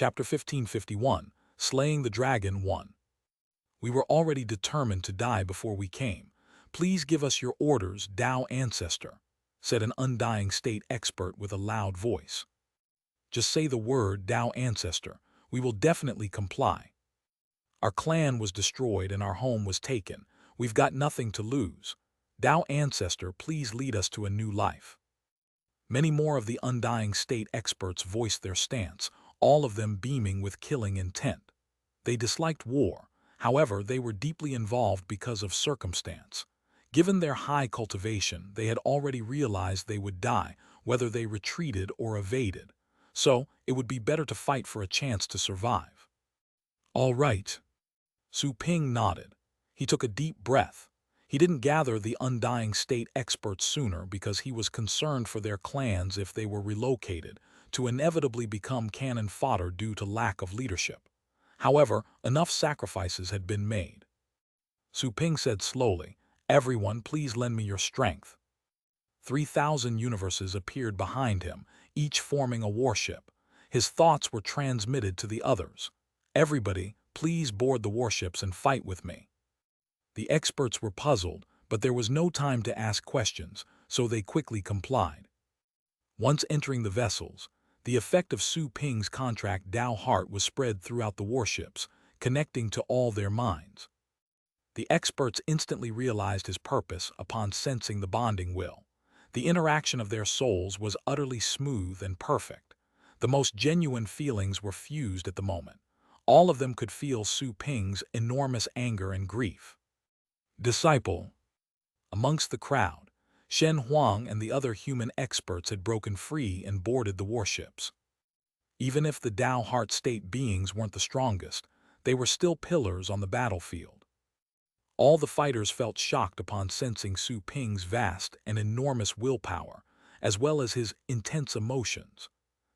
Chapter 1551, Slaying the Dragon 1. We were already determined to die before we came. Please give us your orders, Tao Ancestor, said an undying state expert with a loud voice. Just say the word, Tao Ancestor. We will definitely comply. Our clan was destroyed and our home was taken. We've got nothing to lose. Tao Ancestor, please lead us to a new life. Many more of the undying state experts voiced their stance, all of them beaming with killing intent. They disliked war. However, they were deeply involved because of circumstance. Given their high cultivation, they had already realized they would die, whether they retreated or evaded. So, it would be better to fight for a chance to survive. All right. Su Ping nodded. He took a deep breath. He didn't gather the undying state experts sooner because he was concerned for their clans if they were relocated, to inevitably become cannon fodder due to lack of leadership. However, enough sacrifices had been made. Su Ping said slowly, "Everyone, please lend me your strength." 3,000 universes appeared behind him, each forming a warship. His thoughts were transmitted to the others. "Everybody, please board the warships and fight with me." The experts were puzzled, but there was no time to ask questions, so they quickly complied. Once entering the vessels, the effect of Su Ping's contract Tao Heart was spread throughout the warships, connecting to all their minds. The experts instantly realized his purpose upon sensing the bonding will. The interaction of their souls was utterly smooth and perfect. The most genuine feelings were fused at the moment. All of them could feel Su Ping's enormous anger and grief. Disciple. Amongst the crowd, Shen Huang and the other human experts had broken free and boarded the warships. Even if the Tao Heart state beings weren't the strongest, they were still pillars on the battlefield. All the fighters felt shocked upon sensing Su Ping's vast and enormous willpower, as well as his intense emotions.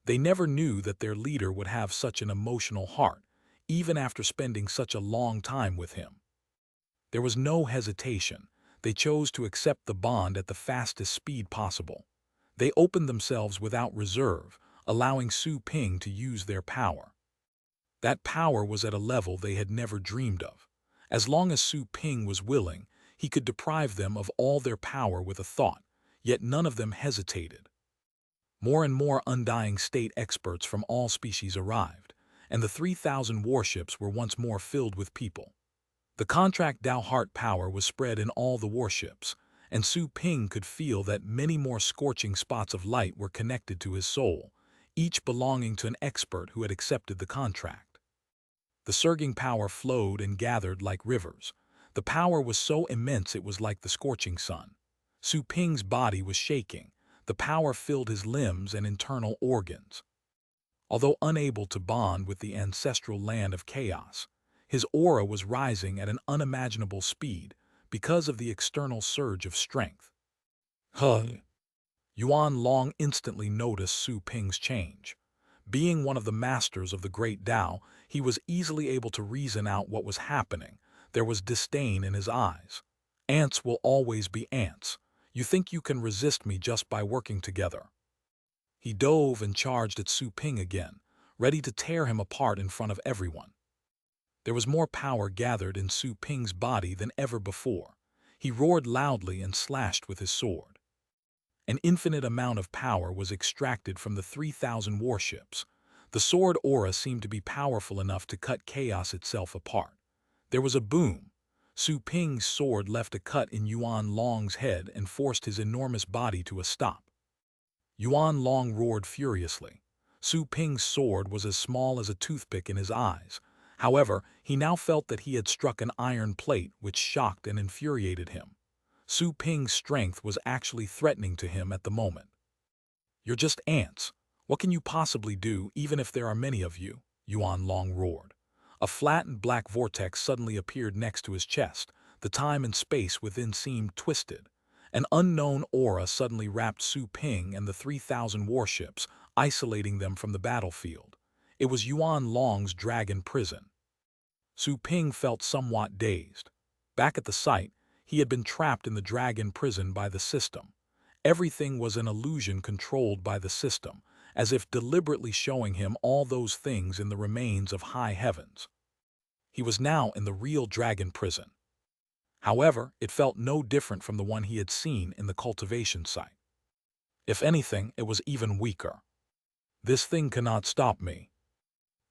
They never knew that their leader would have such an emotional heart, even after spending such a long time with him. There was no hesitation. They chose to accept the bond at the fastest speed possible. They opened themselves without reserve, allowing Su Ping to use their power. That power was at a level they had never dreamed of. As long as Su Ping was willing, he could deprive them of all their power with a thought, yet none of them hesitated. More and more undying state experts from all species arrived, and the 3,000 warships were once more filled with people. The contract Tao Heart power was spread in all the warships, and Su Ping could feel that many more scorching spots of light were connected to his soul, each belonging to an expert who had accepted the contract. The surging power flowed and gathered like rivers. The power was so immense it was like the scorching sun. Su Ping's body was shaking. The power filled his limbs and internal organs. Although unable to bond with the ancestral land of chaos, his aura was rising at an unimaginable speed because of the external surge of strength. Yuan Long instantly noticed Su Ping's change. Being one of the masters of the great Tao, he was easily able to reason out what was happening. There was disdain in his eyes. "Ants will always be ants. You think you can resist me just by working together." He dove and charged at Su Ping again, ready to tear him apart in front of everyone. There was more power gathered in Su Ping's body than ever before. He roared loudly and slashed with his sword. An infinite amount of power was extracted from the 3,000 warships. The sword aura seemed to be powerful enough to cut chaos itself apart. There was a boom. Su Ping's sword left a cut in Yuan Long's head and forced his enormous body to a stop. Yuan Long roared furiously. Su Ping's sword was as small as a toothpick in his eyes. However, he now felt that he had struck an iron plate which shocked and infuriated him. Su Ping's strength was actually threatening to him at the moment. "You're just ants. What can you possibly do even if there are many of you?" Yuan Long roared. A flattened black vortex suddenly appeared next to his chest. The time and space within seemed twisted. An unknown aura suddenly wrapped Su Ping and the 3,000 warships, isolating them from the battlefield. It was Yuan Long's dragon prison. Su Ping felt somewhat dazed. Back at the site, he had been trapped in the dragon prison by the system. Everything was an illusion controlled by the system, as if deliberately showing him all those things in the remains of high heavens. He was now in the real dragon prison. However, it felt no different from the one he had seen in the cultivation site. If anything, it was even weaker. This thing cannot stop me.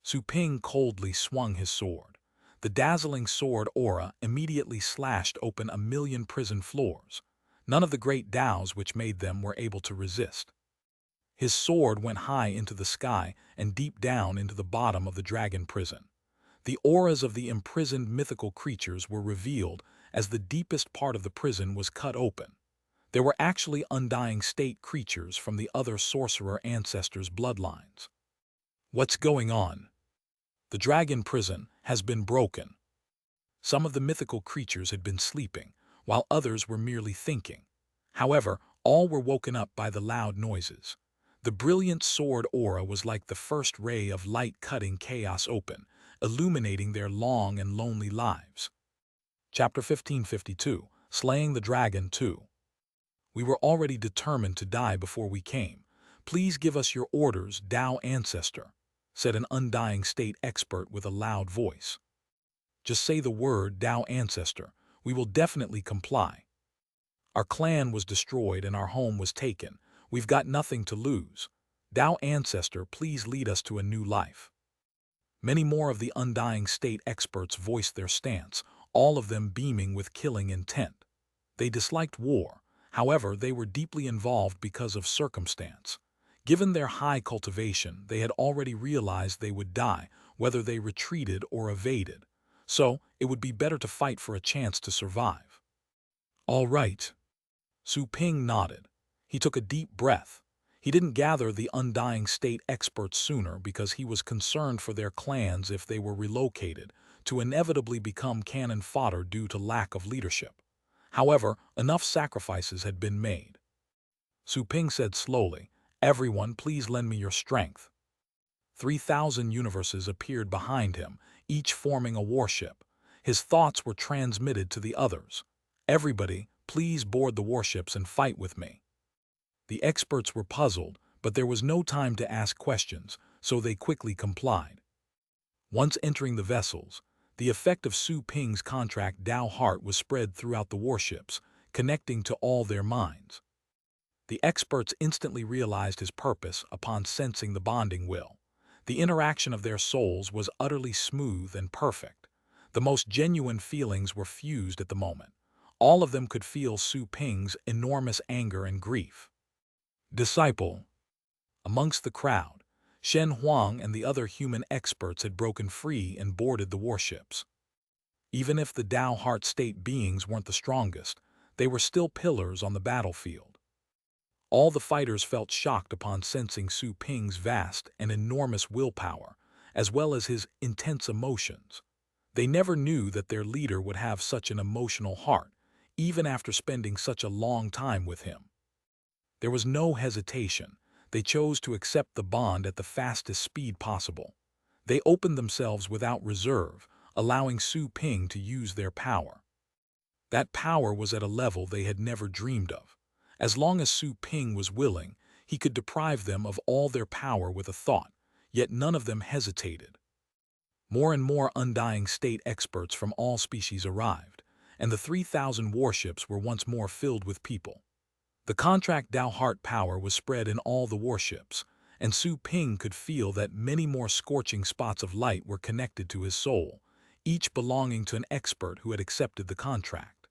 Su Ping coldly swung his sword. The dazzling sword aura immediately slashed open 1,000,000 prison floors. None of the great Taos which made them were able to resist. His sword went high into the sky and deep down into the bottom of the dragon prison. The auras of the imprisoned mythical creatures were revealed as the deepest part of the prison was cut open. There were actually undying state creatures from the other sorcerer ancestors' bloodlines. What's going on? The dragon prison has been broken. Some of the mythical creatures had been sleeping, while others were merely thinking. However, all were woken up by the loud noises. The brilliant sword aura was like the first ray of light cutting chaos open, illuminating their long and lonely lives. Chapter 1552, Slaying the Dragon 2. We were already determined to die before we came. Please give us your orders, Tao Ancestor, said an undying state expert with a loud voice. Just say the word, Tao Ancestor. We will definitely comply. Our clan was destroyed and our home was taken. We've got nothing to lose. Tao Ancestor, please lead us to a new life. Many more of the undying state experts voiced their stance, all of them beaming with killing intent. They disliked war. However, they were deeply involved because of circumstance. Given their high cultivation, they had already realized they would die, whether they retreated or evaded. So, it would be better to fight for a chance to survive. All right. Su Ping nodded. He took a deep breath. He didn't gather the undying state experts sooner because he was concerned for their clans if they were relocated, to inevitably become cannon fodder due to lack of leadership. However, enough sacrifices had been made. Su Ping said slowly, "Everyone, please lend me your strength." 3,000 universes appeared behind him, each forming a warship. His thoughts were transmitted to the others. "Everybody, please board the warships and fight with me." The experts were puzzled, but there was no time to ask questions, so they quickly complied. Once entering the vessels, the effect of Su Ping's contract Tao Heart was spread throughout the warships, connecting to all their minds. The experts instantly realized his purpose upon sensing the bonding will. The interaction of their souls was utterly smooth and perfect. The most genuine feelings were fused at the moment. All of them could feel Su Ping's enormous anger and grief. Disciple. Amongst the crowd, Shen Huang and the other human experts had broken free and boarded the warships. Even if the Tao Heart state beings weren't the strongest, they were still pillars on the battlefield. All the fighters felt shocked upon sensing Su Ping's vast and enormous willpower, as well as his intense emotions. They never knew that their leader would have such an emotional heart, even after spending such a long time with him. There was no hesitation. They chose to accept the bond at the fastest speed possible. They opened themselves without reserve, allowing Su Ping to use their power. That power was at a level they had never dreamed of. As long as Su Ping was willing, he could deprive them of all their power with a thought, yet none of them hesitated. More and more undying state experts from all species arrived, and the 3,000 warships were once more filled with people. The contract Tao Heart power was spread in all the warships, and Su Ping could feel that many more scorching spots of light were connected to his soul, each belonging to an expert who had accepted the contract.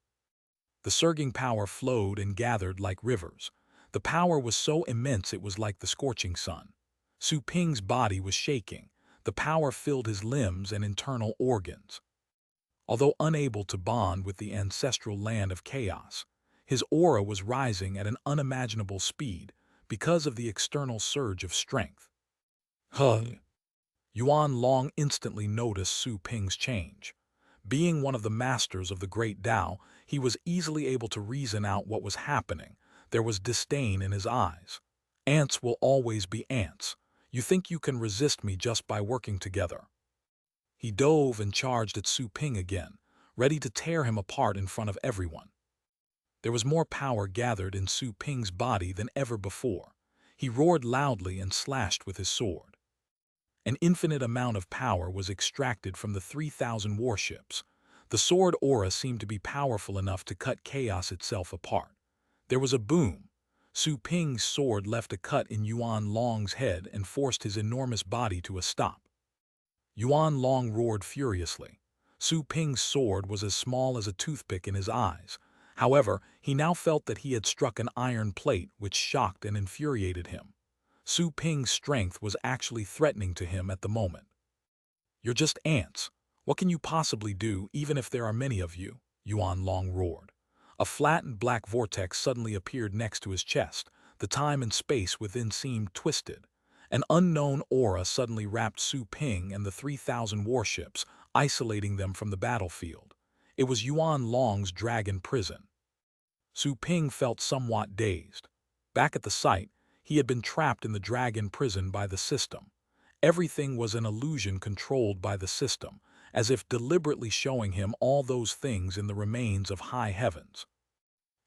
The surging power flowed and gathered like rivers. The power was so immense it was like the scorching sun. Su Ping's body was shaking. The power filled his limbs and internal organs. Although unable to bond with the ancestral land of chaos, his aura was rising at an unimaginable speed because of the external surge of strength. Yuan Long instantly noticed Su Ping's change. Being one of the masters of the great Tao, he was easily able to reason out what was happening. There was disdain in his eyes. "Ants will always be ants. You think you can resist me just by working together." He dove and charged at Su Ping again, ready to tear him apart in front of everyone. There was more power gathered in Su Ping's body than ever before. He roared loudly and slashed with his sword. An infinite amount of power was extracted from the 3,000 warships. The sword aura seemed to be powerful enough to cut chaos itself apart. There was a boom. Su Ping's sword left a cut in Yuan Long's head and forced his enormous body to a stop. Yuan Long roared furiously. Su Ping's sword was as small as a toothpick in his eyes. However, he now felt that he had struck an iron plate which shocked and infuriated him. Su Ping's strength was actually threatening to him at the moment. "You're just ants. What can you possibly do even if there are many of you?" Yuan Long roared. A flattened black vortex suddenly appeared next to his chest. The time and space within seemed twisted. An unknown aura suddenly wrapped Su Ping and the 3,000 warships, isolating them from the battlefield. It was Yuan Long's dragon prison. Su Ping felt somewhat dazed. Back at the site, he had been trapped in the dragon prison by the system. Everything was an illusion controlled by the system, as if deliberately showing him all those things in the remains of high heavens.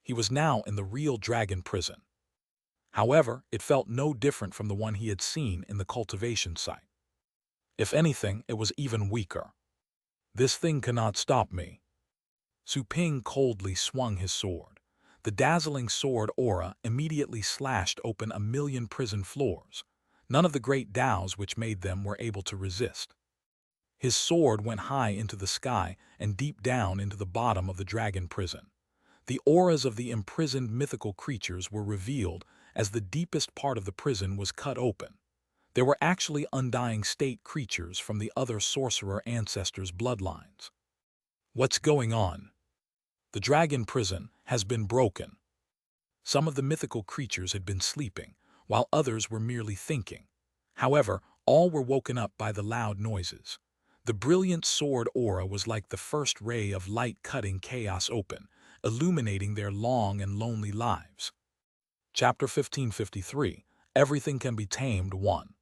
He was now in the real dragon prison. However, it felt no different from the one he had seen in the cultivation site. If anything, it was even weaker. "This thing cannot stop me." Su Ping coldly swung his sword. The dazzling sword aura immediately slashed open 1,000,000 prison floors. None of the great Daos which made them were able to resist. His sword went high into the sky and deep down into the bottom of the dragon prison. The auras of the imprisoned mythical creatures were revealed as the deepest part of the prison was cut open. There were actually undying state creatures from the other sorcerer ancestors' bloodlines. What's going on? The dragon prison has been broken. Some of the mythical creatures had been sleeping, while others were merely thinking. However, all were woken up by the loud noises. The brilliant sword aura was like the first ray of light cutting chaos open, illuminating their long and lonely lives. Chapter 1553, Everything Can Be Tamed 1.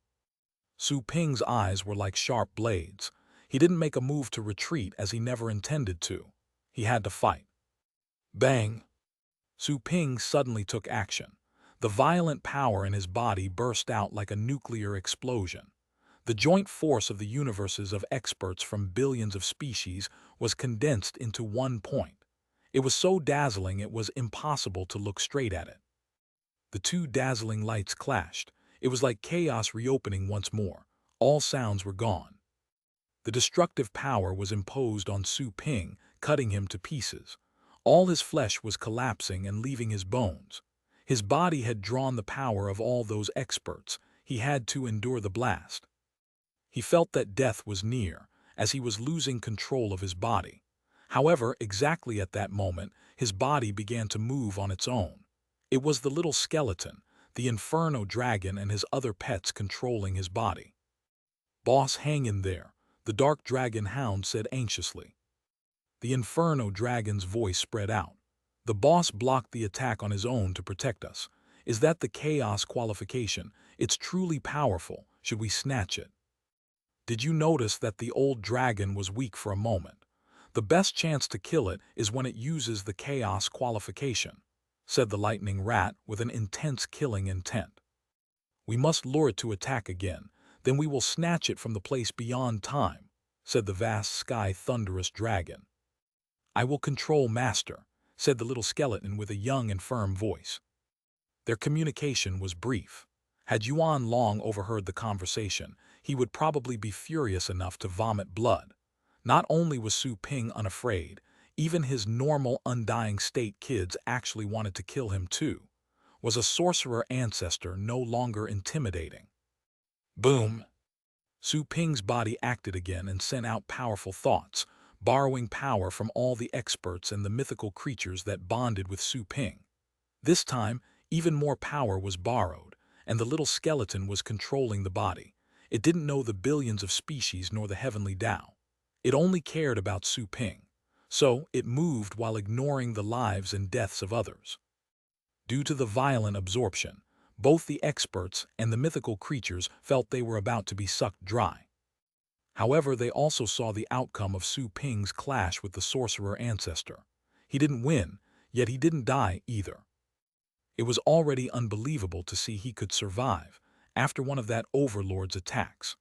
Su Ping's eyes were like sharp blades. He didn't make a move to retreat as he never intended to. He had to fight. Bang! Su Ping suddenly took action. The violent power in his body burst out like a nuclear explosion. The joint force of the universes of experts from billions of species was condensed into one point. It was so dazzling it was impossible to look straight at it. The two dazzling lights clashed. It was like chaos reopening once more. All sounds were gone. The destructive power was imposed on Su Ping, cutting him to pieces. All his flesh was collapsing and leaving his bones. His body had drawn the power of all those experts. He had to endure the blast. He felt that death was near, as he was losing control of his body. However, exactly at that moment, his body began to move on its own. It was the little skeleton, the Inferno dragon and his other pets controlling his body. "Boss, hang in there," the dark dragon hound said anxiously. The Inferno dragon's voice spread out. "The boss blocked the attack on his own to protect us. Is that the chaos qualification? It's truly powerful. Should we snatch it?" "Did you notice that the old dragon was weak for a moment? The best chance to kill it is when it uses the chaos qualification," said the lightning rat with an intense killing intent. "We must lure it to attack again, then we will snatch it from the place beyond time," said the vast sky thunderous dragon. "I will control master," said the little skeleton with a young and firm voice. Their communication was brief. Had Yuan Long overheard the conversation, he would probably be furious enough to vomit blood. Not only was Su Ping unafraid, even his normal undying state kids actually wanted to kill him too. Was a sorcerer ancestor no longer intimidating? Boom! Su Ping's body acted again and sent out powerful thoughts, borrowing power from all the experts and the mythical creatures that bonded with Su Ping. This time, even more power was borrowed, and the little skeleton was controlling the body. It didn't know the billions of species nor the heavenly Tao. It only cared about Su Ping. So it moved while ignoring the lives and deaths of others. Due to the violent absorption, both the experts and the mythical creatures felt they were about to be sucked dry. However, they also saw the outcome of Su Ping's clash with the sorcerer ancestor. He didn't win, yet he didn't die either. It was already unbelievable to see he could survive after one of that overlord's attacks.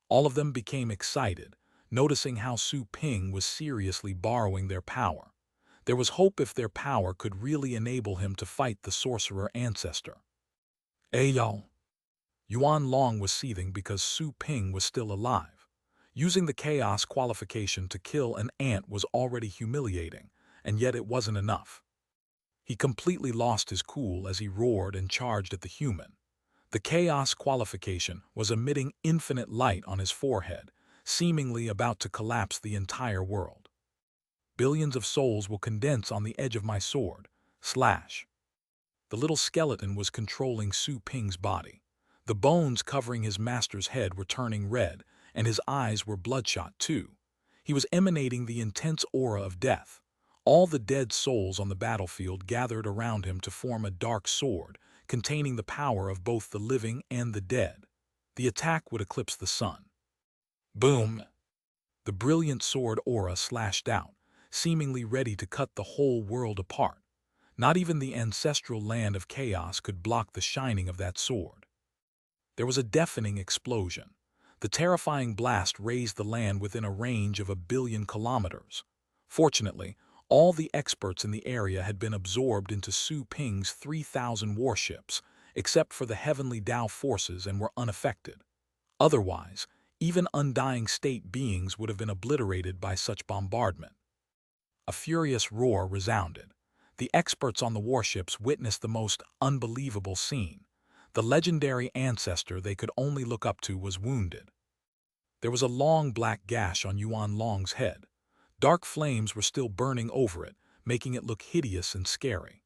All of them became excited, noticing how Su Ping was seriously borrowing their power. There was hope if their power could really enable him to fight the sorcerer ancestor. Hey y'all! Yuan Long was seething because Su Ping was still alive. Using the chaos qualification to kill an ant was already humiliating, and yet it wasn't enough. He completely lost his cool as he roared and charged at the human. The chaos qualification was emitting infinite light on his forehead, seemingly about to collapse the entire world. Billions of souls will condense on the edge of my sword. Slash. The little skeleton was controlling Su Ping's body. The bones covering his master's head were turning red, and his eyes were bloodshot too. He was emanating the intense aura of death. All the dead souls on the battlefield gathered around him to form a dark sword, containing the power of both the living and the dead. The attack would eclipse the sun. Boom! The brilliant sword aura slashed out, seemingly ready to cut the whole world apart. Not even the ancestral land of chaos could block the shining of that sword. There was a deafening explosion. The terrifying blast raised the land within a range of 1 billion kilometers. Fortunately, all the experts in the area had been absorbed into Su Ping's 3,000 warships, except for the heavenly Tao forces, and were unaffected. Otherwise, even undying state beings would have been obliterated by such bombardment. A furious roar resounded. The experts on the warships witnessed the most unbelievable scene. The legendary ancestor they could only look up to was wounded. There was a long black gash on Yuan Long's head. Dark flames were still burning over it, making it look hideous and scary.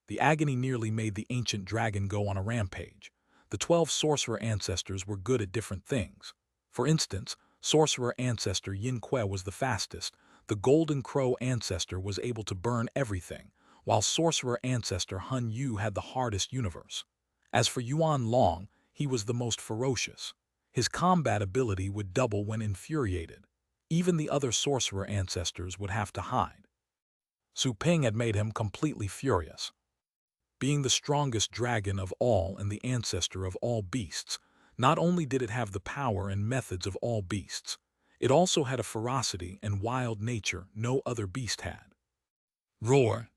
The agony nearly made the ancient dragon go on a rampage. The 12 sorcerer ancestors were good at different things. For instance, sorcerer ancestor Yin Kue was the fastest. The golden crow ancestor was able to burn everything, while sorcerer ancestor Hun Yu had the hardest universe. As for Yuan Long, he was the most ferocious. His combat ability would double when infuriated. Even the other sorcerer ancestors would have to hide. Su Ping had made him completely furious. Being the strongest dragon of all and the ancestor of all beasts, not only did it have the power and methods of all beasts, it also had a ferocity and wild nature no other beast had. Roar!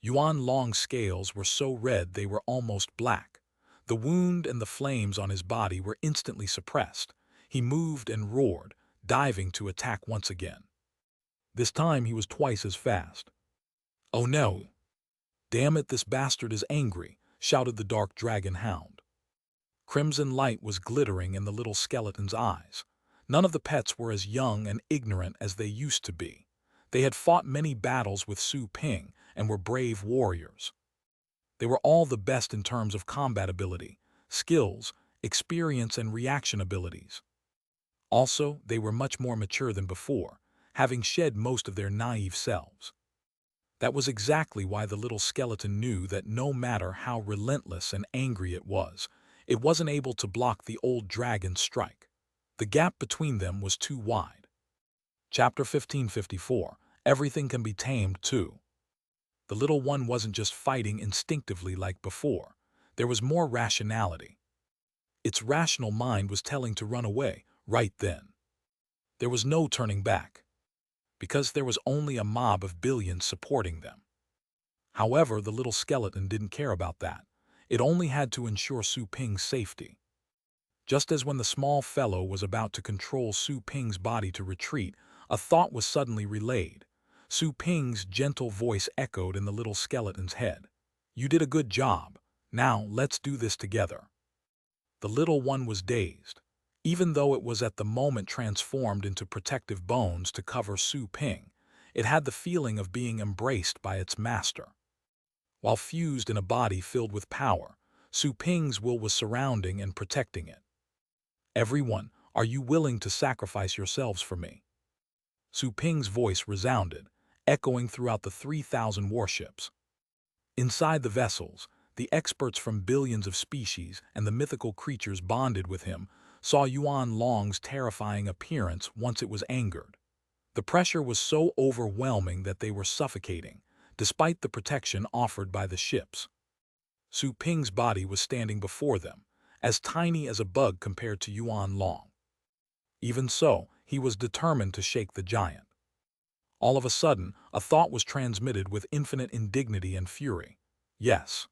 Yuan Long's scales were so red they were almost black. The wound and the flames on his body were instantly suppressed. He moved and roared, diving to attack once again. This time he was twice as fast. Oh no! Damn it, this bastard is angry, shouted the dark dragon hound. Crimson light was glittering in the little skeleton's eyes. None of the pets were as young and ignorant as they used to be. They had fought many battles with Su Ping and were brave warriors. They were all the best in terms of combat ability, skills, experience, and reaction abilities. Also, they were much more mature than before, having shed most of their naive selves. That was exactly why the little skeleton knew that no matter how relentless and angry it wasn't able to block the old dragon's strike. The gap between them was too wide. Chapter 1554, Everything Can Be Tamed Too. The little one wasn't just fighting instinctively like before. There was more rationality. Its rational mind was telling to run away right then. There was no turning back, because there was only a mob of billions supporting them. However, the little skeleton didn't care about that. It only had to ensure Su Ping's safety. Just as when the small fellow was about to control Su Ping's body to retreat, a thought was suddenly relayed. Su Ping's gentle voice echoed in the little skeleton's head. You did a good job. Now let's do this together. The little one was dazed. Even though it was at the moment transformed into protective bones to cover Su Ping, it had the feeling of being embraced by its master. While fused in a body filled with power, Su Ping's will was surrounding and protecting it. Everyone, are you willing to sacrifice yourselves for me? Su Ping's voice resounded, echoing throughout the 3,000 warships. Inside the vessels, the experts from billions of species and the mythical creatures bonded with him saw Yuan Long's terrifying appearance once it was angered. The pressure was so overwhelming that they were suffocating, despite the protection offered by the ships. Su Ping's body was standing before them, as tiny as a bug compared to Yuan Long. Even so, he was determined to shake the giant. All of a sudden, a thought was transmitted with infinite indignity and fury. Yes,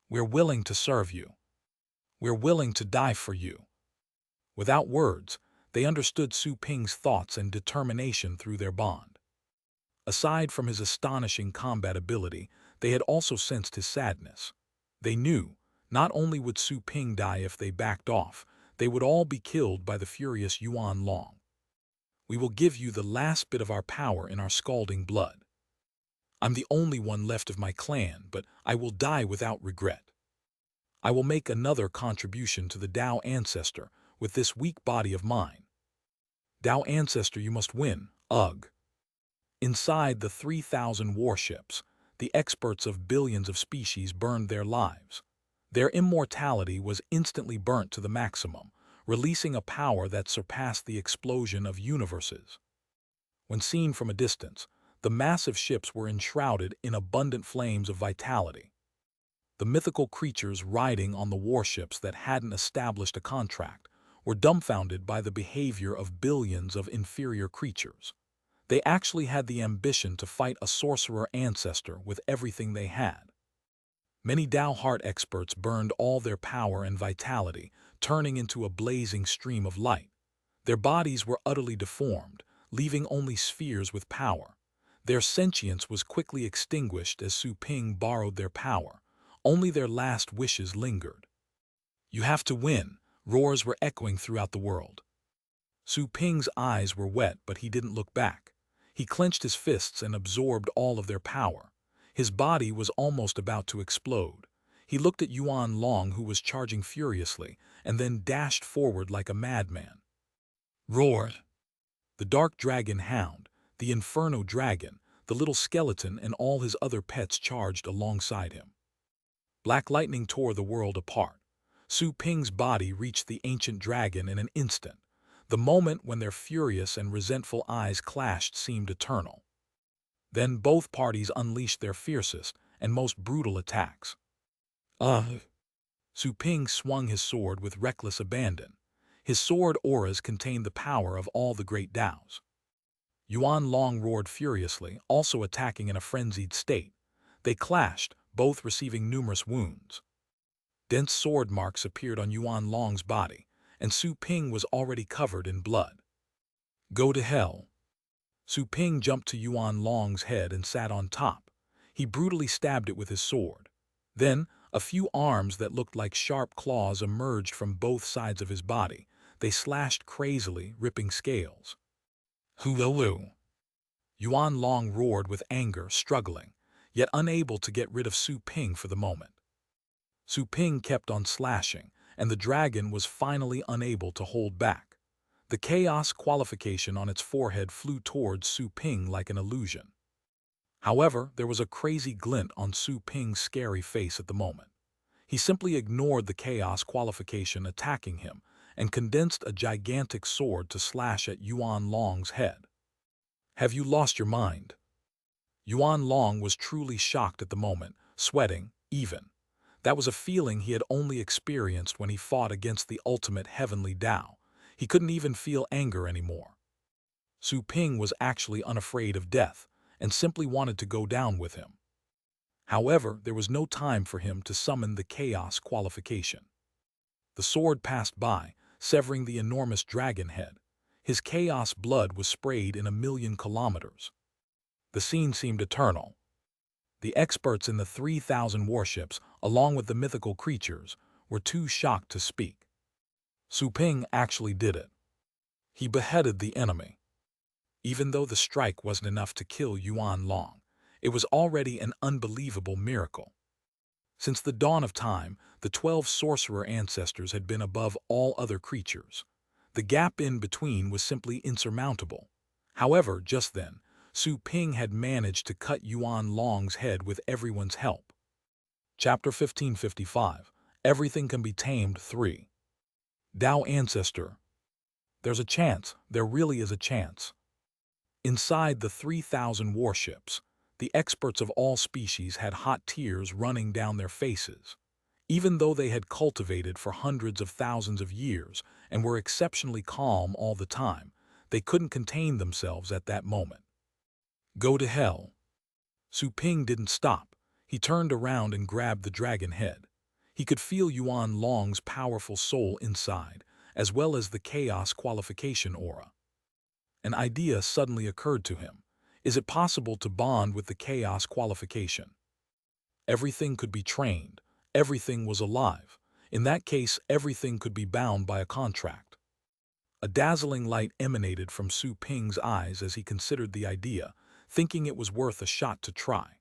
we're willing to serve you. We're willing to die for you. Without words, they understood Su Ping's thoughts and determination through their bond. Aside from his astonishing combat ability, they had also sensed his sadness. They knew, not only would Su Ping die if they backed off, they would all be killed by the furious Yuan Long. We will give you the last bit of our power in our scalding blood. I'm the only one left of my clan, but I will die without regret. I will make another contribution to the Tao Ancestor with this weak body of mine. Tao Ancestor, you must win, ugh. Inside the 3,000 warships, the experts of billions of species burned their lives. Their immortality was instantly burnt to the maximum, releasing a power that surpassed the explosion of universes. When seen from a distance, the massive ships were enshrouded in abundant flames of vitality. The mythical creatures riding on the warships that hadn't established a contract were dumbfounded by the behavior of billions of inferior creatures. They actually had the ambition to fight a sorcerer ancestor with everything they had. Many Tao Heart experts burned all their power and vitality, turning into a blazing stream of light. Their bodies were utterly deformed, leaving only spheres with power. Their sentience was quickly extinguished as Su Ping borrowed their power. Only their last wishes lingered. You have to win, roars were echoing throughout the world. Su Ping's eyes were wet, but he didn't look back. He clenched his fists and absorbed all of their power. His body was almost about to explode. He looked at Yuan Long, who was charging furiously, and then dashed forward like a madman. Roared. The dark dragon hound, the inferno dragon, the little skeleton, and all his other pets charged alongside him. Black lightning tore the world apart. Su Ping's body reached the ancient dragon in an instant. The moment when their furious and resentful eyes clashed seemed eternal. Then both parties unleashed their fiercest and most brutal attacks. Su Ping swung his sword with reckless abandon. His sword auras contained the power of all the great Taos. Yuan Long roared furiously, also attacking in a frenzied state. They clashed, both receiving numerous wounds. Dense sword marks appeared on Yuan Long's body, and Su Ping was already covered in blood. Go to hell. Su Ping jumped to Yuan Long's head and sat on top. He brutally stabbed it with his sword. Then, a few arms that looked like sharp claws emerged from both sides of his body. They slashed crazily, ripping scales. Hulu! Yuan Long roared with anger, struggling, yet unable to get rid of Su Ping for the moment. Su Ping kept on slashing, and the dragon was finally unable to hold back. The chaos qualification on its forehead flew towards Su Ping like an illusion. However, there was a crazy glint on Su Ping's scary face at the moment. He simply ignored the chaos qualification attacking him and condensed a gigantic sword to slash at Yuan Long's head. Have you lost your mind? Yuan Long was truly shocked at the moment, sweating, even. That was a feeling he had only experienced when he fought against the ultimate heavenly Tao. He couldn't even feel anger anymore. Su Ping was actually unafraid of death and simply wanted to go down with him. However, there was no time for him to summon the chaos qualification. The sword passed by, severing the enormous dragon head. His chaos blood was sprayed in 1,000,000 kilometers. The scene seemed eternal. The experts in the 3,000 warships, along with the mythical creatures, were too shocked to speak. Su Ping actually did it. He beheaded the enemy. Even though the strike wasn't enough to kill Yuan Long, it was already an unbelievable miracle. Since the dawn of time, the 12 sorcerer ancestors had been above all other creatures. The gap in between was simply insurmountable. However, just then, Su Ping had managed to cut Yuan Long's head with everyone's help. Chapter 1555. Everything Can Be Tamed 3. Tao Ancestor. There's a chance, there really is a chance. Inside the 3,000 warships, The experts of all species had hot tears running down their faces. Even though they had cultivated for hundreds of thousands of years and were exceptionally calm all the time, they couldn't contain themselves at that moment. Go to hell. Su Ping didn't stop. He turned around and grabbed the dragon head. He could feel Yuan Long's powerful soul inside, as well as the chaos qualification aura. An idea suddenly occurred to him. Is it possible to bond with the chaos qualification? Everything could be trained. Everything was alive. In that case, everything could be bound by a contract. A dazzling light emanated from Su Ping's eyes as he considered the idea, thinking it was worth a shot to try.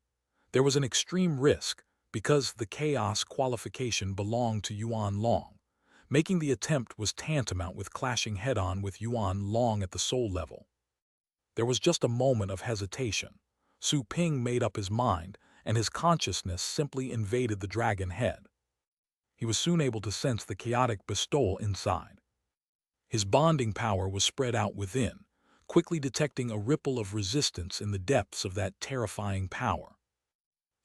There was an extreme risk, because the chaos qualification belonged to Yuan Long. Making the attempt was tantamount with clashing head-on with Yuan Long at the soul level. There was just a moment of hesitation. Su Ping made up his mind, and his consciousness simply invaded the dragon head. He was soon able to sense the chaotic bestowal inside. His bonding power was spread out within, quickly detecting a ripple of resistance in the depths of that terrifying power.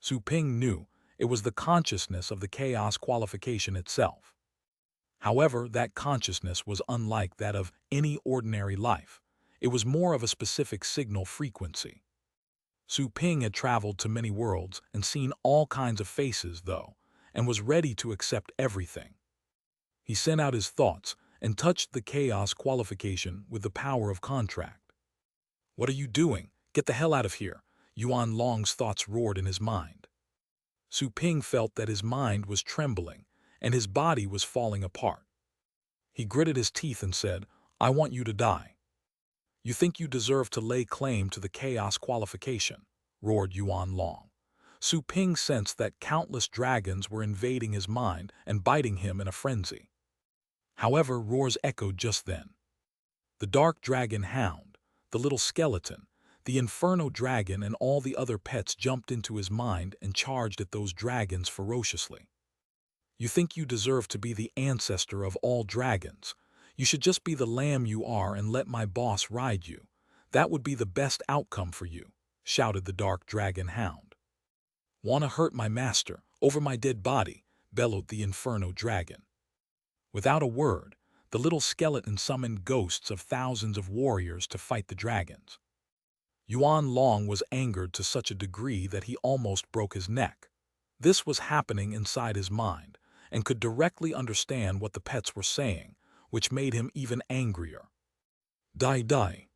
Su Ping knew it was the consciousness of the chaos qualification itself. However, that consciousness was unlike that of any ordinary life. It was more of a specific signal frequency. Su Ping had traveled to many worlds and seen all kinds of faces, though, and was ready to accept everything. He sent out his thoughts and touched the chaos qualification with the power of contract. What are you doing? Get the hell out of here! Yuan Long's thoughts roared in his mind. Su Ping felt that his mind was trembling and his body was falling apart. He gritted his teeth and said, I want you to die. You think you deserve to lay claim to the chaos qualification, roared Yuan Long. Su Ping sensed that countless dragons were invading his mind and biting him in a frenzy. However, roars echoed just then. The dark dragon hound, the little skeleton, the inferno dragon and all the other pets jumped into his mind and charged at those dragons ferociously. You think you deserve to be the ancestor of all dragons. You should just be the lamb you are and let my boss ride you. That would be the best outcome for you, shouted the dark dragon hound. Wanna hurt my master, over my dead body, bellowed the inferno dragon. Without a word, the little skeleton summoned ghosts of thousands of warriors to fight the dragons. Yuan Long was angered to such a degree that he almost broke his neck. This was happening inside his mind, and could directly understand what the pets were saying, which made him even angrier. Die, die.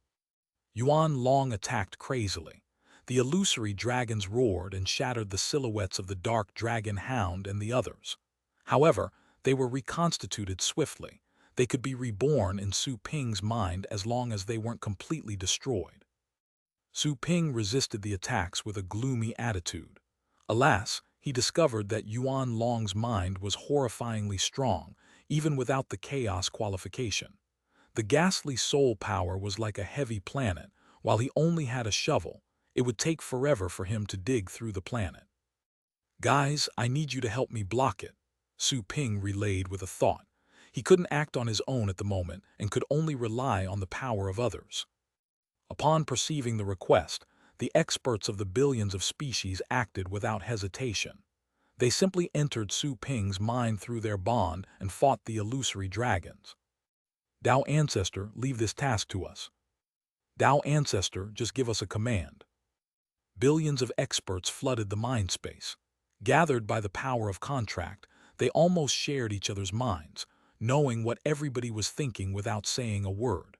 Yuan Long attacked crazily. The illusory dragons roared and shattered the silhouettes of the dark dragon hound and the others. However, they were reconstituted swiftly. They could be reborn in Su Ping's mind as long as they weren't completely destroyed. Su Ping resisted the attacks with a gloomy attitude. Alas, he discovered that Yuan Long's mind was horrifyingly strong, even without the chaos qualification. The ghastly soul power was like a heavy planet. While he only had a shovel, it would take forever for him to dig through the planet. Guys, I need you to help me block it, Su Ping relayed with a thought. He couldn't act on his own at the moment and could only rely on the power of others. Upon perceiving the request, the experts of the billions of species acted without hesitation. They simply entered Su Ping's mind through their bond and fought the illusory dragons. Tao Ancestor, leave this task to us. Tao Ancestor, just give us a command. Billions of experts flooded the mind space. Gathered by the power of contract, they almost shared each other's minds, knowing what everybody was thinking without saying a word.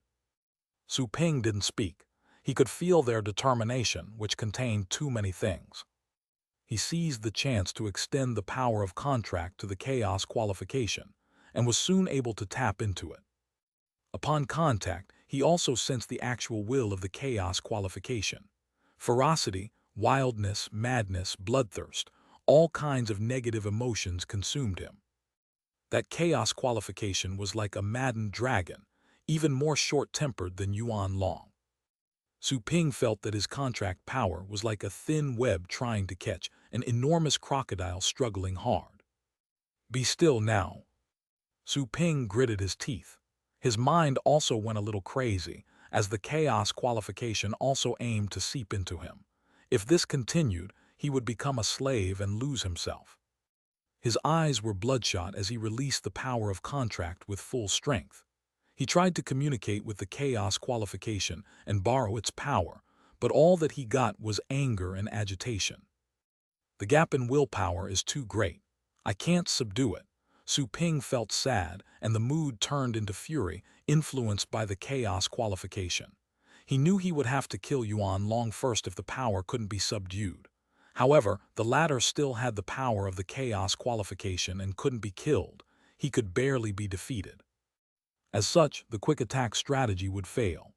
Su Ping didn't speak. He could feel their determination, which contained too many things. He seized the chance to extend the power of contract to the chaos qualification, and was soon able to tap into it. Upon contact, he also sensed the actual will of the chaos qualification. Ferocity, wildness, madness, bloodthirst, all kinds of negative emotions consumed him. That chaos qualification was like a maddened dragon, even more short-tempered than Yuan Long. Su Ping felt that his contract power was like a thin web trying to catch an enormous crocodile struggling hard. Be still now. Su Ping gritted his teeth. His mind also went a little crazy, as the chaos qualification also aimed to seep into him. If this continued, he would become a slave and lose himself. His eyes were bloodshot as he released the power of contract with full strength. He tried to communicate with the chaos qualification and borrow its power, but all that he got was anger and agitation. The gap in willpower is too great. I can't subdue it. Su Ping felt sad, and the mood turned into fury, influenced by the chaos qualification. He knew he would have to kill Yuan Long first if the power couldn't be subdued. However, the latter still had the power of the chaos qualification and couldn't be killed. He could barely be defeated. As such, the quick attack strategy would fail.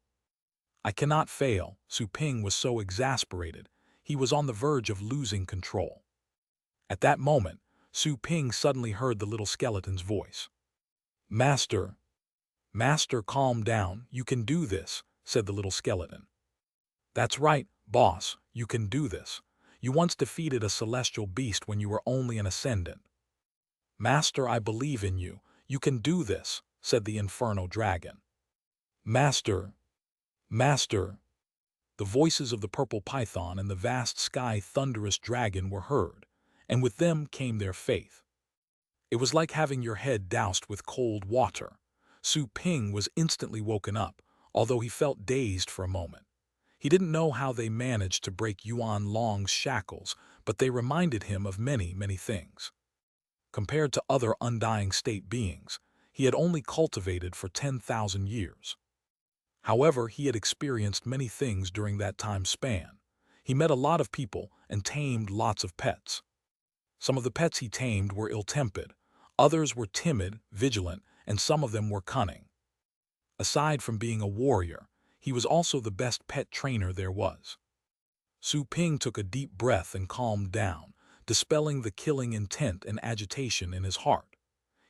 I cannot fail. Su Ping was so exasperated. He was on the verge of losing control. At that moment, Su Ping suddenly heard the little skeleton's voice. Master, calm down. You can do this, said the little skeleton. That's right, boss, you can do this. You once defeated a celestial beast when you were only an ascendant. Master, I believe in you. You can do this, said the inferno dragon. Master. The voices of the purple python and the vast sky thunderous dragon were heard, and with them came their faith. It was like having your head doused with cold water. Su Ping was instantly woken up, although he felt dazed for a moment. He didn't know how they managed to break Yuan Long's shackles, but they reminded him of many, many things. Compared to other undying state beings, he had only cultivated for 10,000 years. However, he had experienced many things during that time span. He met a lot of people and tamed lots of pets. Some of the pets he tamed were ill-tempered, others were timid, vigilant, and some of them were cunning. Aside from being a warrior, he was also the best pet trainer there was. Su Ping took a deep breath and calmed down, dispelling the killing intent and agitation in his heart.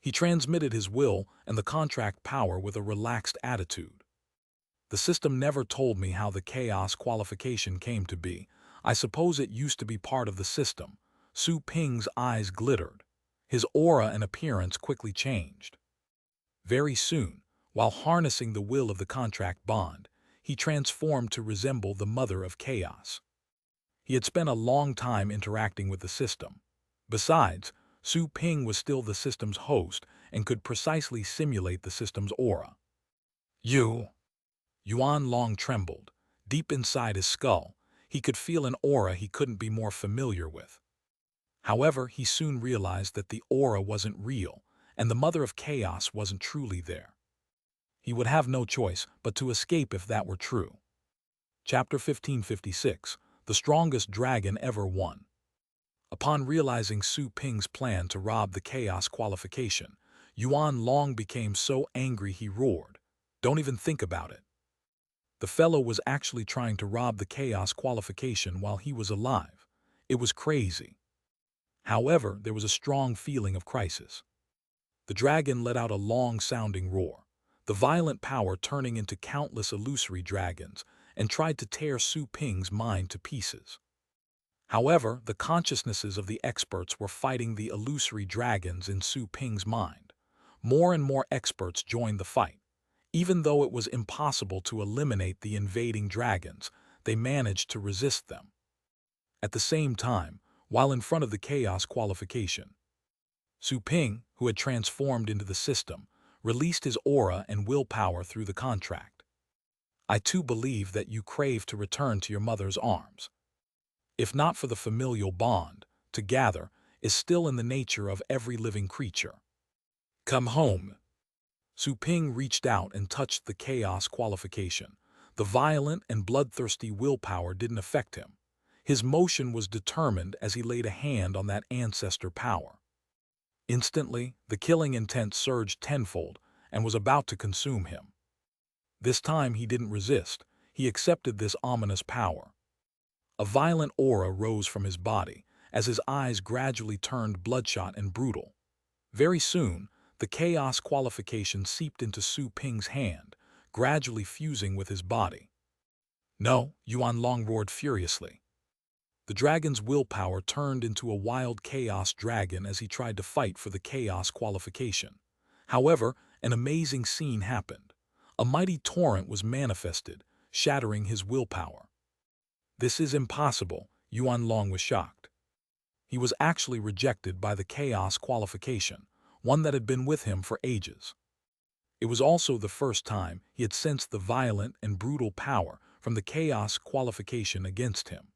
He transmitted his will and the contract power with a relaxed attitude. The system never told me how the chaos qualification came to be. I suppose it used to be part of the system. Su Ping's eyes glittered. His aura and appearance quickly changed. Very soon, while harnessing the will of the contract bond, he transformed to resemble the mother of chaos. He had spent a long time interacting with the system. Besides, Su Ping was still the system's host and could precisely simulate the system's aura. Yuan Long trembled. Deep inside his skull, he could feel an aura he couldn't be more familiar with. However, he soon realized that the aura wasn't real, and the mother of chaos wasn't truly there. He would have no choice but to escape if that were true. Chapter 1556, The Strongest Dragon Ever Won. Upon realizing Su Ping's plan to rob the chaos qualification, Yuan Long became so angry he roared, "Don't even think about it." The fellow was actually trying to rob the chaos qualification while he was alive. It was crazy. However, there was a strong feeling of crisis. The dragon let out a long-sounding roar, the violent power turning into countless illusory dragons, and tried to tear Su Ping's mind to pieces. However, the consciousnesses of the experts were fighting the illusory dragons in Su Ping's mind. More and more experts joined the fight. Even though it was impossible to eliminate the invading dragons, they managed to resist them. At the same time, while in front of the chaos qualification, Su Ping, who had transformed into the system, released his aura and willpower through the contract. I too believe that you crave to return to your mother's arms. If not for the familial bond, to gather is still in the nature of every living creature. Come home. Su Ping reached out and touched the chaos qualification. The violent and bloodthirsty willpower didn't affect him. His motion was determined as he laid a hand on that ancestor power. Instantly, the killing intent surged tenfold and was about to consume him. This time he didn't resist. He accepted this ominous power. A violent aura rose from his body as his eyes gradually turned bloodshot and brutal. Very soon, the chaos qualification seeped into Su Ping's hand, gradually fusing with his body. No, Yuan Long roared furiously. The dragon's willpower turned into a wild chaos dragon as he tried to fight for the chaos qualification. However, an amazing scene happened. A mighty torrent was manifested, shattering his willpower. This is impossible, Yuan Long was shocked. He was actually rejected by the chaos qualification, one that had been with him for ages. It was also the first time he had sensed the violent and brutal power from the chaos qualification against him.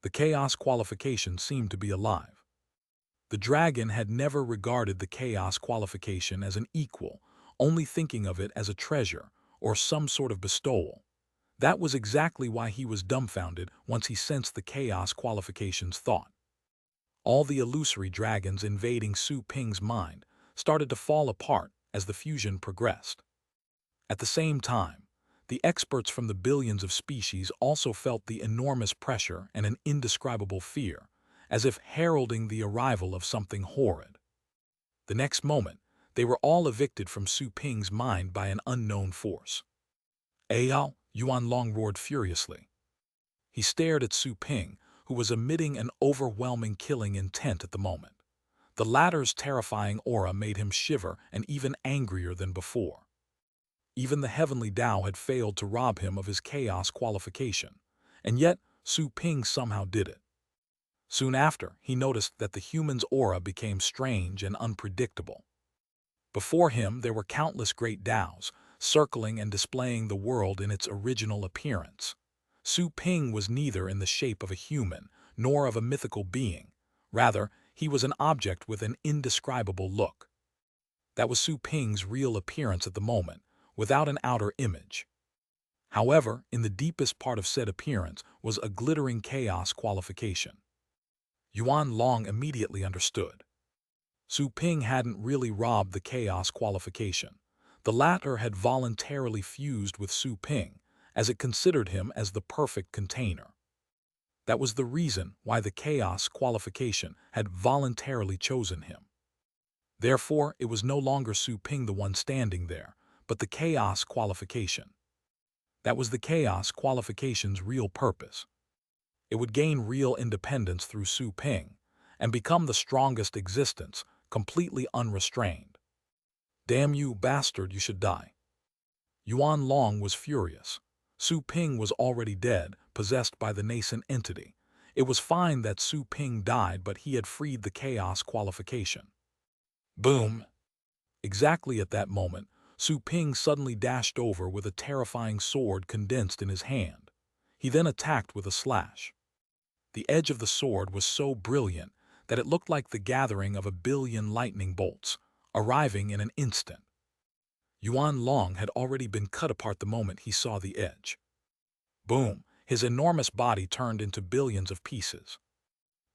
The chaos qualification seemed to be alive. The dragon had never regarded the chaos qualification as an equal, only thinking of it as a treasure or some sort of bestowal. That was exactly why he was dumbfounded once he sensed the chaos qualification's thought. All the illusory dragons invading Su Ping's mind started to fall apart as the fusion progressed. At the same time, the experts from the billions of species also felt the enormous pressure and an indescribable fear, as if heralding the arrival of something horrid. The next moment, they were all evicted from Su Ping's mind by an unknown force. Ao, Yuan Long roared furiously. He stared at Su Ping, who was emitting an overwhelming killing intent at the moment. The latter's terrifying aura made him shiver and even angrier than before. Even the heavenly Tao had failed to rob him of his chaos qualification, and yet Su Ping somehow did it. Soon after, he noticed that the human's aura became strange and unpredictable. Before him there were countless great Taos, circling and displaying the world in its original appearance. Su Ping was neither in the shape of a human nor of a mythical being. Rather, he was an object with an indescribable look. That was Su Ping's real appearance at the moment, without an outer image. However, in the deepest part of said appearance was a glittering chaos qualification. Yuan Long immediately understood. Su Ping hadn't really robbed the chaos qualification. The latter had voluntarily fused with Su Ping, as it considered him as the perfect container. That was the reason why the chaos qualification had voluntarily chosen him. Therefore, it was no longer Su Ping the one standing there, but the chaos qualification. That was the chaos qualification's real purpose. It would gain real independence through Su Ping and become the strongest existence, completely unrestrained. Damn you, bastard, you should die. Yuan Long was furious. Su Ping was already dead, possessed by the nascent entity. It was fine that Su Ping died, but he had freed the chaos qualification. Boom! Exactly at that moment, Su Ping suddenly dashed over with a terrifying sword condensed in his hand. He then attacked with a slash. The edge of the sword was so brilliant that it looked like the gathering of 1,000,000,000 lightning bolts, arriving in an instant. Yuan Long had already been cut apart the moment he saw the edge. Boom! His enormous body turned into billions of pieces.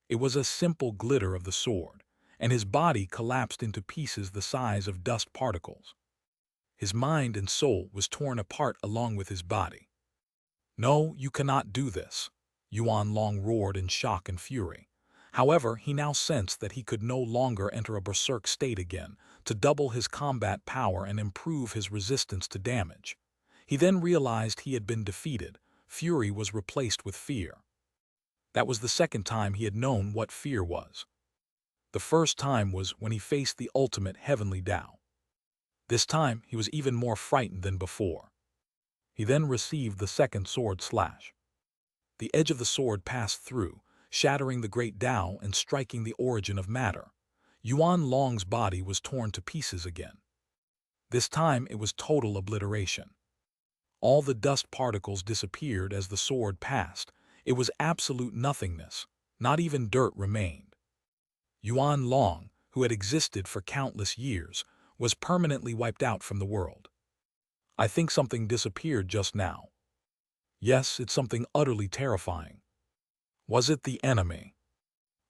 It was a simple glitter of the sword, and his body collapsed into pieces the size of dust particles. His mind and soul was torn apart along with his body. No, you cannot do this, Yuan Long roared in shock and fury. However, he now sensed that he could no longer enter a berserk state again to double his combat power and improve his resistance to damage. He then realized he had been defeated. Fury was replaced with fear. That was the second time he had known what fear was. The first time was when he faced the ultimate heavenly Tao. This time, he was even more frightened than before. He then received the second sword slash. The edge of the sword passed through, shattering the great Tao and striking the origin of matter. Yuan Long's body was torn to pieces again. This time, it was total obliteration. All the dust particles disappeared as the sword passed. It was absolute nothingness. Not even dirt remained. Yuan Long, who had existed for countless years, was permanently wiped out from the world. I think something disappeared just now. Yes, it's something utterly terrifying. Was it the enemy?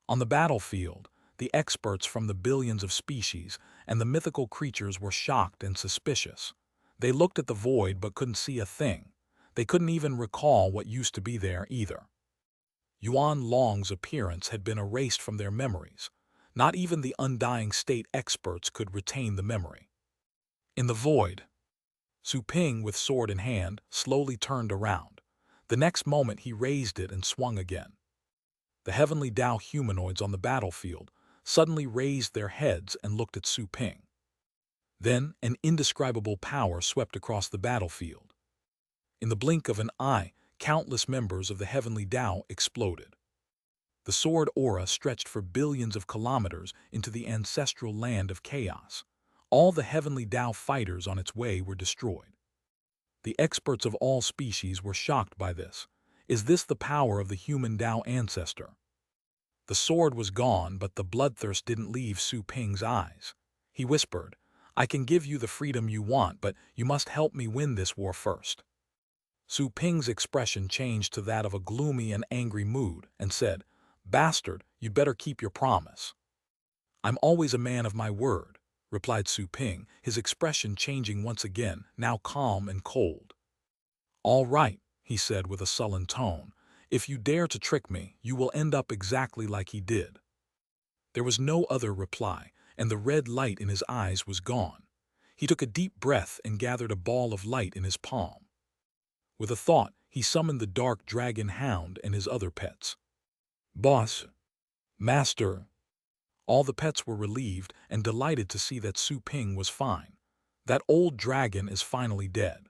On the battlefield, the experts from the billions of species and the mythical creatures were shocked and suspicious. They looked at the void but couldn't see a thing. They couldn't even recall what used to be there either. Yuan Long's appearance had been erased from their memories. Not even the undying state experts could retain the memory. In the void, Su Ping, with sword in hand, slowly turned around. The next moment he raised it and swung again. The heavenly Tao humanoids on the battlefield suddenly raised their heads and looked at Su Ping. Then an indescribable power swept across the battlefield. In the blink of an eye, countless members of the heavenly Tao exploded. The sword aura stretched for billions of kilometers into the ancestral land of chaos. All the heavenly Tao fighters on its way were destroyed. The experts of all species were shocked by this. Is this the power of the human Tao ancestor? The sword was gone, but the bloodthirst didn't leave Su Ping's eyes. He whispered, "I can give you the freedom you want, but you must help me win this war first." Su Ping's expression changed to that of a gloomy and angry mood and said, "Bastard, you'd better keep your promise." "I'm always a man of my word," replied Su Ping, his expression changing once again, now calm and cold. "All right," he said with a sullen tone. "If you dare to trick me, you will end up exactly like he did." There was no other reply, and the red light in his eyes was gone. He took a deep breath and gathered a ball of light in his palm. With a thought, he summoned the dark dragon hound and his other pets. "Boss, Master." All the pets were relieved and delighted to see that Su Ping was fine. That old dragon is finally dead.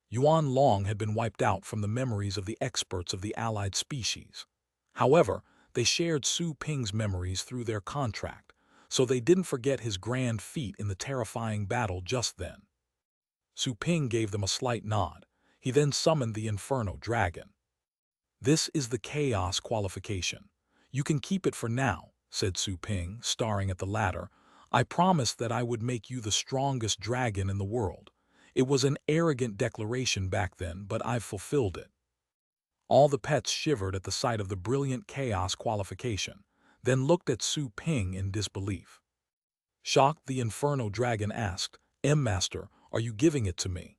Yuan Long had been wiped out from the memories of the experts of the allied species. However, they shared Su Ping's memories through their contract, so they didn't forget his grand feat in the terrifying battle just then. Su Ping gave them a slight nod. He then summoned the Inferno Dragon. "This is the Chaos qualification. You can keep it for now," said Su Ping, staring at the latter. "I promised that I would make you the strongest dragon in the world. It was an arrogant declaration back then, but I've fulfilled it." All the pets shivered at the sight of the brilliant Chaos qualification, then looked at Su Ping in disbelief. Shocked, the Inferno Dragon asked, "Master, are you giving it to me?"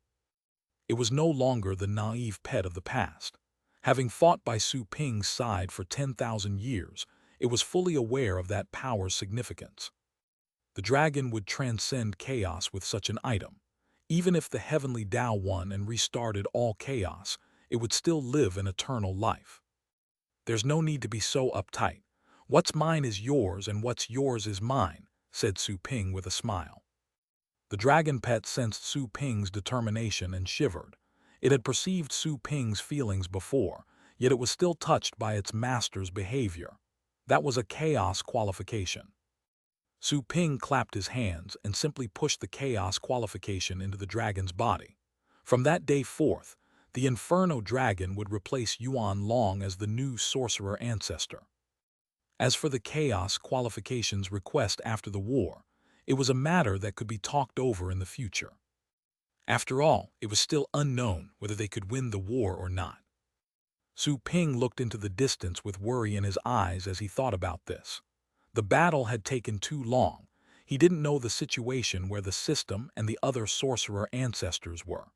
It was no longer the naive pet of the past. Having fought by Su Ping's side for 10,000 years, it was fully aware of that power's significance. The dragon would transcend chaos with such an item. Even if the heavenly Tao won and restarted all chaos, it would still live an eternal life. "There's no need to be so uptight. What's mine is yours and what's yours is mine," said Su Ping with a smile. The dragon pet sensed Su Ping's determination and shivered. It had perceived Su Ping's feelings before, yet it was still touched by its master's behavior. That was a chaos qualification. Su Ping clapped his hands and simply pushed the chaos qualification into the dragon's body. From that day forth, the Inferno Dragon would replace Yuan Long as the new sorcerer ancestor. As for the chaos qualification's request after the war, it was a matter that could be talked over in the future. After all, it was still unknown whether they could win the war or not. Su Ping looked into the distance with worry in his eyes as he thought about this. The battle had taken too long. He didn't know the situation where the system and the other sorcerer ancestors were.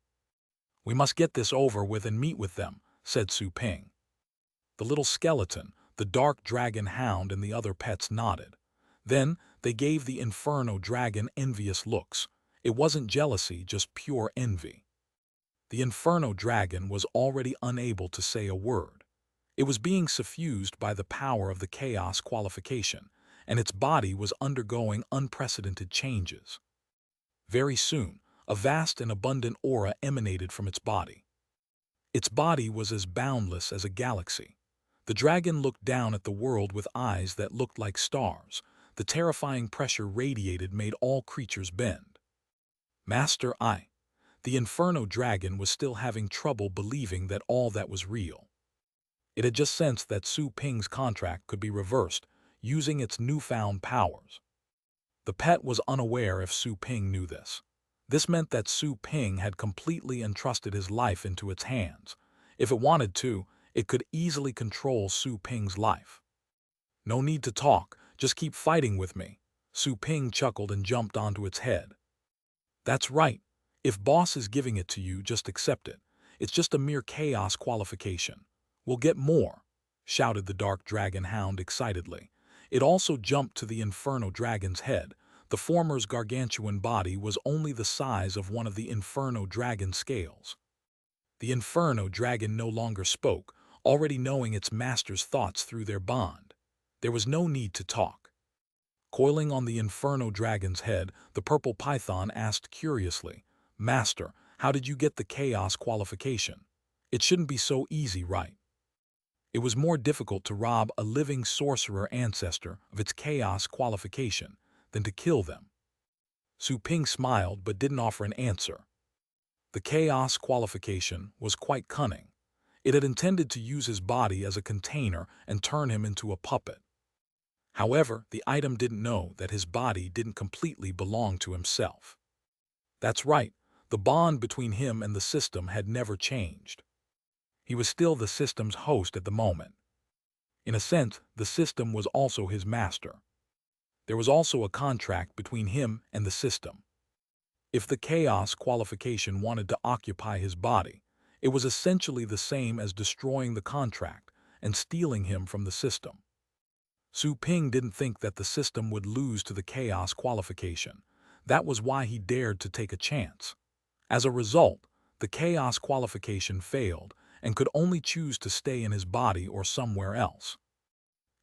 "We must get this over with and meet with them," said Su Ping. The little skeleton, the dark dragon hound, and the other pets nodded. Then they gave the Inferno Dragon envious looks. It wasn't jealousy, just pure envy. The Inferno Dragon was already unable to say a word. It was being suffused by the power of the chaos qualification, and its body was undergoing unprecedented changes. Very soon, a vast and abundant aura emanated from its body. Its body was as boundless as a galaxy. The dragon looked down at the world with eyes that looked like stars. The terrifying pressure radiated made all creatures bend. "Master, the Inferno Dragon was still having trouble believing that all that was real. It had just sensed that Su Ping's contract could be reversed using its newfound powers. The pet was unaware if Su Ping knew this. This meant that Su Ping had completely entrusted his life into its hands. If it wanted to, it could easily control Su Ping's life. "No need to talk, just keep fighting with me." Su Ping chuckled and jumped onto its head. "That's right. If boss is giving it to you, just accept it. It's just a mere chaos qualification. We'll get more," shouted the dark dragon hound excitedly. It also jumped to the Inferno Dragon's head. The former's gargantuan body was only the size of one of the Inferno Dragon's scales. The Inferno Dragon no longer spoke, already knowing its master's thoughts through their bond. There was no need to talk. Coiling on the Inferno Dragon's head, the purple python asked curiously, "Master, how did you get the chaos qualification? It shouldn't be so easy, right?" It was more difficult to rob a living sorcerer ancestor of its chaos qualification than to kill them. Su Ping smiled but didn't offer an answer. The chaos qualification was quite cunning. It had intended to use his body as a container and turn him into a puppet. However, the item didn't know that his body didn't completely belong to himself. That's right, the bond between him and the system had never changed. He was still the system's host at the moment. In a sense, the system was also his master. There was also a contract between him and the system. If the chaos qualification wanted to occupy his body, it was essentially the same as destroying the contract and stealing him from the system. Su Ping didn't think that the system would lose to the chaos qualification. That was why he dared to take a chance. As a result, the chaos qualification failed and could only choose to stay in his body or somewhere else.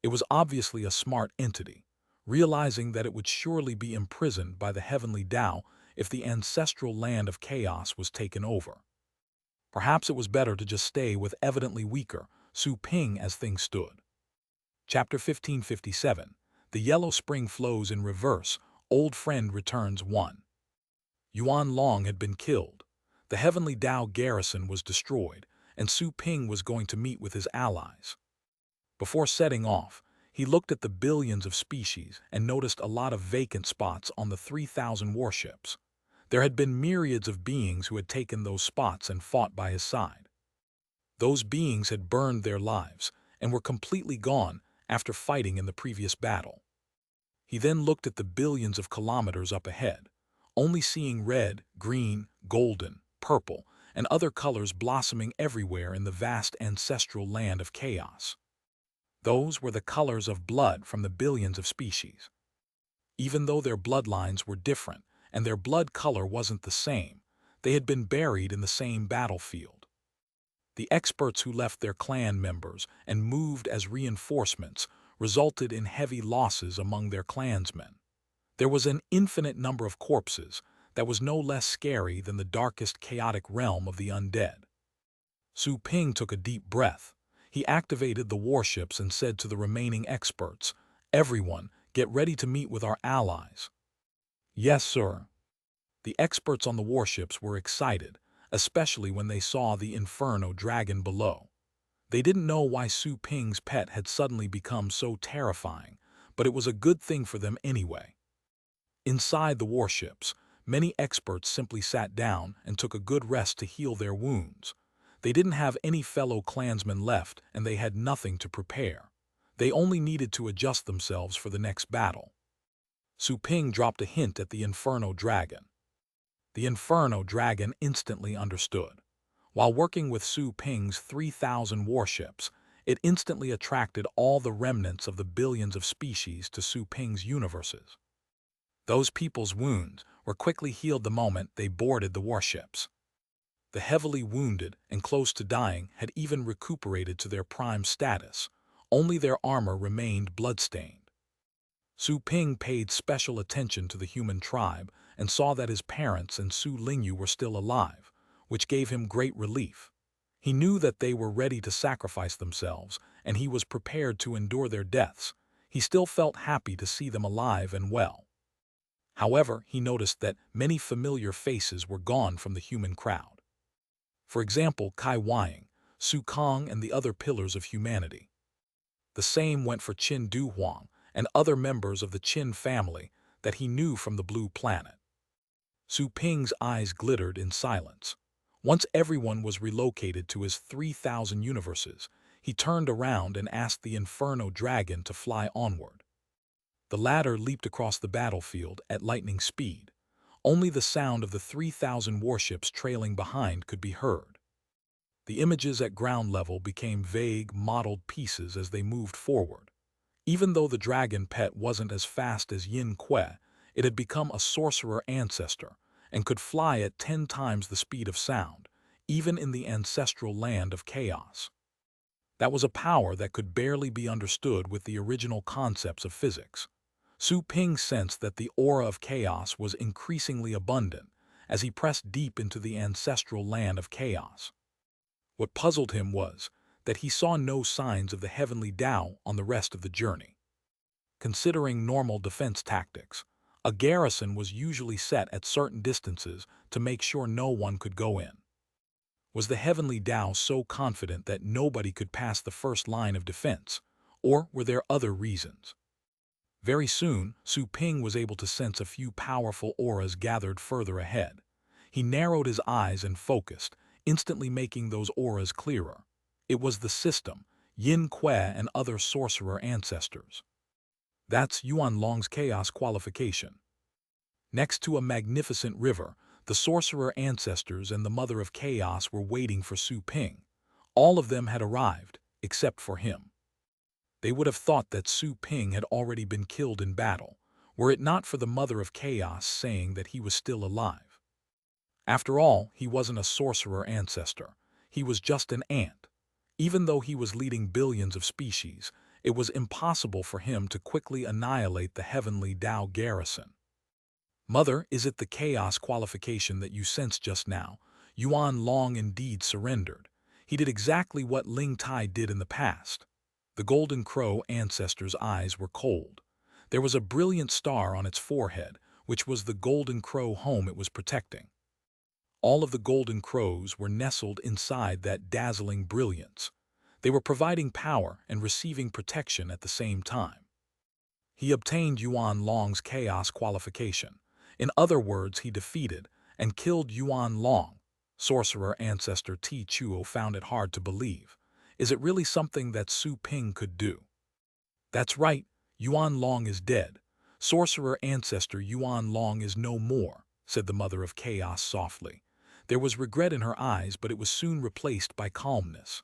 It was obviously a smart entity, realizing that it would surely be imprisoned by the heavenly Tao if the ancestral land of chaos was taken over. Perhaps it was better to just stay with evidently weaker Su Ping as things stood. Chapter 1557. The Yellow Spring Flows in Reverse. Old Friend Returns 1. Yuan Long had been killed. The heavenly Tao garrison was destroyed, and Su Ping was going to meet with his allies. Before setting off, he looked at the billions of species and noticed a lot of vacant spots on the 3,000 warships. There had been myriads of beings who had taken those spots and fought by his side. Those beings had burned their lives and were completely gone after fighting in the previous battle. He then looked at the billions of kilometers up ahead, only seeing red, green, golden, purple, and other colors blossoming everywhere in the vast ancestral land of chaos. Those were the colors of blood from the billions of species. Even though their bloodlines were different and their blood color wasn't the same, they had been buried in the same battlefield. The experts who left their clan members and moved as reinforcements resulted in heavy losses among their clansmen. There was an infinite number of corpses that was no less scary than the darkest chaotic realm of the undead. Su Ping took a deep breath. He activated the warships and said to the remaining experts, "Everyone, get ready to meet with our allies." "Yes, sir." The experts on the warships were excited, especially when they saw the Inferno dragon below. They didn't know why Su Ping's pet had suddenly become so terrifying, but it was a good thing for them anyway. Inside the warships, many experts simply sat down and took a good rest to heal their wounds. They didn't have any fellow clansmen left and they had nothing to prepare. They only needed to adjust themselves for the next battle. Su Ping dropped a hint at the Inferno dragon. The Inferno dragon instantly understood. While working with Su Ping's 3,000 warships, it instantly attracted all the remnants of the billions of species to Su Ping's universes. Those people's wounds were quickly healed the moment they boarded the warships. The heavily wounded and close to dying had even recuperated to their prime status. Only their armor remained bloodstained. Su Ping paid special attention to the human tribe and saw that his parents and Su Lingyu were still alive, which gave him great relief. He knew that they were ready to sacrifice themselves, and he was prepared to endure their deaths. He still felt happy to see them alive and well. However, he noticed that many familiar faces were gone from the human crowd. For example, Kai Wang, Su Kong, and the other pillars of humanity. The same went for Qin Du Huang and other members of the Qin family that he knew from the blue planet. Su Ping's eyes glittered in silence. Once everyone was relocated to his 3,000 universes, he turned around and asked the Inferno dragon to fly onward. The latter leaped across the battlefield at lightning speed. Only the sound of the 3,000 warships trailing behind could be heard. The images at ground level became vague, mottled pieces as they moved forward. Even though the dragon pet wasn't as fast as Yin Kuei, it had become a sorcerer ancestor and could fly at 10 times the speed of sound, even in the ancestral land of chaos. That was a power that could barely be understood with the original concepts of physics. Su Ping sensed that the aura of chaos was increasingly abundant as he pressed deep into the ancestral land of chaos. What puzzled him was that he saw no signs of the heavenly Tao on the rest of the journey. Considering normal defense tactics, a garrison was usually set at certain distances to make sure no one could go in. Was the heavenly Tao so confident that nobody could pass the first line of defense, or were there other reasons? Very soon, Su Ping was able to sense a few powerful auras gathered further ahead. He narrowed his eyes and focused, instantly making those auras clearer. It was the system, Yin Kue and other sorcerer ancestors. That's Yuan Long's chaos qualification. Next to a magnificent river, the sorcerer ancestors and the mother of chaos were waiting for Su Ping. All of them had arrived, except for him. They would have thought that Su Ping had already been killed in battle, were it not for the mother of chaos saying that he was still alive. After all, he wasn't a sorcerer ancestor. He was just an ant. Even though he was leading billions of species, it was impossible for him to quickly annihilate the heavenly Tao garrison. Mother, is it the chaos qualification that you sensed just now? Yuan Long indeed surrendered. He did exactly what Ling Tai did in the past. The golden crow ancestor's eyes were cold. There was a brilliant star on its forehead, which was the golden crow home it was protecting. All of the golden crows were nestled inside that dazzling brilliance. They were providing power and receiving protection at the same time. He obtained Yuan Long's chaos qualification. In other words, he defeated and killed Yuan Long. Sorcerer ancestor Ti Chuo found it hard to believe. Is it really something that Su Ping could do? That's right, Yuan Long is dead. Sorcerer ancestor Yuan Long is no more, said the mother of chaos softly. There was regret in her eyes, but it was soon replaced by calmness.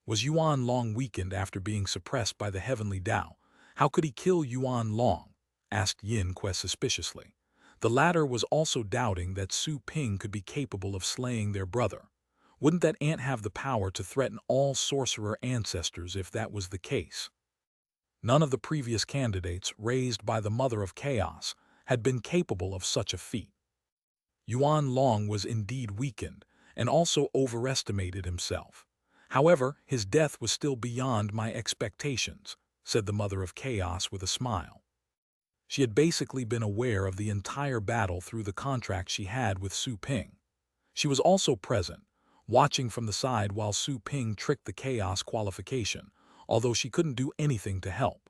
Was Yuan Long weakened after being suppressed by the heavenly Tao? How could he kill Yuan Long? Asked Yin Kue suspiciously. The latter was also doubting that Su Ping could be capable of slaying their brother. Wouldn't that ant have the power to threaten all sorcerer ancestors if that was the case? None of the previous candidates raised by the Mother of Chaos had been capable of such a feat. Yuan Long was indeed weakened and also overestimated himself. However, his death was still beyond my expectations, said the Mother of Chaos with a smile. She had basically been aware of the entire battle through the contract she had with Su Ping. She was also present, watching from the side while Su Ping tricked the chaos qualification, although she couldn't do anything to help.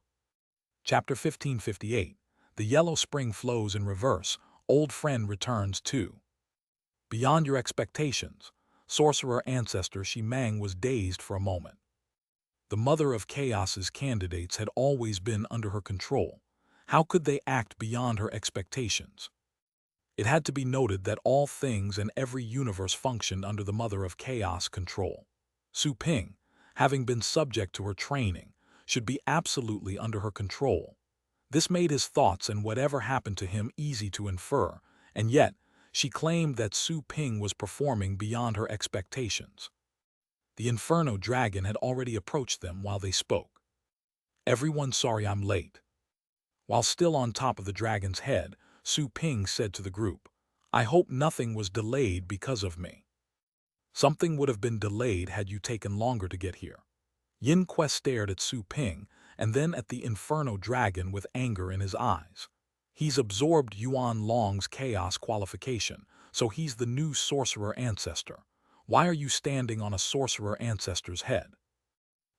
Chapter 1558. The Yellow Spring flows in reverse. Old friend returns too. Beyond your expectations, sorcerer ancestor Shimang was dazed for a moment. The Mother of Chaos's candidates had always been under her control. How could they act beyond her expectations? It had to be noted that all things and every universe functioned under the Mother of Chaos control. Su Ping, having been subject to her training, should be absolutely under her control. This made his thoughts and whatever happened to him easy to infer, and yet she claimed that Su Ping was performing beyond her expectations. The Inferno Dragon had already approached them while they spoke. Everyone, sorry I'm late. While still on top of the dragon's head, Su Ping said to the group, I hope nothing was delayed because of me. Something would have been delayed had you taken longer to get here. Yin Kue stared at Su Ping and then at the Inferno Dragon with anger in his eyes. He's absorbed Yuan Long's chaos qualification, so he's the new sorcerer ancestor. Why are you standing on a sorcerer ancestor's head?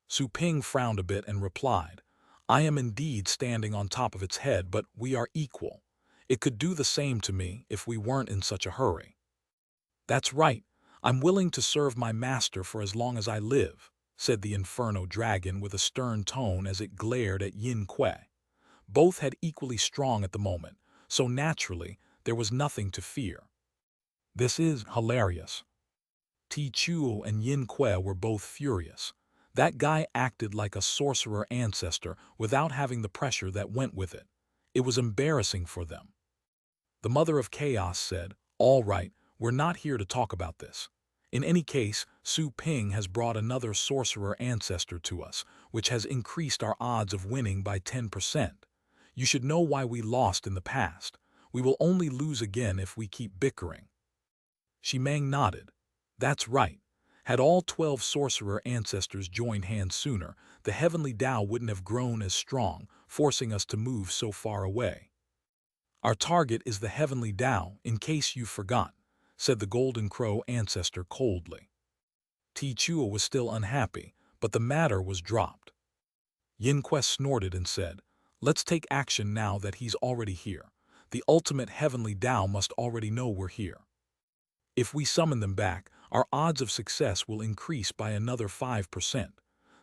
Su Ping frowned a bit and replied, I am indeed standing on top of its head, but we are equal. It could do the same to me if we weren't in such a hurry. That's right, I'm willing to serve my master for as long as I live, said the Inferno Dragon with a stern tone as it glared at Yin Kue. Both had equally strong at the moment, so naturally there was nothing to fear. This is hilarious. Ti Chuo and Yin Kue were both furious. That guy acted like a sorcerer ancestor without having the pressure that went with it. It was embarrassing for them. The Mother of Chaos said, all right, we're not here to talk about this. In any case, Su Ping has brought another sorcerer ancestor to us, which has increased our odds of winning by 10%. You should know why we lost in the past. We will only lose again if we keep bickering. Shimang nodded. That's right. Had all 12 sorcerer ancestors joined hands sooner, the heavenly Tao wouldn't have grown as strong, forcing us to move so far away. Our target is the heavenly Tao, in case you've forgotten, said the Golden Crow ancestor coldly. Chua was still unhappy, but the matter was dropped. Yin Quest snorted and said, let's take action now that he's already here. The ultimate heavenly Tao must already know we're here. If we summon them back, our odds of success will increase by another 5%.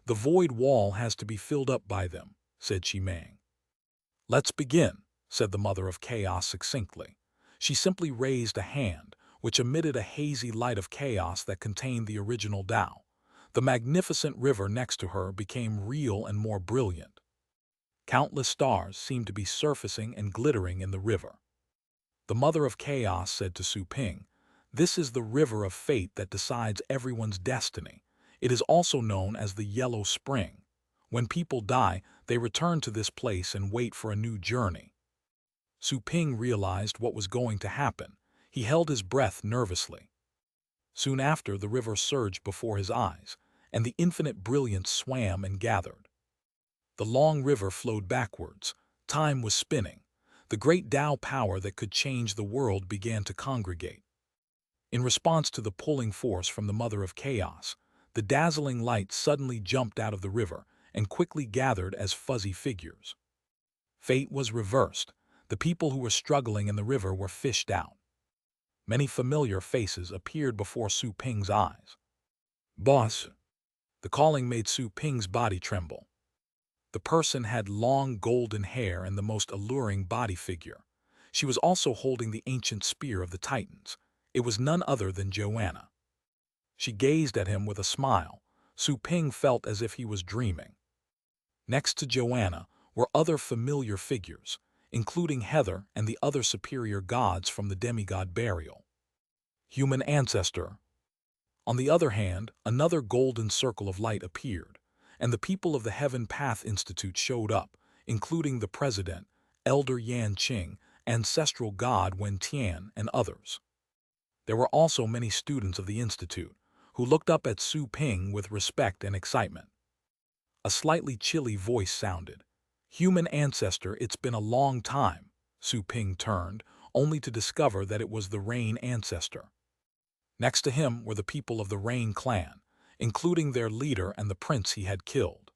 The void wall has to be filled up by them, said Shimang. Let's begin, said the Mother of Chaos succinctly. She simply raised a hand, which emitted a hazy light of chaos that contained the original Tao. The magnificent river next to her became real and more brilliant. Countless stars seemed to be surfacing and glittering in the river. The Mother of Chaos said to Su Ping, this is the river of fate that decides everyone's destiny. It is also known as the Yellow Spring. When people die, they return to this place and wait for a new journey. Su Ping realized what was going to happen. He held his breath nervously. Soon after, the river surged before his eyes, and the infinite brilliance swam and gathered. The long river flowed backwards. Time was spinning. The great Tao power that could change the world began to congregate. In response to the pulling force from the Mother of Chaos, the dazzling light suddenly jumped out of the river and quickly gathered as fuzzy figures. Fate was reversed. The people who were struggling in the river were fished out. Many familiar faces appeared before Su Ping's eyes. Boss. The calling made Su Ping's body tremble. The person had long golden hair and the most alluring body figure. She was also holding the ancient spear of the Titans. It was none other than Joanna. She gazed at him with a smile. Su Ping felt as if he was dreaming. Next to Joanna were other familiar figures, including Heather and the other superior gods from the demigod burial. Human ancestor. On the other hand, another golden circle of light appeared, and the people of the Heaven Path Institute showed up, including the president, Elder Yan Qing, ancestral god Wen Tian, and others. There were also many students of the institute, who looked up at Su Ping with respect and excitement. A slightly chilly voice sounded. Human ancestor, it's been a long time. Su Ping turned, only to discover that it was the Rain ancestor. Next to him were the people of the Rain clan, including their leader and the prince he had killed.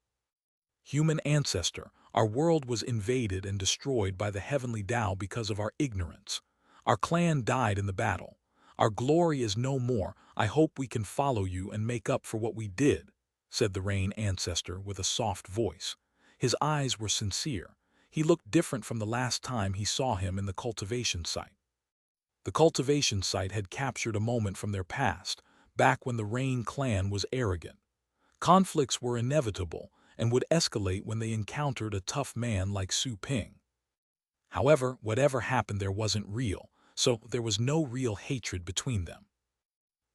Human ancestor, our world was invaded and destroyed by the heavenly Tao because of our ignorance. Our clan died in the battle. Our glory is no more. I hope we can follow you and make up for what we did, said the Rain ancestor with a soft voice. His eyes were sincere. He looked different from the last time he saw him in the cultivation site. The cultivation site had captured a moment from their past, back when the Rain clan was arrogant. Conflicts were inevitable and would escalate when they encountered a tough man like Su Ping. However, whatever happened there wasn't real, so there was no real hatred between them.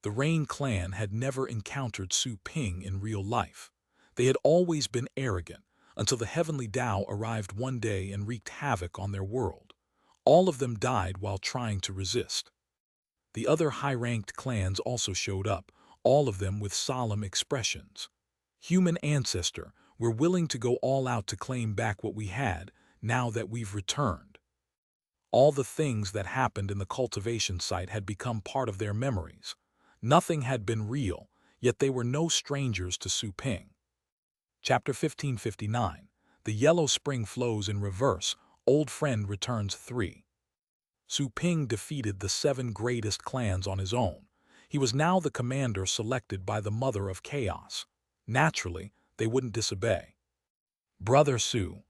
The Rain clan had never encountered Su Ping in real life. They had always been arrogant, until the heavenly Tao arrived one day and wreaked havoc on their world. All of them died while trying to resist. The other high-ranked clans also showed up, all of them with solemn expressions. Human ancestor, we're willing to go all out to claim back what we had, now that we've returned. All the things that happened in the cultivation site had become part of their memories. Nothing had been real, yet they were no strangers to Su Ping. Chapter 1559. The Yellow Spring Flows in Reverse. Old Friend Returns 3. Su Ping defeated the 7 greatest clans on his own. He was now the commander selected by the Mother of Chaos. Naturally, they wouldn't disobey. Brother Su.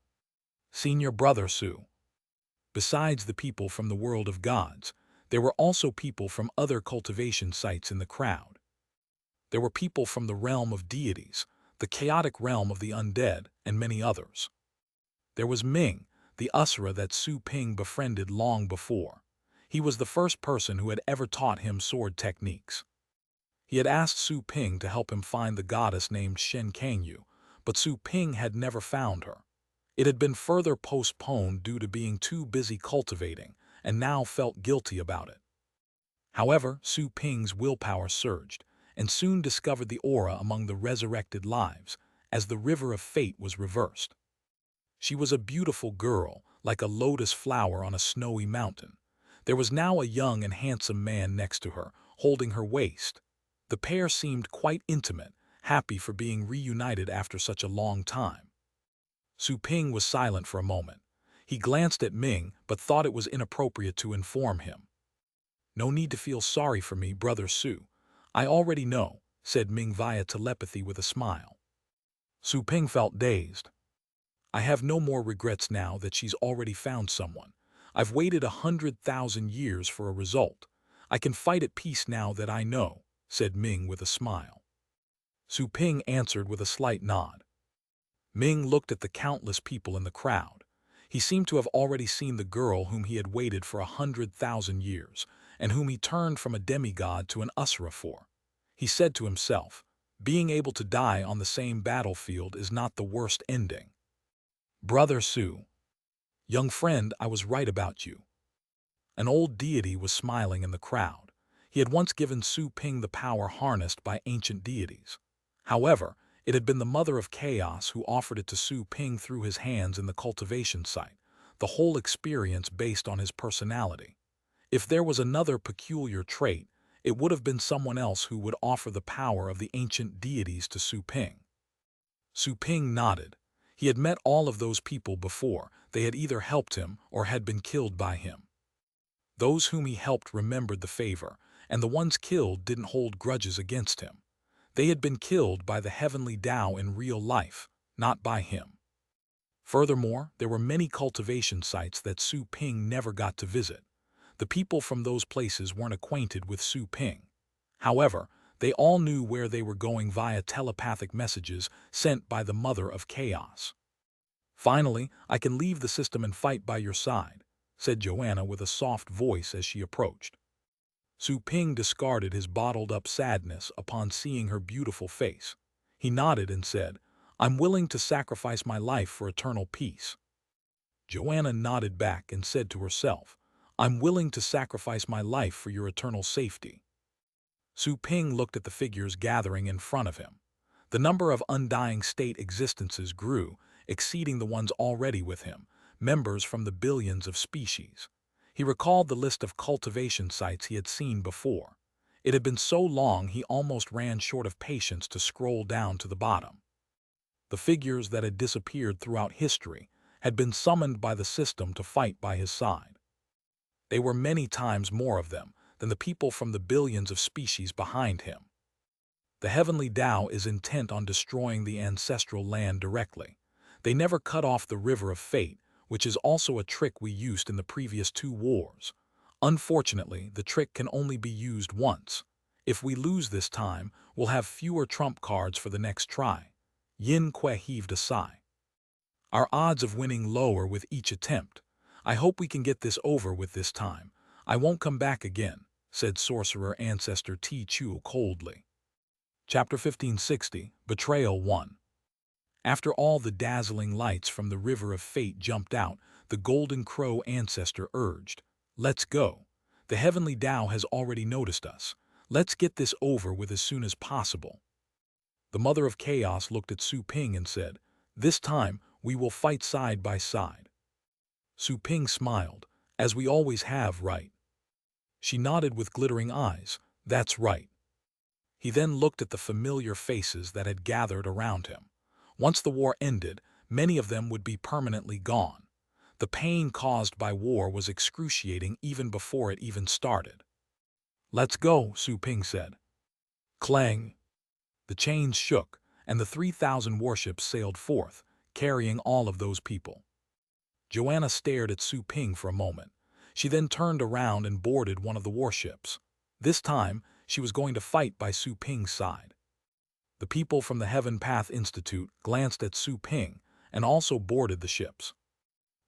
Senior Brother Su. Besides the people from the world of gods, there were also people from other cultivation sites in the crowd. There were people from the realm of deities, the chaotic realm of the undead, and many others. There was Ming, the Usura that Su Ping befriended long before. He was the first person who had ever taught him sword techniques. He had asked Su Ping to help him find the goddess named Shen Kangyu, but Su Ping had never found her. It had been further postponed due to being too busy cultivating, and now felt guilty about it. However, Su Ping's willpower surged, and soon discovered the aura among the resurrected lives, as the river of fate was reversed. She was a beautiful girl, like a lotus flower on a snowy mountain. There was now a young and handsome man next to her, holding her waist. The pair seemed quite intimate, happy for being reunited after such a long time. Su Ping was silent for a moment. He glanced at Ming, but thought it was inappropriate to inform him. "No need to feel sorry for me, Brother Su. I already know," said Ming via telepathy with a smile. Su Ping felt dazed. "I have no more regrets now that she's already found someone. I've waited 100,000 years for a result. I can fight at peace now that I know," said Ming with a smile. Su Ping answered with a slight nod. Ming looked at the countless people in the crowd. He seemed to have already seen the girl whom he had waited for 100,000 years, and whom he turned from a demigod to an Asura for. He said to himself, "Being able to die on the same battlefield is not the worst ending." "Brother Su, young friend, I was right about you." An old deity was smiling in the crowd. He had once given Su Ping the power harnessed by ancient deities. However, it had been the Mother of Chaos who offered it to Su Ping through his hands in the cultivation site, the whole experience based on his personality. If there was another peculiar trait, it would have been someone else who would offer the power of the ancient deities to Su Ping. Su Ping nodded. He had met all of those people before. They had either helped him or had been killed by him. Those whom he helped remembered the favor, and the ones killed didn't hold grudges against him. They had been killed by the heavenly Tao in real life, not by him. Furthermore, there were many cultivation sites that Su Ping never got to visit. The people from those places weren't acquainted with Su Ping. However, they all knew where they were going via telepathic messages sent by the Mother of Chaos. "Finally, I can leave the system and fight by your side," said Joanna with a soft voice as she approached. Su Ping discarded his bottled-up sadness upon seeing her beautiful face. He nodded and said, "I'm willing to sacrifice my life for eternal peace." Joanna nodded back and said to herself, "I'm willing to sacrifice my life for your eternal safety." Su Ping looked at the figures gathering in front of him. The number of undying state existences grew, exceeding the ones already with him, members from the billions of species. He recalled the list of cultivation sites he had seen before. It had been so long he almost ran short of patience to scroll down to the bottom. The figures that had disappeared throughout history had been summoned by the system to fight by his side. They were many times more of them than the people from the billions of species behind him. The heavenly Tao is intent on destroying the ancestral land directly. They never cut off the river of fate, which is also a trick we used in the previous 2 wars. Unfortunately, the trick can only be used once. If we lose this time, we'll have fewer trump cards for the next try. Yin Kue heaved a sigh. "Our odds of winning lower with each attempt. I hope we can get this over with this time. I won't come back again," said Sorcerer Ancestor Ti Chu coldly. Chapter 1560, Betrayal 1. After all the dazzling lights from the river of fate jumped out, the Golden Crow Ancestor urged, "Let's go. The heavenly Tao has already noticed us. Let's get this over with as soon as possible." The Mother of Chaos looked at Su Ping and said, "This time we will fight side by side." Su Ping smiled, "As we always have, right?" She nodded with glittering eyes, "That's right." He then looked at the familiar faces that had gathered around him. Once the war ended, many of them would be permanently gone. The pain caused by war was excruciating even before it even started. "Let's go," Su Ping said. Clang! The chains shook, and the 3,000 warships sailed forth, carrying all of those people. Joanna stared at Su Ping for a moment. She then turned around and boarded one of the warships. This time, she was going to fight by Su Ping's side. The people from the Heaven Path Institute glanced at Su Ping and also boarded the ships.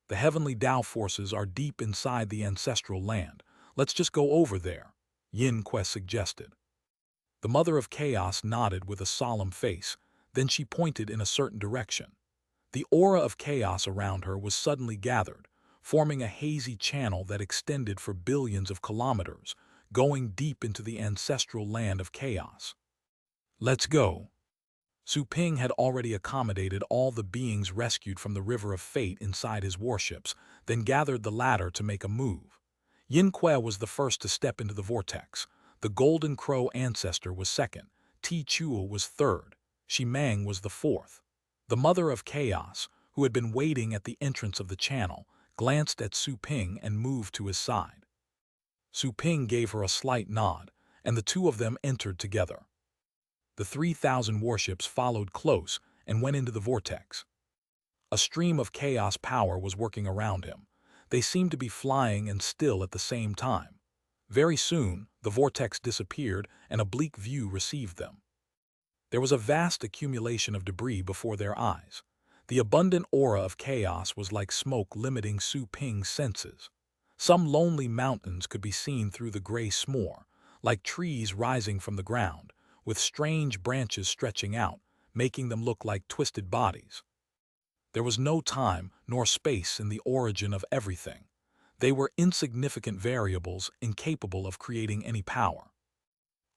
"The heavenly Tao forces are deep inside the ancestral land. Let's just go over there," Yin Kue suggested. The Mother of Chaos nodded with a solemn face, then she pointed in a certain direction. The aura of chaos around her was suddenly gathered, forming a hazy channel that extended for billions of kilometers, going deep into the ancestral land of chaos. Let's go. Su Ping had already accommodated all the beings rescued from the River of Fate inside his warships, then gathered the latter to make a move. Yin Kuei was the first to step into the vortex. The Golden Crow ancestor was second. Ti Chuo was third. Shi Mang was the fourth. The Mother of Chaos, who had been waiting at the entrance of the channel, glanced at Su Ping and moved to his side. Su Ping gave her a slight nod, and the two of them entered together. The 3,000 warships followed close and went into the vortex. A stream of chaos power was working around him. They seemed to be flying and still at the same time. Very soon, the vortex disappeared and a bleak view received them. There was a vast accumulation of debris before their eyes. The abundant aura of chaos was like smoke limiting Su Ping's senses. Some lonely mountains could be seen through the gray s'more, like trees rising from the ground, with strange branches stretching out, making them look like twisted bodies. There was no time nor space in the origin of everything. They were insignificant variables incapable of creating any power.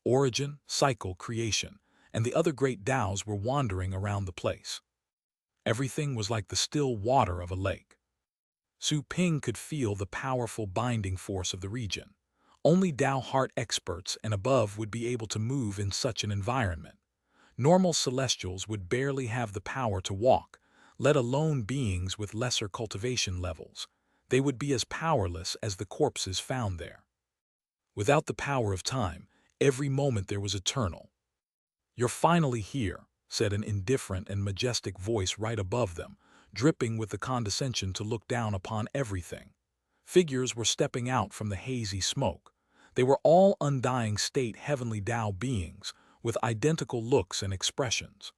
Origin, cycle, creation, and the other great Taos were wandering around the place. Everything was like the still water of a lake. Su Ping could feel the powerful binding force of the region. Only Tao heart experts and above would be able to move in such an environment. Normal celestials would barely have the power to walk, let alone beings with lesser cultivation levels. They would be as powerless as the corpses found there. Without the power of time, every moment there was eternal. "You're finally here," said an indifferent and majestic voice right above them, dripping with the condescension to look down upon everything. Figures were stepping out from the hazy smoke. They were all undying state heavenly Tao beings, with identical looks and expressions.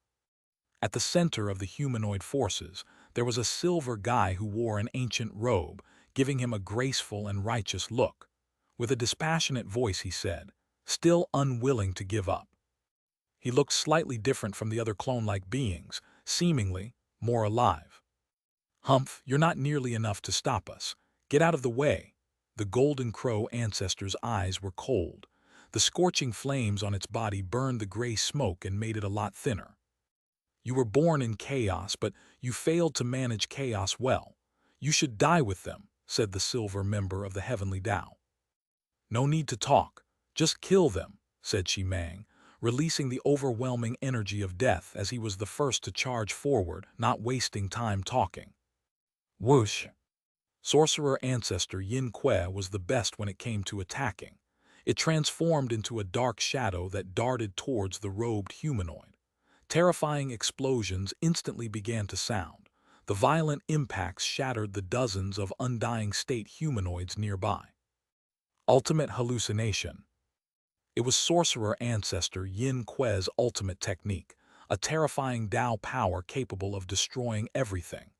At the center of the humanoid forces, there was a silver guy who wore an ancient robe, giving him a graceful and righteous look. With a dispassionate voice he said, still unwilling to give up. He looked slightly different from the other clone-like beings, seemingly more alive. "Humph, you're not nearly enough to stop us. Get out of the way." The Golden Crow ancestor's eyes were cold. The scorching flames on its body burned the gray smoke and made it a lot thinner. "You were born in chaos, but you failed to manage chaos well. You should die with them," said the silver member of the heavenly Tao. "No need to talk. Just kill them," said Shi Mang, releasing the overwhelming energy of death as he was the first to charge forward, not wasting time talking. Whoosh! Sorcerer ancestor Yin Kuei was the best when it came to attacking. It transformed into a dark shadow that darted towards the robed humanoid. Terrifying explosions instantly began to sound. The violent impacts shattered the dozens of undying state humanoids nearby. Ultimate hallucination. It was sorcerer ancestor Yin Kuei's ultimate technique, a terrifying Tao power capable of destroying everything.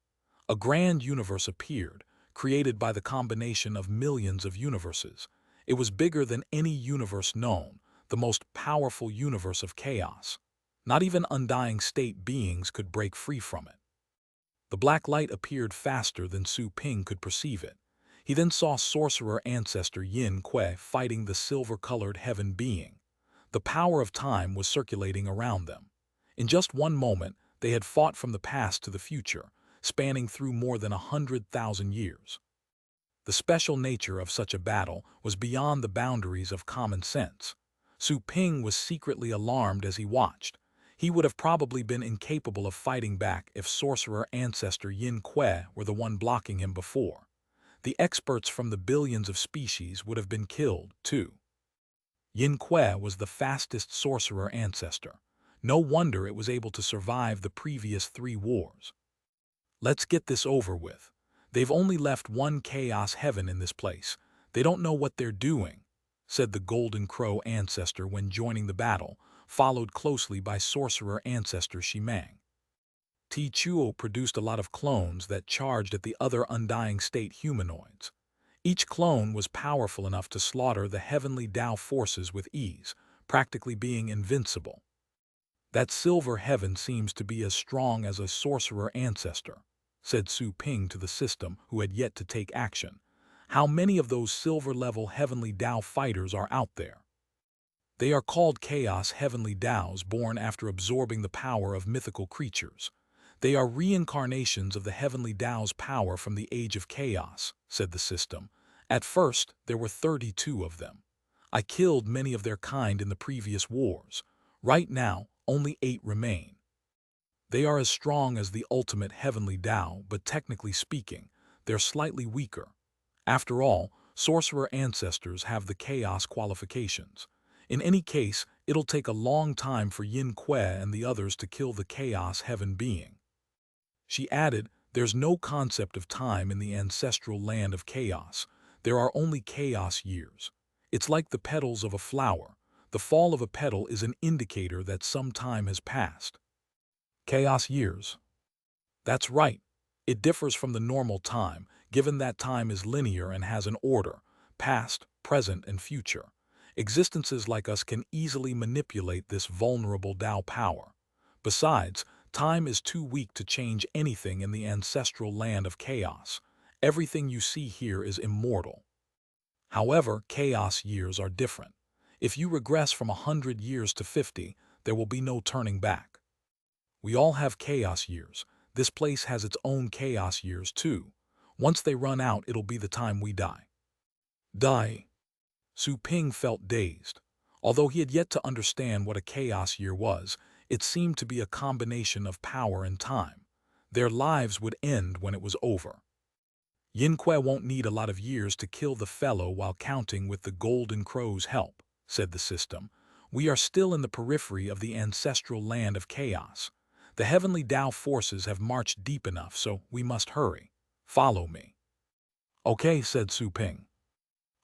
A grand universe appeared, created by the combination of millions of universes. It was bigger than any universe known, the most powerful universe of chaos. Not even undying state beings could break free from it. The black light appeared faster than Su Ping could perceive it. He then saw sorcerer ancestor Yin Kuei fighting the silver-colored heaven being. The power of time was circulating around them. In just one moment, they had fought from the past to the future, spanning through more than 100,000 years. The special nature of such a battle was beyond the boundaries of common sense. Su Ping was secretly alarmed as he watched. He would have probably been incapable of fighting back if sorcerer ancestor Yin Kuei were the one blocking him before. The experts from the billions of species would have been killed, too. Yin Kuei was the fastest sorcerer ancestor. No wonder it was able to survive the previous 3 wars. "Let's get this over with. They've only left one chaos heaven in this place. They don't know what they're doing," said the Golden Crow ancestor when joining the battle, followed closely by sorcerer ancestor Shi Mang. Ti Chuo produced a lot of clones that charged at the other undying state humanoids. Each clone was powerful enough to slaughter the heavenly Tao forces with ease, practically being invincible. "That silver heaven seems to be as strong as a sorcerer ancestor," said Su Ping to the system who had yet to take action. "How many of those silver-level heavenly Tao fighters are out there?" They are called Chaos Heavenly Taos, born after absorbing the power of mythical creatures. They are reincarnations of the Heavenly Tao's power from the Age of Chaos, said the system. At first, there were 32 of them. I killed many of their kind in the previous wars. Right now, only 8 remain. They are as strong as the ultimate Heavenly Tao, but technically speaking, they're slightly weaker. After all, sorcerer ancestors have the chaos qualifications. In any case, it'll take a long time for Yin Kuei and the others to kill the chaos heaven being. She added, there's no concept of time in the ancestral land of chaos. There are only chaos years. It's like the petals of a flower. The fall of a petal is an indicator that some time has passed. Chaos years. That's right. It differs from the normal time, given that time is linear and has an order: past, present, and future. Existences like us can easily manipulate this vulnerable Tao power. Besides, time is too weak to change anything in the ancestral land of chaos. Everything you see here is immortal. However, chaos years are different. If you regress from 100 years to 50, there will be no turning back. We all have chaos years. This place has its own chaos years too. Once they run out, it'll be the time we die. Die. Su Ping felt dazed. Although he had yet to understand what a chaos year was, it seemed to be a combination of power and time. Their lives would end when it was over. Yin Kuei won't need a lot of years to kill the fellow while counting with the Golden Crow's help, said the system. We are still in the periphery of the ancestral land of chaos. The Heavenly Tao forces have marched deep enough, so we must hurry. Follow me. Okay, said Su Ping.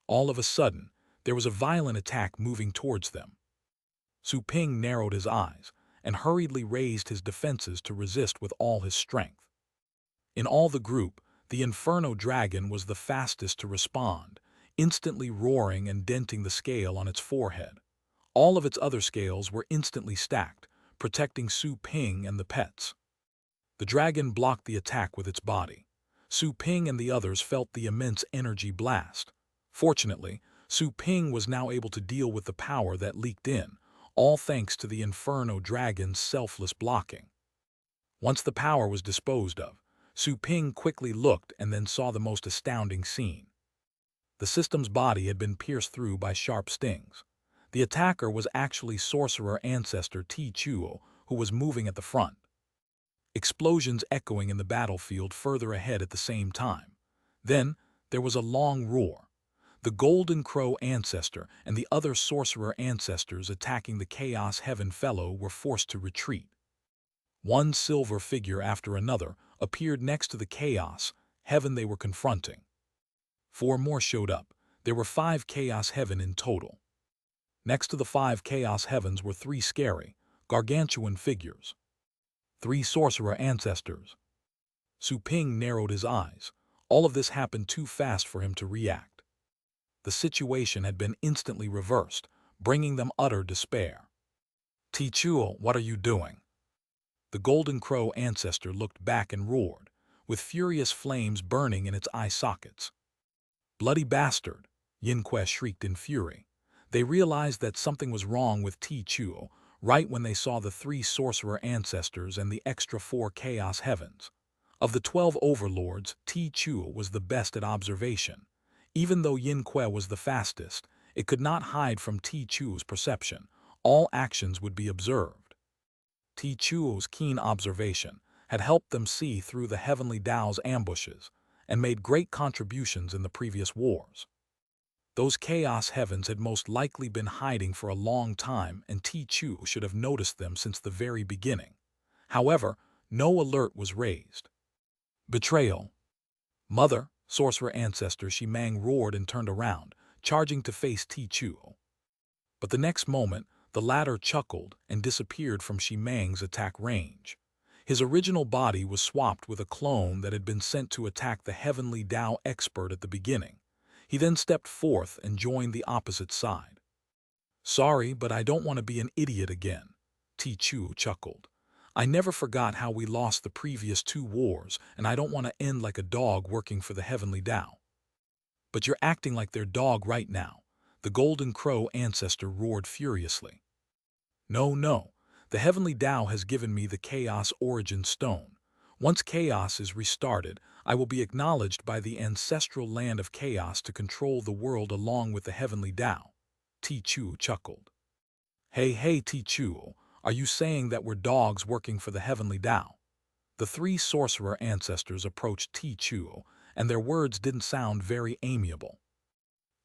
All of a sudden, there was a violent attack moving towards them. Su Ping narrowed his eyes and hurriedly raised his defenses to resist with all his strength. In all the group, the Inferno Dragon was the fastest to respond, instantly roaring and denting the scale on its forehead. All of its other scales were instantly stacked, protecting Su Ping and the pets. The dragon blocked the attack with its body. Su Ping and the others felt the immense energy blast. Fortunately, Su Ping was now able to deal with the power that leaked in, all thanks to the Inferno Dragon's selfless blocking. Once the power was disposed of, Su Ping quickly looked and then saw the most astounding scene. The system's body had been pierced through by sharp stings. The attacker was actually sorcerer ancestor Ti Chuo, who was moving at the front. Explosions echoing in the battlefield further ahead at the same time. Then, there was a long roar. The Golden Crow ancestor and the other sorcerer ancestors attacking the Chaos Heaven fellow were forced to retreat. One silver figure after another appeared next to the Chaos Heaven they were confronting. 4 more showed up. There were 5 Chaos Heaven in total. Next to the 5 Chaos Heavens were 3 scary, gargantuan figures. 3 sorcerer ancestors. Su Ping narrowed his eyes. All of this happened too fast for him to react. The situation had been instantly reversed, bringing them utter despair. Ti Chuo, what are you doing? The Golden Crow ancestor looked back and roared, with furious flames burning in its eye sockets. Bloody bastard! Yin Kuei shrieked in fury. They realized that something was wrong with Ti Chuo right when they saw the 3 sorcerer ancestors and the extra 4 Chaos Heavens. Of the 12 overlords, Ti Chuo was the best at observation. Even though Yin Kuei was the fastest, it could not hide from Ti Chuo's perception. All actions would be observed. Ti Chuo's keen observation had helped them see through the Heavenly Tao's ambushes and made great contributions in the previous wars. Those Chaos Heavens had most likely been hiding for a long time, and Ti Chuo should have noticed them since the very beginning. However, no alert was raised. Betrayal. Mother, sorcerer ancestor Shi Mang roared and turned around, charging to face Ti Chuo. But the next moment, the latter chuckled and disappeared from Shi Mang's attack range. His original body was swapped with a clone that had been sent to attack the Heavenly Tao expert at the beginning. He then stepped forth and joined the opposite side. Sorry, but I don't want to be an idiot again, Ti Chuo chuckled. I never forgot how we lost the previous 2 wars, and I don't want to end like a dog working for the Heavenly Tao. But you're acting like their dog right now. The Golden Crow ancestor roared furiously. No, no. The Heavenly Tao has given me the Chaos Origin Stone. Once Chaos is restarted, I will be acknowledged by the ancestral land of Chaos to control the world along with the Heavenly Tao. Tichu chuckled. Hey, Tichu, are you saying that we're dogs working for the Heavenly Tao? The three sorcerer ancestors approached Tichu, and their words didn't sound very amiable.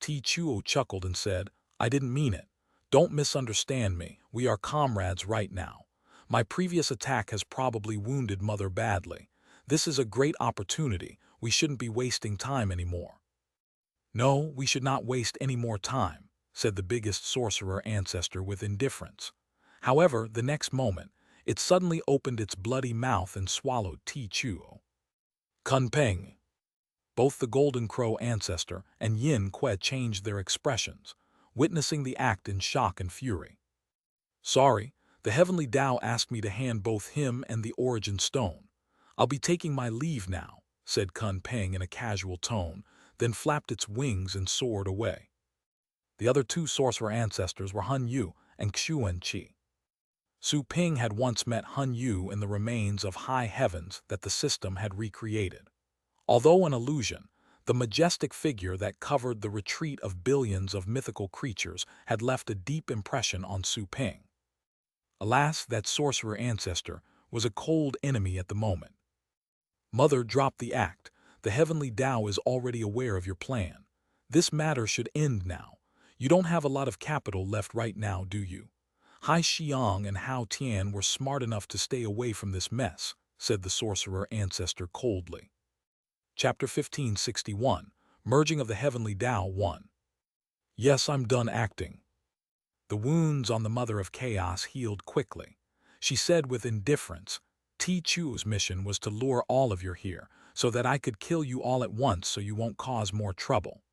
Tichu chuckled and said, I didn't mean it. Don't misunderstand me. We are comrades right now. My previous attack has probably wounded Mother badly. This is a great opportunity. We shouldn't be wasting time anymore. No, we should not waste any more time, said the biggest sorcerer ancestor with indifference. However, the next moment, it suddenly opened its bloody mouth and swallowed Tichu. Kunpeng. Both the Golden Crow ancestor and Yin Kue changed their expressions, witnessing the act in shock and fury. Sorry, the Heavenly Tao asked me to hand both him and the Origin Stone. I'll be taking my leave now, said Kun Peng in a casual tone, then flapped its wings and soared away. The other two sorcerer ancestors were Hun Yu and Xuan Qi. Su Ping had once met Hun Yu in the remains of high heavens that the system had recreated. Although an illusion, the majestic figure that covered the retreat of billions of mythical creatures had left a deep impression on Su Ping. Alas, that sorcerer ancestor was a cold enemy at the moment. Mother, drop the act. The Heavenly Tao is already aware of your plan. This matter should end now. You don't have a lot of capital left right now, do you? Hai Xiang and Hao Tian were smart enough to stay away from this mess, said the sorcerer ancestor coldly. Chapter 1561, Merging of the Heavenly Tao 1. Yes, I'm done acting. The wounds on the Mother of Chaos healed quickly. She said with indifference, Tichu's mission was to lure all of you here, so that I could kill you all at once so you won't cause more trouble.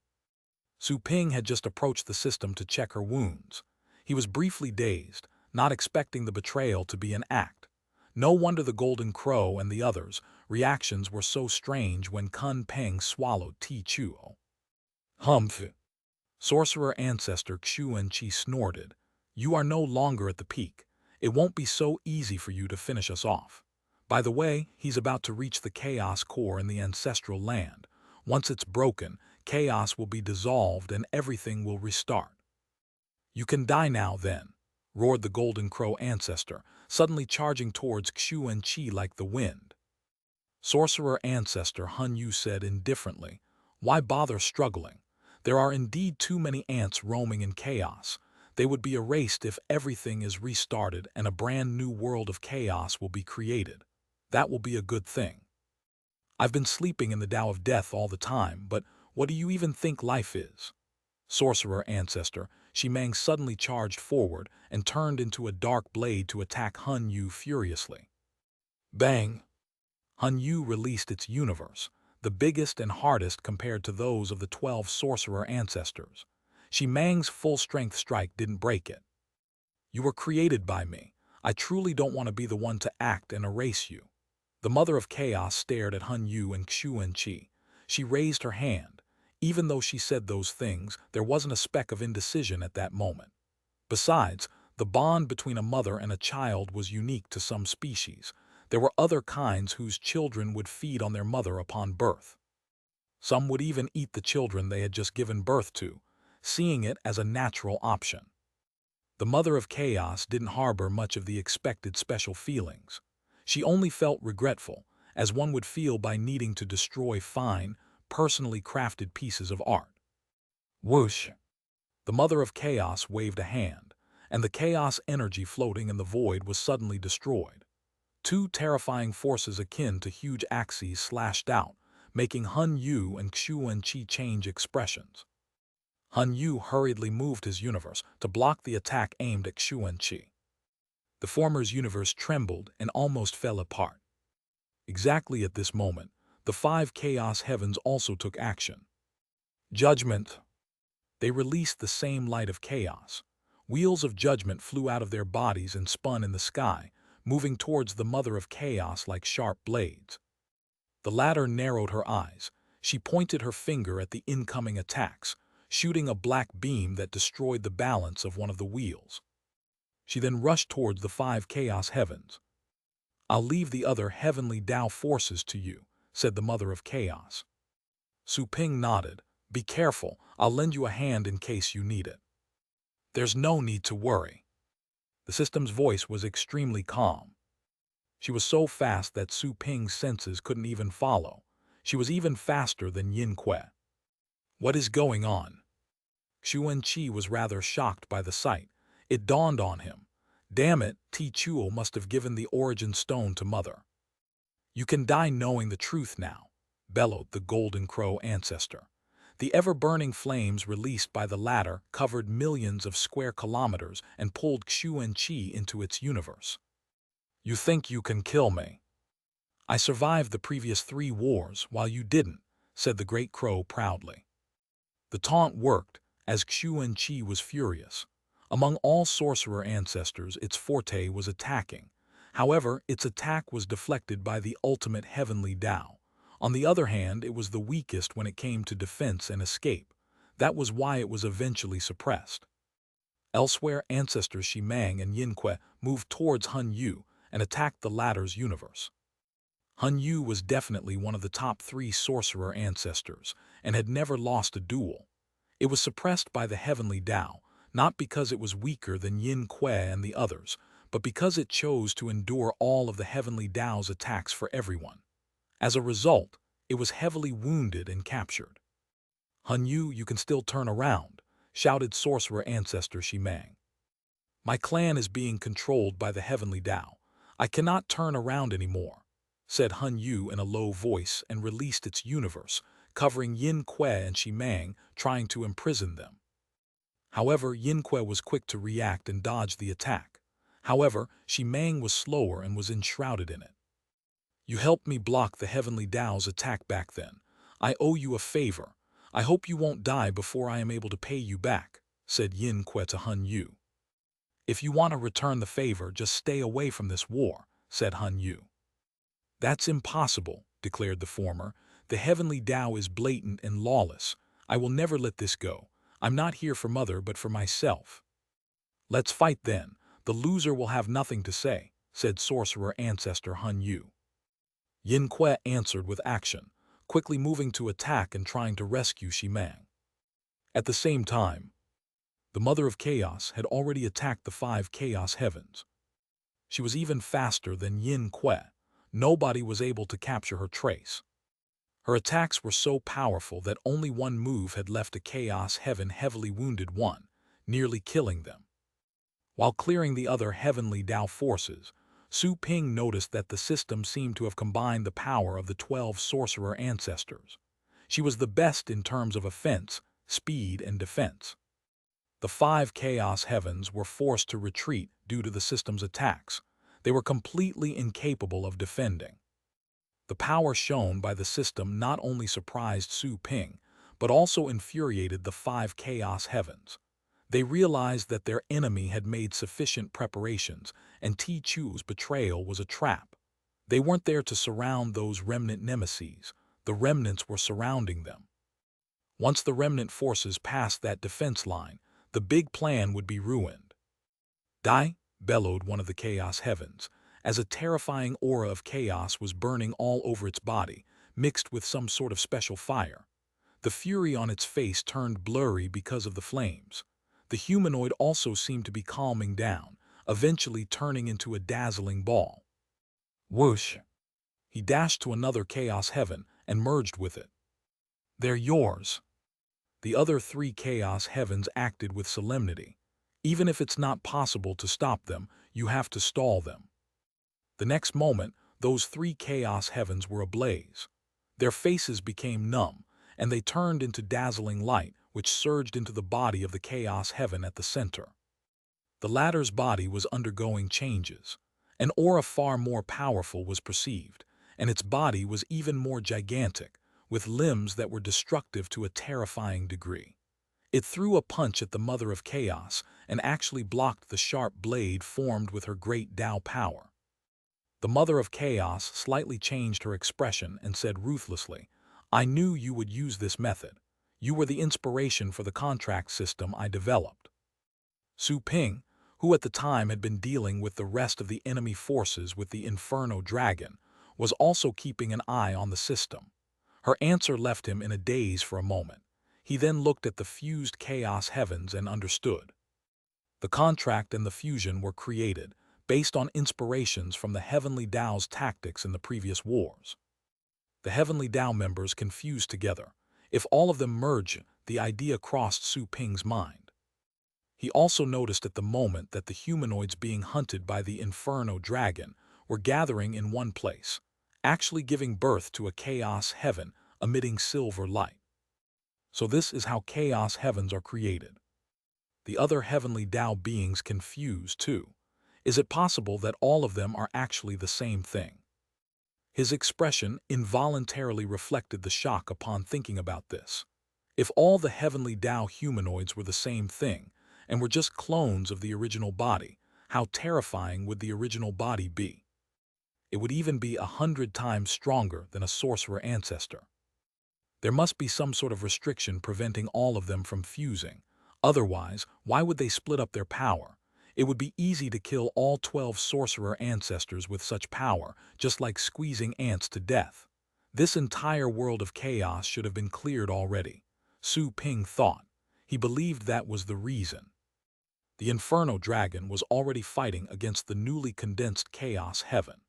Su Ping had just approached the system to check her wounds. He was briefly dazed, not expecting the betrayal to be an act. No wonder the Golden Crow and the others' reactions were so strange when Kun Peng swallowed Tichu. Humph! Sorcerer ancestor Xuan Qi snorted. You are no longer at the peak. It won't be so easy for you to finish us off. By the way, he's about to reach the chaos core in the ancestral land. Once it's broken, chaos will be dissolved and everything will restart. You can die now then, roared the Golden Crow ancestor, suddenly charging towards Xuan Qi like the wind. Sorcerer ancestor Hun Yu said indifferently, why bother struggling? There are indeed too many ants roaming in chaos. They would be erased if everything is restarted and a brand new world of chaos will be created. That will be a good thing. I've been sleeping in the Tao of Death all the time, but what do you even think life is? Sorcerer ancestor Shimang suddenly charged forward and turned into a dark blade to attack Hun Yu furiously. Bang! Hun Yu released its universe, the biggest and hardest compared to those of the 12 sorcerer ancestors. Shimang's full-strength strike didn't break it. You were created by me. I truly don't want to be the one to act and erase you. The Mother of Chaos stared at Hun Yu and Xuan Qi. She raised her hand. Even though she said those things, there wasn't a speck of indecision at that moment. Besides, the bond between a mother and a child was unique to some species. There were other kinds whose children would feed on their mother upon birth. Some would even eat the children they had just given birth to, seeing it as a natural option. The Mother of Chaos didn't harbor much of the expected special feelings. She only felt regretful, as one would feel by needing to destroy fine, personally crafted pieces of art. Whoosh! The Mother of Chaos waved a hand, and the chaos energy floating in the void was suddenly destroyed. Two terrifying forces akin to huge axes slashed out, making Hun Yu and Xuan Qi change expressions. Hun Yu hurriedly moved his universe to block the attack aimed at Xuan Qi. The former's universe trembled and almost fell apart. Exactly at this moment, the 5 chaos heavens also took action. Judgment! They released the same light of chaos. Wheels of judgment flew out of their bodies and spun in the sky, moving towards the Mother of Chaos like sharp blades. The latter narrowed her eyes. She pointed her finger at the incoming attacks, shooting a black beam that destroyed the balance of one of the wheels. She then rushed towards the 5 chaos heavens. "I'll leave the other heavenly Tao forces to you," said the Mother of Chaos. Su Ping nodded. "Be careful, I'll lend you a hand in case you need it." "There's no need to worry." The system's voice was extremely calm. She was so fast that Su Ping's senses couldn't even follow. She was even faster than Yin Kue. "What is going on?" Xuan Qi was rather shocked by the sight. It dawned on him. Damn it, Ti Chuo must have given the origin stone to Mother. "You can die knowing the truth now," bellowed the Golden Crow ancestor. The ever-burning flames released by the latter covered millions of square kilometers and pulled Xuan Qi into its universe. "You think you can kill me?" "I survived the previous 3 wars while you didn't," said the Great Crow proudly. The taunt worked, as Xuan Qi was furious. Among all sorcerer ancestors, its forte was attacking. However, its attack was deflected by the ultimate heavenly Tao. On the other hand, it was the weakest when it came to defense and escape. That was why it was eventually suppressed. Elsewhere, ancestors Shimang and Yin Kue moved towards Hun Yu and attacked the latter's universe. Hun Yu was definitely one of the top 3 sorcerer ancestors and had never lost a duel. It was suppressed by the heavenly Tao, not because it was weaker than Yin Kue and the others, but because it chose to endure all of the heavenly Tao's attacks for everyone. As a result, it was heavily wounded and captured. "Hun Yu, you can still turn around," shouted sorcerer ancestor Shimang. "My clan is being controlled by the heavenly Tao. I cannot turn around anymore," said Hun Yu in a low voice and released its universe, covering Yin Kue and Shimang, trying to imprison them. However, Yin Kue was quick to react and dodge the attack. However, Shimang was slower and was enshrouded in it. "You helped me block the heavenly Tao's attack back then. I owe you a favor. I hope you won't die before I am able to pay you back," said Yin Kue to Hun Yu. "If you want to return the favor, just stay away from this war," said Hun Yu. "That's impossible," declared the former. "The heavenly Tao is blatant and lawless. I will never let this go. I'm not here for Mother but for myself." "Let's fight then. The loser will have nothing to say," said sorcerer ancestor Hun Yu. Yin Kue answered with action, quickly moving to attack and trying to rescue Shimang. At the same time, the Mother of Chaos had already attacked the 5 chaos heavens. She was even faster than Yin Kue. Nobody was able to capture her trace. Her attacks were so powerful that only one move had left a chaos heaven heavily wounded one, nearly killing them. While clearing the other heavenly Tao forces, Su Ping noticed that the system seemed to have combined the power of the 12 sorcerer ancestors. She was the best in terms of offense, speed, and defense. The 5 chaos heavens were forced to retreat due to the system's attacks. They were completely incapable of defending. The power shown by the system not only surprised Su Ping, but also infuriated the 5 chaos heavens. They realized that their enemy had made sufficient preparations, and Ti Chu's betrayal was a trap. They weren't there to surround those remnant nemeses. The remnants were surrounding them. Once the remnant forces passed that defense line, the big plan would be ruined. "Die!" bellowed one of the chaos heavens, as a terrifying aura of chaos was burning all over its body, mixed with some sort of special fire. The fury on its face turned blurry because of the flames. The humanoid also seemed to be calming down, eventually turning into a dazzling ball. Whoosh! He dashed to another chaos heaven and merged with it. "They're yours." The other 3 chaos heavens acted with solemnity. Even if it's not possible to stop them, you have to stall them. The next moment, those 3 chaos heavens were ablaze. Their faces became numb, and they turned into dazzling light, which surged into the body of the chaos heaven at the center. The latter's body was undergoing changes. An aura far more powerful was perceived, and its body was even more gigantic, with limbs that were destructive to a terrifying degree. It threw a punch at the Mother of Chaos and actually blocked the sharp blade formed with her great Tao power. The Mother of Chaos slightly changed her expression and said ruthlessly, "I knew you would use this method. You were the inspiration for the contract system I developed. Su Ping, who at the time had been dealing with the rest of the enemy forces with the Inferno Dragon, was also keeping an eye on the system. Her answer left him in a daze for a moment. He then looked at the fused chaos heavens and understood. The contract and the fusion were created based on inspirations from the Heavenly Tao's tactics in the previous wars. The Heavenly Tao members can fuse together. If all of them merge, the idea crossed Su Ping's mind. He also noticed at the moment that the humanoids being hunted by the Inferno Dragon were gathering in one place, actually giving birth to a chaos heaven emitting silver light. So this is how chaos heavens are created. The other Heavenly Tao beings can fuse too. Is it possible that all of them are actually the same thing? His expression involuntarily reflected the shock upon thinking about this. If all the Heavenly Tao humanoids were the same thing, and were just clones of the original body, how terrifying would the original body be? It would even be 100 times stronger than a sorcerer ancestor. There must be some sort of restriction preventing all of them from fusing. Otherwise, why would they split up their power? It would be easy to kill all 12 sorcerer ancestors with such power, just like squeezing ants to death. This entire world of chaos should have been cleared already. Su Ping thought. He believed that was the reason. The Inferno Dragon was already fighting against the newly condensed chaos heaven.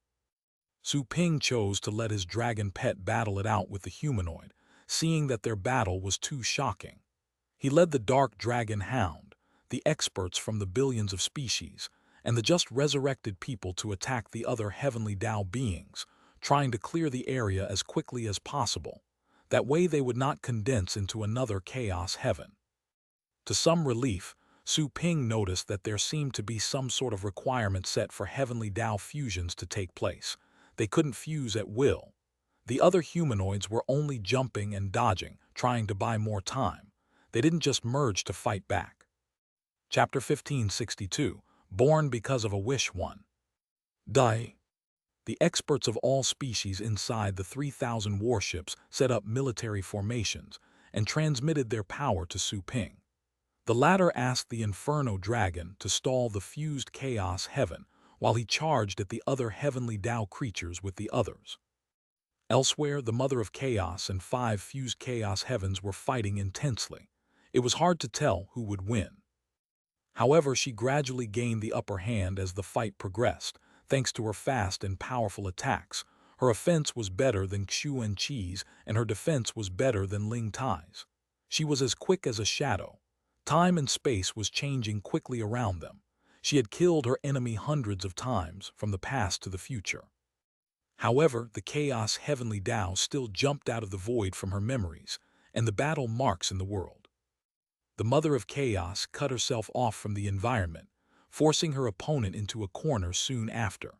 Su Ping chose to let his dragon pet battle it out with the humanoid, seeing that their battle was too shocking. He led the dark dragon hound, the experts from the billions of species, and the just resurrected people to attack the other Heavenly Tao beings, trying to clear the area as quickly as possible. That way they would not condense into another chaos heaven. To some relief, Su Ping noticed that there seemed to be some sort of requirement set for Heavenly Tao fusions to take place. They couldn't fuse at will. The other humanoids were only jumping and dodging, trying to buy more time. They didn't just merge to fight back. Chapter 1562, Born Because of a Wish 1. Die. The experts of all species inside the 3,000 warships set up military formations and transmitted their power to Su Ping. The latter asked the Inferno Dragon to stall the fused chaos heaven while he charged at the other Heavenly Tao creatures with the others. Elsewhere, the Mother of Chaos and 5 fused chaos heavens were fighting intensely. It was hard to tell who would win. However, she gradually gained the upper hand as the fight progressed, thanks to her fast and powerful attacks. Her offense was better than Xu and Qi's, and her defense was better than Ling Tai's. She was as quick as a shadow. Time and space was changing quickly around them. She had killed her enemy hundreds of times, from the past to the future. However, the Chaos Heavenly Tao still jumped out of the void from her memories, and the battle marks in the world. The Mother of Chaos cut herself off from the environment, forcing her opponent into a corner soon after.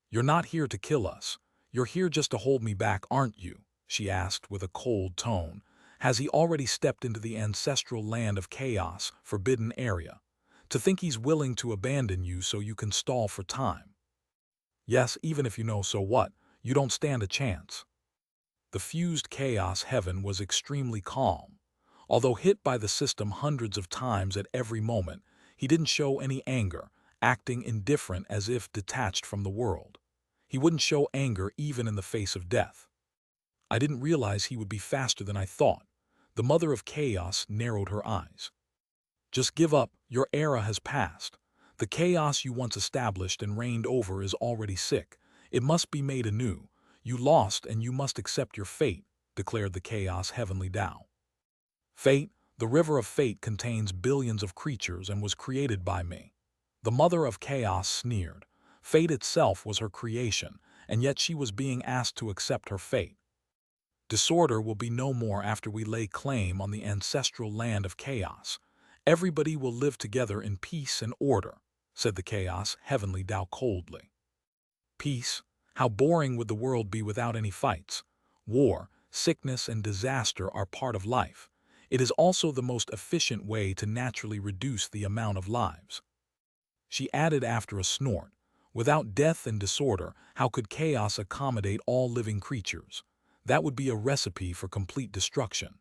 "You're not here to kill us. You're here just to hold me back, aren't you?" she asked with a cold tone. Has he already stepped into the ancestral land of chaos, forbidden area? To think he's willing to abandon you so you can stall for time? Yes, even if you know, so what? You don't stand a chance. The fused chaos heaven was extremely calm. Although hit by the system hundreds of times at every moment, he didn't show any anger, acting indifferent as if detached from the world. He wouldn't show anger even in the face of death. I didn't realize he would be faster than I thought. The Mother of Chaos narrowed her eyes. Just give up, your era has passed. The chaos you once established and reigned over is already sick. It must be made anew. You lost and you must accept your fate, declared the Chaos Heavenly Tao. Fate, the river of fate contains billions of creatures and was created by me. The Mother of Chaos sneered. Fate itself was her creation, and yet she was being asked to accept her fate. Disorder will be no more after we lay claim on the ancestral land of chaos. Everybody will live together in peace and order, said the Chaos Heavenly Tao coldly. Peace? How boring would the world be without any fights? War, sickness, and disaster are part of life. It is also the most efficient way to naturally reduce the amount of lives. She added after a snort, without death and disorder, how could chaos accommodate all living creatures? That would be a recipe for complete destruction.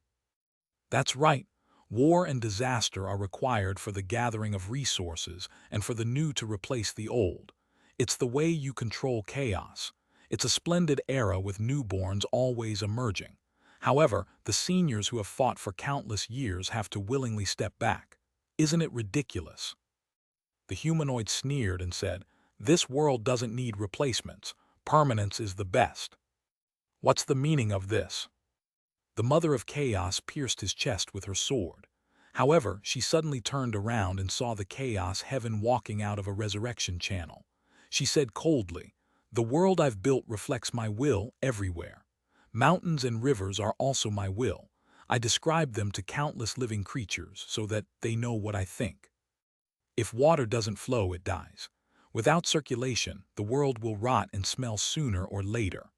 That's right. War and disaster are required for the gathering of resources and for the new to replace the old. It's the way you control chaos. It's a splendid era with newborns always emerging. However, the seniors who have fought for countless years have to willingly step back. Isn't it ridiculous? The humanoid sneered and said, "This world doesn't need replacements. Permanence is the best." What's the meaning of this? The Mother of Chaos pierced his chest with her sword. However, she suddenly turned around and saw the Chaos Heaven walking out of a resurrection channel. She said coldly, "The world I've built reflects my will everywhere. Mountains and rivers are also my will. I describe them to countless living creatures so that they know what I think. If water doesn't flow, it dies. Without circulation, the world will rot and smell sooner or later.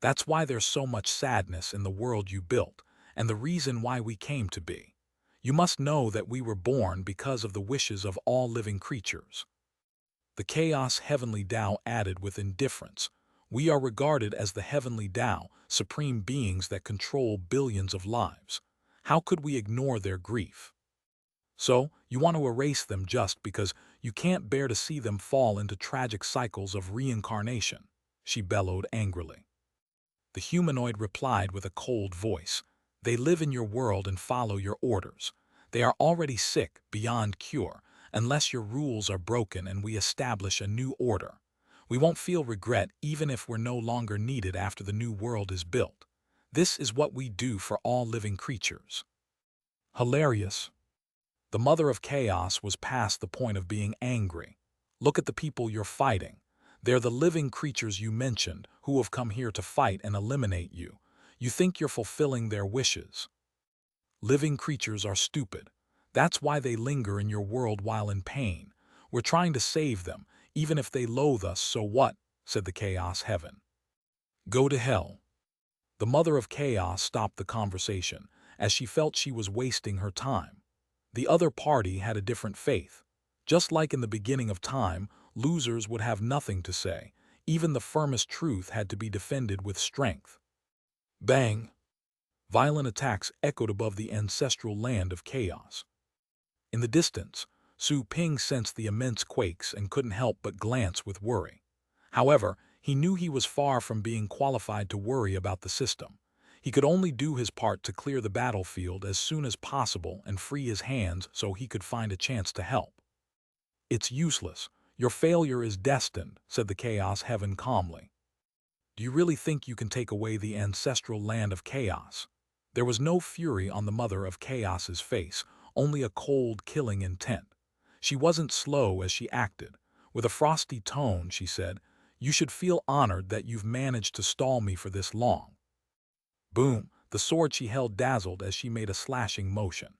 That's why there's so much sadness in the world you built, and the reason why we came to be. You must know that we were born because of the wishes of all living creatures." The Chaos Heavenly Tao added with indifference, "We are regarded as the Heavenly Tao, supreme beings that control billions of lives. How could we ignore their grief? So, you want to erase them just because you can't bear to see them fall into tragic cycles of reincarnation," she bellowed angrily. The humanoid replied with a cold voice, "They live in your world and follow your orders. They are already sick, beyond cure, unless your rules are broken and we establish a new order. We won't feel regret even if we're no longer needed after the new world is built. This is what we do for all living creatures." Hilarious. The Mother of Chaos was past the point of being angry. "Look at the people you're fighting. They're the living creatures you mentioned who have come here to fight and eliminate you. You think you're fulfilling their wishes. Living creatures are stupid. That's why they linger in your world while in pain. We're trying to save them, even if they loathe us, so what?" said the Chaos Heaven. "Go to hell." The Mother of Chaos stopped the conversation, as she felt she was wasting her time. The other party had a different faith. Just like in the beginning of time, losers would have nothing to say. Even the firmest truth had to be defended with strength. Bang! Violent attacks echoed above the ancestral land of chaos. In the distance, Su Ping sensed the immense quakes and couldn't help but glance with worry. However, he knew he was far from being qualified to worry about the system. He could only do his part to clear the battlefield as soon as possible and free his hands so he could find a chance to help. "It's useless. Your failure is destined," said the Chaos Heaven calmly. "Do you really think you can take away the ancestral land of chaos?" There was no fury on the Mother of Chaos's face, only a cold, killing intent. She wasn't slow as she acted. With a frosty tone, she said, "You should feel honored that you've managed to stall me for this long." Boom! The sword she held dazzled as she made a slashing motion.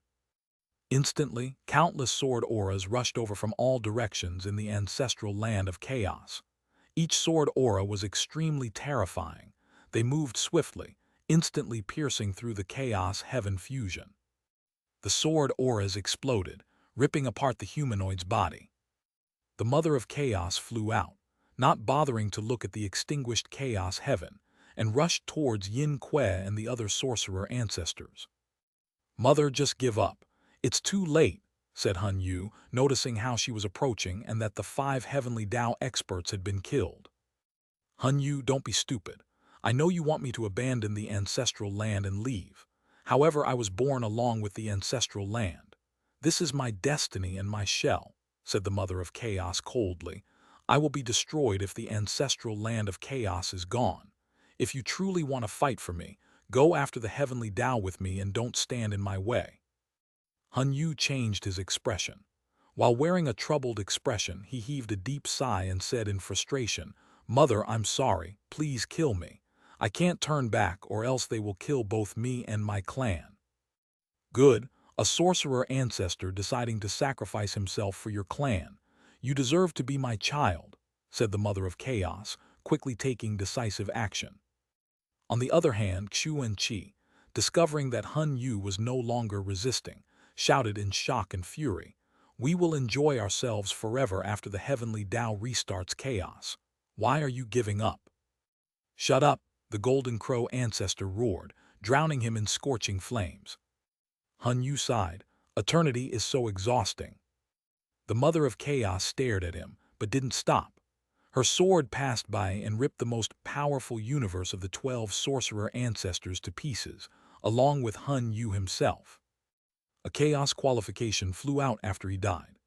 Instantly, countless sword auras rushed over from all directions in the ancestral land of chaos. Each sword aura was extremely terrifying. They moved swiftly, instantly piercing through the Chaos Heaven fusion. The sword auras exploded, ripping apart the humanoid's body. The Mother of Chaos flew out, not bothering to look at the extinguished Chaos Heaven, and rushed towards Yin Kue and the other sorcerer ancestors. "Mother, just give up. It's too late," said Hun Yu, noticing how she was approaching and that the 5 heavenly Tao experts had been killed. "Hun Yu, don't be stupid. I know you want me to abandon the ancestral land and leave. However, I was born along with the ancestral land. This is my destiny and my shell," said the Mother of Chaos coldly. "I will be destroyed if the ancestral land of chaos is gone. If you truly want to fight for me, go after the heavenly Tao with me and don't stand in my way." Hun Yu changed his expression. While wearing a troubled expression, he heaved a deep sigh and said in frustration, "Mother, I'm sorry. Please kill me. I can't turn back or else they will kill both me and my clan." "Good. A sorcerer ancestor deciding to sacrifice himself for your clan. You deserve to be my child," said the Mother of Chaos, quickly taking decisive action. On the other hand, Xu and Qi, discovering that Hun Yu was no longer resisting, shouted in shock and fury, "We will enjoy ourselves forever after the heavenly Tao restarts chaos. Why are you giving up?" "Shut up," the Golden Crow ancestor roared, drowning him in scorching flames. Hun Yu sighed. Eternity is so exhausting. The Mother of Chaos stared at him, but didn't stop. Her sword passed by and ripped the most powerful universe of the 12 sorcerer ancestors to pieces, along with Hun Yu himself. A chaos qualification flew out after he died.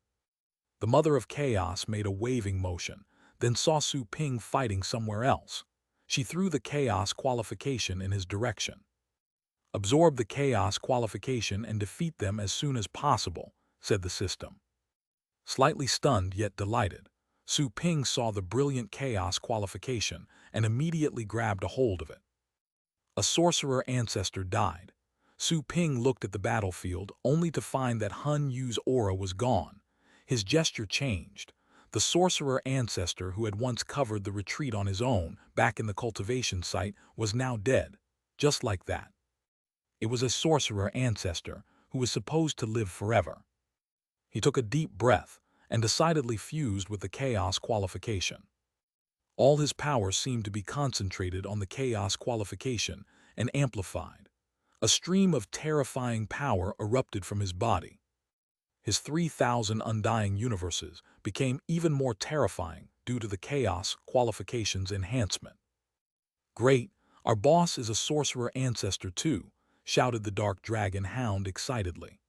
The Mother of Chaos made a waving motion, then saw Su Ping fighting somewhere else. She threw the chaos qualification in his direction. Absorb the chaos qualification and defeat them as soon as possible, said the system. Slightly stunned yet delighted, Su Ping saw the brilliant chaos qualification and immediately grabbed a hold of it. A sorcerer ancestor died. Su Ping looked at the battlefield only to find that Hun Yu's aura was gone. His gesture changed. The sorcerer ancestor who had once covered the retreat on his own back in the cultivation site was now dead, just like that. It was a sorcerer ancestor who was supposed to live forever. He took a deep breath and decidedly fused with the chaos qualification. All his power seemed to be concentrated on the chaos qualification and amplified. A stream of terrifying power erupted from his body. His 3,000 undying universes became even more terrifying due to the chaos qualification's enhancement. Great, our boss is a sorcerer ancestor too, shouted the dark dragon hound excitedly.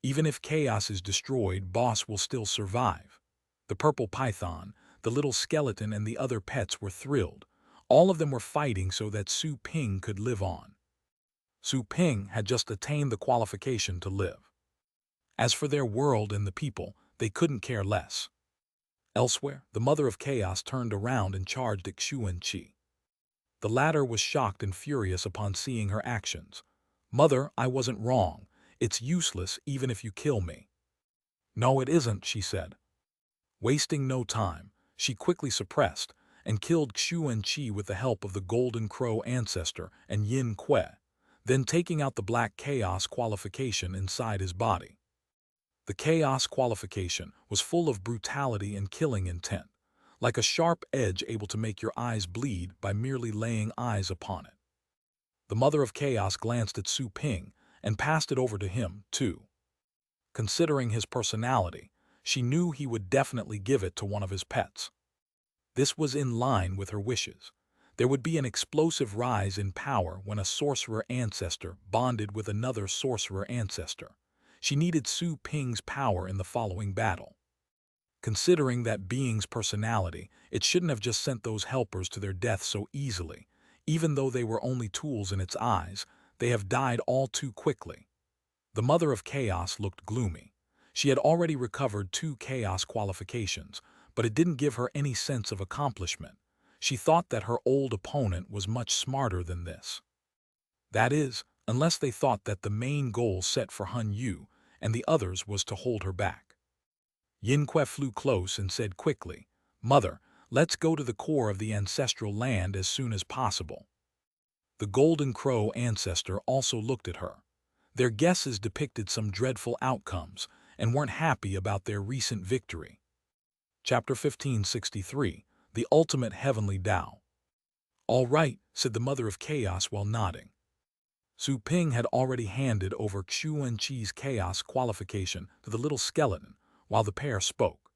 Even if chaos is destroyed, boss will still survive. The purple python, the little skeleton and the other pets were thrilled. All of them were fighting so that Su Ping could live on. Su Ping had just attained the qualification to live. As for their world and the people, they couldn't care less. Elsewhere, the Mother of Chaos turned around and charged at Xuanqi. The latter was shocked and furious upon seeing her actions. Mother, I wasn't wrong. It's useless even if you kill me. No, it isn't, she said. Wasting no time, she quickly suppressed and killed Xuanqi with the help of the Golden Crow ancestor and Yin Kue, then taking out the black chaos qualification inside his body. The chaos qualification was full of brutality and killing intent, like a sharp edge able to make your eyes bleed by merely laying eyes upon it. The Mother of Chaos glanced at Su Ping and passed it over to him, too. Considering his personality, she knew he would definitely give it to one of his pets. This was in line with her wishes. There would be an explosive rise in power when a sorcerer ancestor bonded with another sorcerer ancestor. She needed Su Ping's power in the following battle. Considering that being's personality, it shouldn't have just sent those helpers to their death so easily. Even though they were only tools in its eyes, they have died all too quickly. The Mother of Chaos looked gloomy. She had already recovered 2 chaos qualifications, but it didn't give her any sense of accomplishment. She thought that her old opponent was much smarter than this. That is, unless they thought that the main goal set for Hun Yu and the others was to hold her back. Yin Kue flew close and said quickly, Mother, let's go to the core of the ancestral land as soon as possible. The Golden Crow ancestor also looked at her. Their guesses depicted some dreadful outcomes and weren't happy about their recent victory. Chapter 1563, The Ultimate Heavenly Tao. All right, said the Mother of Chaos while nodding. Su Ping had already handed over Xuanqi's chaos qualification to the little skeleton while the pair spoke.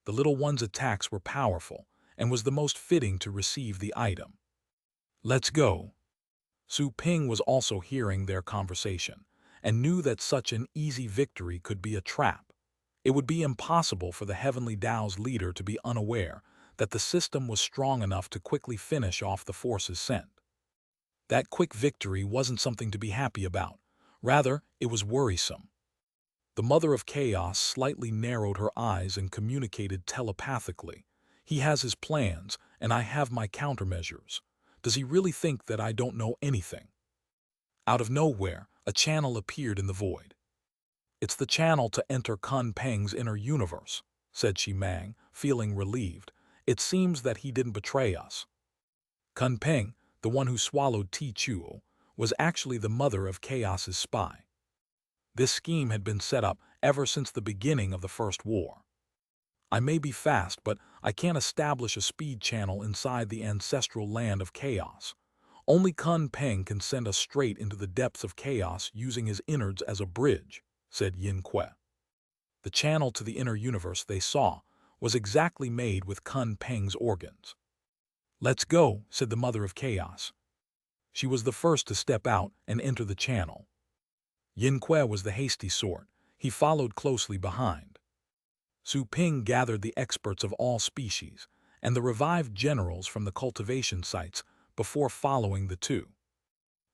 The little one's attacks were powerful and was the most fitting to receive the item. Let's go. Su Ping was also hearing their conversation and knew that such an easy victory could be a trap. It would be impossible for the Heavenly Tao's leader to be unaware that the system was strong enough to quickly finish off the forces sent. That quick victory wasn't something to be happy about. Rather, it was worrisome. The Mother of Chaos slightly narrowed her eyes and communicated telepathically. He has his plans, and I have my countermeasures. Does he really think that I don't know anything? Out of nowhere, a channel appeared in the void. It's the channel to enter Kun Peng's inner universe, said Shi Mang, feeling relieved. It seems that he didn't betray us. Kun Peng, the one who swallowed Ti Chuo, was actually the Mother of Chaos's spy. This scheme had been set up ever since the beginning of the First War. I may be fast, but I can't establish a speed channel inside the ancestral land of chaos. Only Kun Peng can send us straight into the depths of chaos using his innards as a bridge, said Yin Kue. The channel to the inner universe they saw was exactly made with Kun Peng's organs. Let's go, said the Mother of Chaos. She was the first to step out and enter the channel. Yin Kue was the hasty sort. He followed closely behind. Su Ping gathered the experts of all species and the revived generals from the cultivation sites before following the two.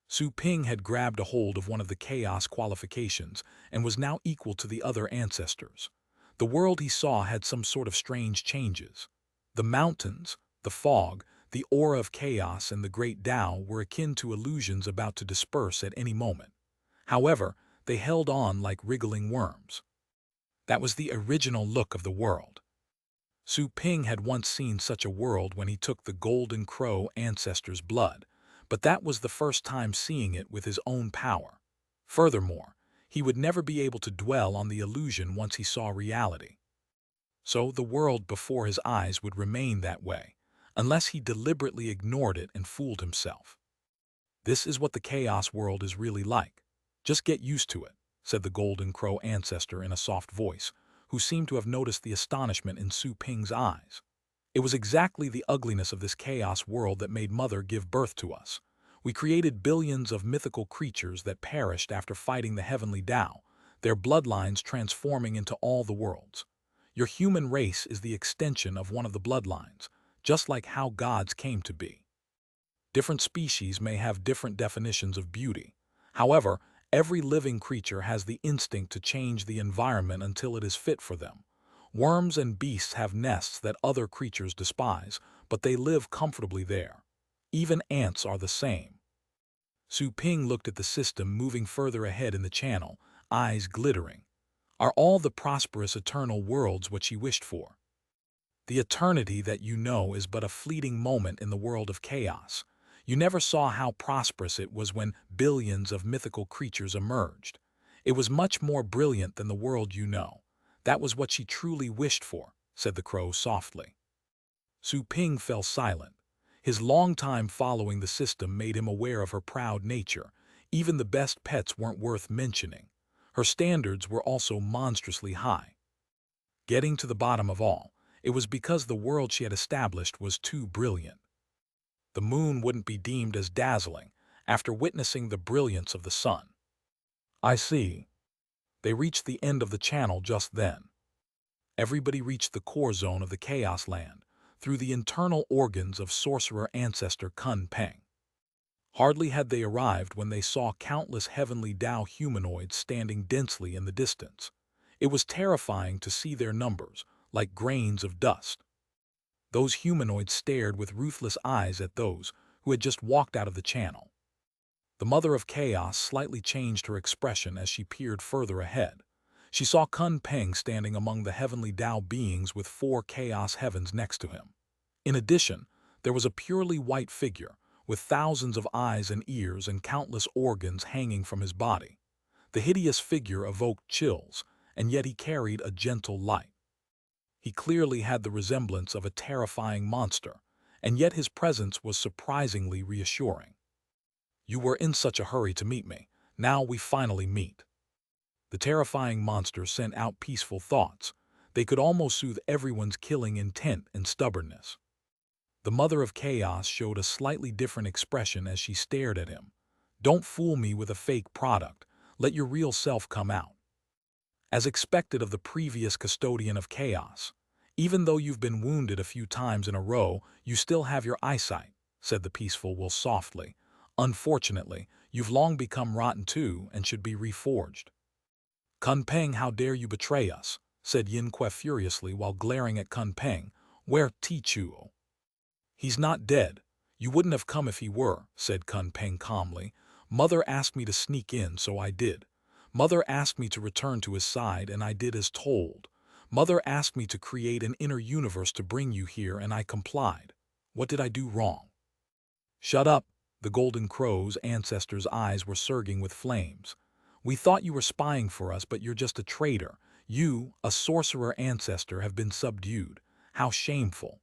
Su Ping had grabbed a hold of one of the chaos qualifications and was now equal to the other ancestors. The world he saw had some sort of strange changes. The mountains, the fog, the aura of chaos and the great Tao were akin to illusions about to disperse at any moment. However, they held on like wriggling worms. That was the original look of the world. Su Ping had once seen such a world when he took the Golden Crow ancestor's blood, but that was the first time seeing it with his own power. Furthermore, he would never be able to dwell on the illusion once he saw reality. So the world before his eyes would remain that way, unless he deliberately ignored it and fooled himself. This is what the chaos world is really like. Just get used to it, said the Golden Crow ancestor in a soft voice, who seemed to have noticed the astonishment in Su Ping's eyes. It was exactly the ugliness of this chaos world that made Mother give birth to us. We created billions of mythical creatures that perished after fighting the heavenly Tao, their bloodlines transforming into all the worlds. Your human race is the extension of one of the bloodlines, just like how gods came to be. Different species may have different definitions of beauty. However, every living creature has the instinct to change the environment until it is fit for them. Worms and beasts have nests that other creatures despise, but they live comfortably there. Even ants are the same. Su Ping looked at the system moving further ahead in the channel, eyes glittering. Are all the prosperous eternal worlds what she wished for? The eternity that you know is but a fleeting moment in the world of chaos. You never saw how prosperous it was when billions of mythical creatures emerged. It was much more brilliant than the world you know. That was what she truly wished for, said the crow softly. Su Ping fell silent. His long time following the system made him aware of her proud nature. Even the best pets weren't worth mentioning. Her standards were also monstrously high. Getting to the bottom of all, it was because the world she had established was too brilliant. The moon wouldn't be deemed as dazzling after witnessing the brilliance of the sun. I see. They reached the end of the channel just then. Everybody reached the core zone of the Chaos Land through the internal organs of sorcerer ancestor Kun Peng. Hardly had they arrived when they saw countless heavenly Tao humanoids standing densely in the distance. It was terrifying to see their numbers, like grains of dust. Those humanoids stared with ruthless eyes at those who had just walked out of the channel. The Mother of Chaos slightly changed her expression as she peered further ahead. She saw Kun Peng standing among the heavenly Tao beings with 4 chaos heavens next to him. In addition, there was a purely white figure with thousands of eyes and ears and countless organs hanging from his body. The hideous figure evoked chills, and yet he carried a gentle light. He clearly had the resemblance of a terrifying monster, and yet his presence was surprisingly reassuring. You were in such a hurry to meet me. Now we finally meet. The terrifying monster sent out peaceful thoughts. They could almost soothe everyone's killing intent and stubbornness. The Mother of Chaos showed a slightly different expression as she stared at him. Don't fool me with a fake product. Let your real self come out. As expected of the previous custodian of chaos, even though you've been wounded a few times in a row, you still have your eyesight, said the peaceful wolf softly. Unfortunately, you've long become rotten too and should be reforged. Kun Peng, how dare you betray us, said Yin Kue furiously while glaring at Kun Peng. Where Ti Chuo? He's not dead. You wouldn't have come if he were, said Kun Peng calmly. Mother asked me to sneak in, so I did. Mother asked me to return to his side, and I did as told. Mother asked me to create an inner universe to bring you here, and I complied. What did I do wrong? Shut up. The Golden Crow's ancestors' eyes were surging with flames. We thought you were spying for us, but you're just a traitor. You, a sorcerer ancestor, have been subdued. How shameful.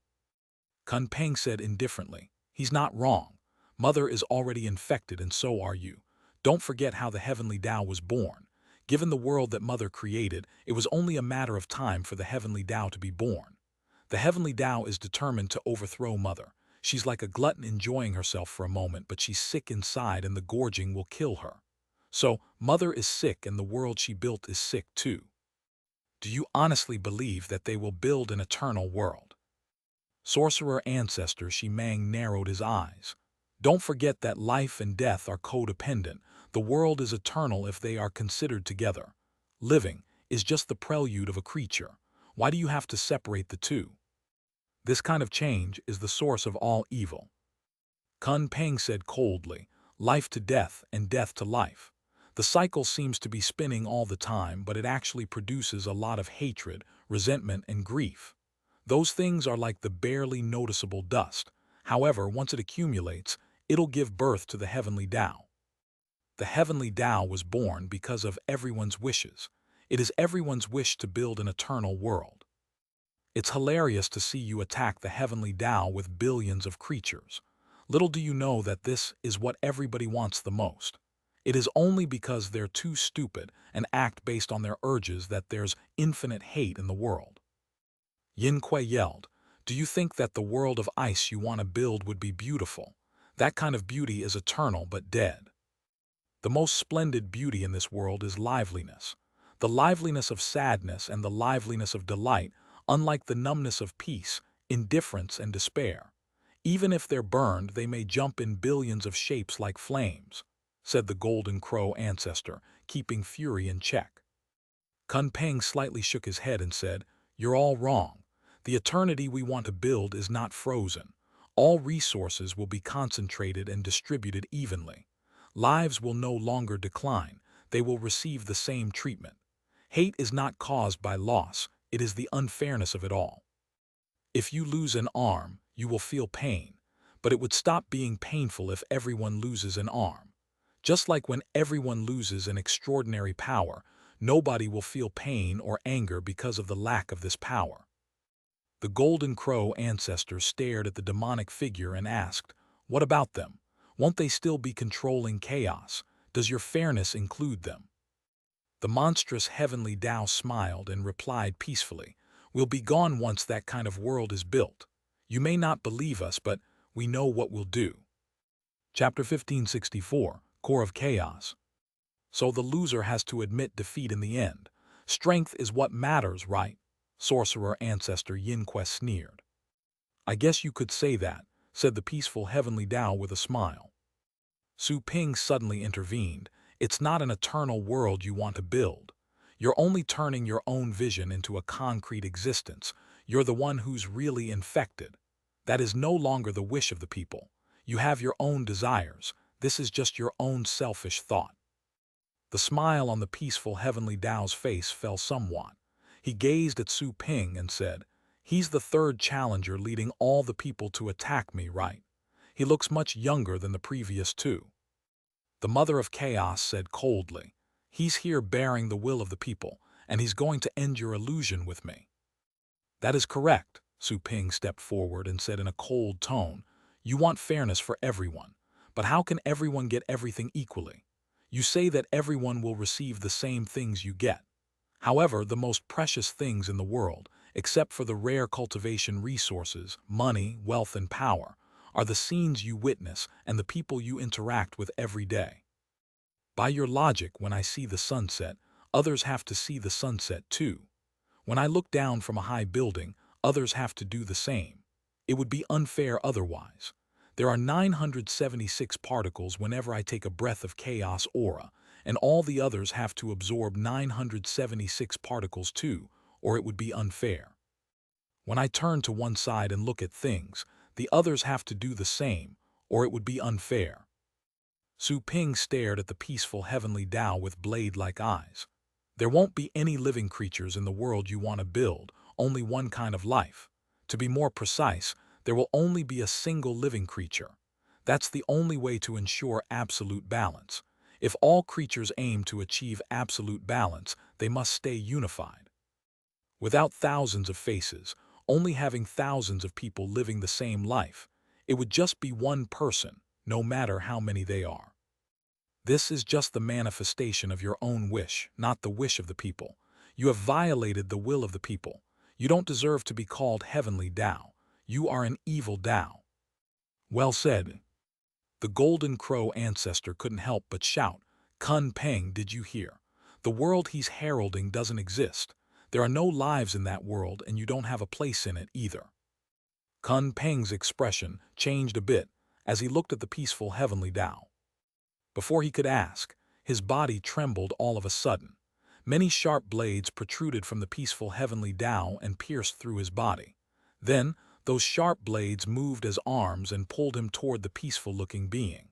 Kun Peng said indifferently. He's not wrong. Mother is already infected and so are you. Don't forget how the heavenly Tao was born. Given the world that Mother created, it was only a matter of time for the heavenly Tao to be born. The heavenly Tao is determined to overthrow Mother. She's like a glutton enjoying herself for a moment, but she's sick inside and the gorging will kill her. So, Mother is sick and the world she built is sick too. Do you honestly believe that they will build an eternal world? Sorcerer Ancestor Shimang narrowed his eyes. Don't forget that life and death are codependent. The world is eternal if they are considered together. Living is just the prelude of a creature. Why do you have to separate the two? This kind of change is the source of all evil. Kun Peng said coldly, life to death and death to life. The cycle seems to be spinning all the time, but it actually produces a lot of hatred, resentment, and grief. Those things are like the barely noticeable dust. However, once it accumulates, it'll give birth to the heavenly Tao. The heavenly Tao was born because of everyone's wishes. It is everyone's wish to build an eternal world. It's hilarious to see you attack the heavenly Tao with billions of creatures. Little do you know that this is what everybody wants the most. It is only because they're too stupid and act based on their urges that there's infinite hate in the world. Yin Kuei yelled, do you think that the world of ice you want to build would be beautiful? That kind of beauty is eternal but dead. The most splendid beauty in this world is liveliness. The liveliness of sadness and the liveliness of delight, unlike the numbness of peace, indifference, and despair. Even if they're burned, they may jump in billions of shapes like flames, said the Golden Crow Ancestor, keeping fury in check. Kun Peng slightly shook his head and said, you're all wrong. The eternity we want to build is not frozen. All resources will be concentrated and distributed evenly. Lives will no longer decline. They will receive the same treatment. Hate is not caused by loss. It is the unfairness of it all. If you lose an arm, you will feel pain, but it would stop being painful if everyone loses an arm. Just like when everyone loses an extraordinary power, nobody will feel pain or anger because of the lack of this power. The Golden Crow Ancestor stared at the demonic figure and asked, what about them? Won't they still be controlling chaos? Does your fairness include them? The monstrous heavenly Tao smiled and replied peacefully, we'll be gone once that kind of world is built. You may not believe us, but we know what we'll do. Chapter 1564, Core of Chaos. So the loser has to admit defeat in the end. Strength is what matters, right? Sorcerer Ancestor Yin Quest sneered. I guess you could say that, said the peaceful heavenly Tao with a smile. Su Ping suddenly intervened. It's not an eternal world you want to build. You're only turning your own vision into a concrete existence. You're the one who's really infected. That is no longer the wish of the people. You have your own desires. This is just your own selfish thought. The smile on the peaceful heavenly Tao's face fell somewhat. He gazed at Su Ping and said, he's the third challenger leading all the people to attack me, right? He looks much younger than the previous two. The Mother of Chaos said coldly, he's here bearing the will of the people, and he's going to end your illusion with me. That is correct, Su Ping stepped forward and said in a cold tone, you want fairness for everyone, but how can everyone get everything equally? You say that everyone will receive the same things you get. However, the most precious things in the world, except for the rare cultivation resources, money, wealth, and power, are the scenes you witness and the people you interact with every day. By your logic, when I see the sunset, others have to see the sunset too. When I look down from a high building, others have to do the same. It would be unfair otherwise. There are 976 particles whenever I take a breath of chaos aura, and all the others have to absorb 976 particles too, or it would be unfair. When I turn to one side and look at things, the others have to do the same, or it would be unfair. Su Ping stared at the peaceful heavenly Tao with blade-like eyes. There won't be any living creatures in the world you want to build, only one kind of life. To be more precise, there will only be a single living creature. That's the only way to ensure absolute balance. If all creatures aim to achieve absolute balance, they must stay unified. Without thousands of faces, only having thousands of people living the same life, it would just be one person, no matter how many they are. This is just the manifestation of your own wish, not the wish of the people. You have violated the will of the people. You don't deserve to be called heavenly Tao. You are an evil Tao. Well said. The Golden Crow ancestor couldn't help but shout, Kun Peng, did you hear? The world he's heralding doesn't exist. There are no lives in that world, and you don't have a place in it either. Kun Peng's expression changed a bit as he looked at the peaceful heavenly Tao. Before he could ask, his body trembled all of a sudden. Many sharp blades protruded from the peaceful heavenly Tao and pierced through his body. Then, those sharp blades moved as arms and pulled him toward the peaceful-looking being.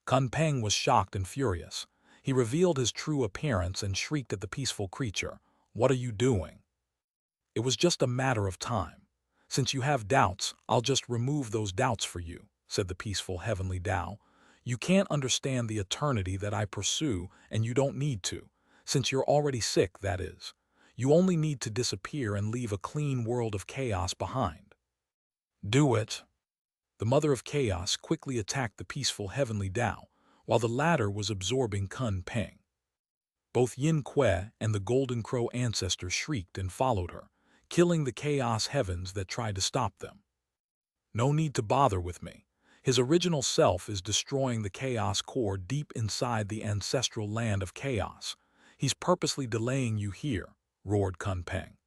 Kun Peng was shocked and furious. He revealed his true appearance and shrieked at the peaceful creature, "What are you doing?" "It was just a matter of time. Since you have doubts, I'll just remove those doubts for you," said the peaceful heavenly Tao. "You can't understand the eternity that I pursue, and you don't need to, since you're already sick, that is. You only need to disappear and leave a clean world of chaos behind." "Do it." The Mother of Chaos quickly attacked the peaceful heavenly Tao, while the latter was absorbing Kun Peng. Both Yin Kue and the Golden Crow ancestor shrieked and followed her, killing the chaos heavens that tried to stop them. "No need to bother with me. His original self is destroying the chaos core deep inside the ancestral land of chaos. He's purposely delaying you here," roared Kun Peng.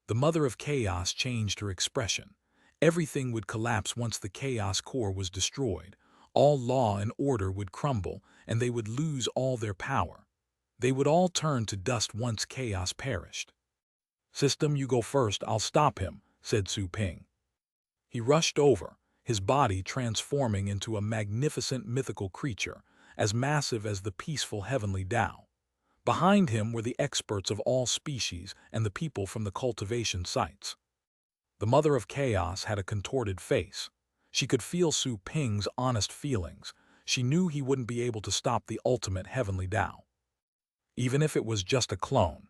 The Mother of Chaos changed her expression. Everything would collapse once the chaos core was destroyed. All law and order would crumble, and they would lose all their power. They would all turn to dust once chaos perished. "System, you go first, I'll stop him," said Su Ping. He rushed over, his body transforming into a magnificent mythical creature, as massive as the peaceful heavenly Tao. Behind him were the experts of all species and the people from the cultivation sites. The Mother of Chaos had a contorted face. She could feel Su Ping's honest feelings. She knew he wouldn't be able to stop the ultimate heavenly Tao, even if it was just a clone.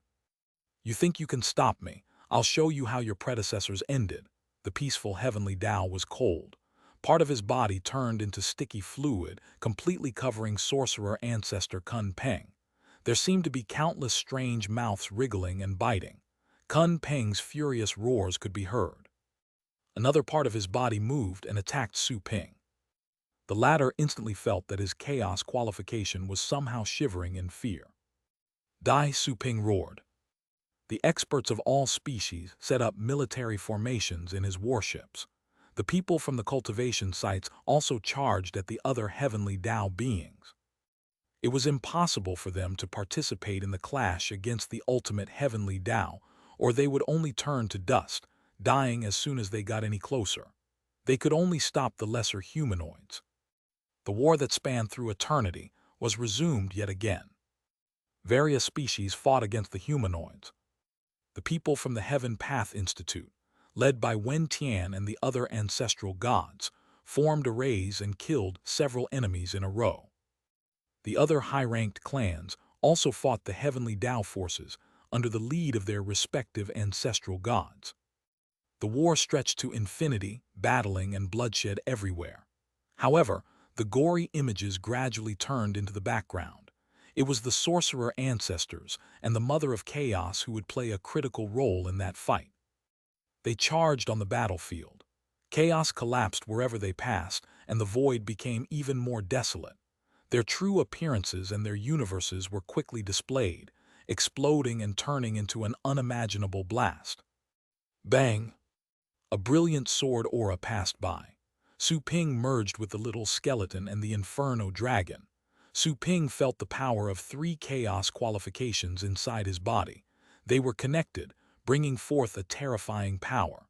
"You think you can stop me? I'll show you how your predecessors ended." The peaceful heavenly Tao was cold. Part of his body turned into sticky fluid, completely covering sorcerer ancestor Kun Peng. There seemed to be countless strange mouths wriggling and biting. Kun Peng's furious roars could be heard. Another part of his body moved and attacked Su Ping. The latter instantly felt that his chaos qualification was somehow shivering in fear. "Die!" Su Ping roared. The experts of all species set up military formations in his warships. The people from the cultivation sites also charged at the other heavenly Tao beings. It was impossible for them to participate in the clash against the ultimate heavenly Tao, or they would only turn to dust, dying as soon as they got any closer. They could only stop the lesser humanoids. The war that spanned through eternity was resumed yet again. Various species fought against the humanoids. The people from the Heaven Path Institute, led by Wen Tian and the other ancestral gods, formed arrays and killed several enemies in a row. The other high-ranked clans also fought the heavenly Tao forces under the lead of their respective ancestral gods. The war stretched to infinity, battling and bloodshed everywhere. However, the gory images gradually turned into the background. It was the sorcerer ancestors and the Mother of Chaos who would play a critical role in that fight. They charged on the battlefield. Chaos collapsed wherever they passed, and the void became even more desolate. Their true appearances and their universes were quickly displayed, exploding and turning into an unimaginable blast. Bang! A brilliant sword aura passed by. Su Ping merged with the little skeleton and the Inferno Dragon. Su Ping felt the power of 3 chaos qualifications inside his body. They were connected, bringing forth a terrifying power.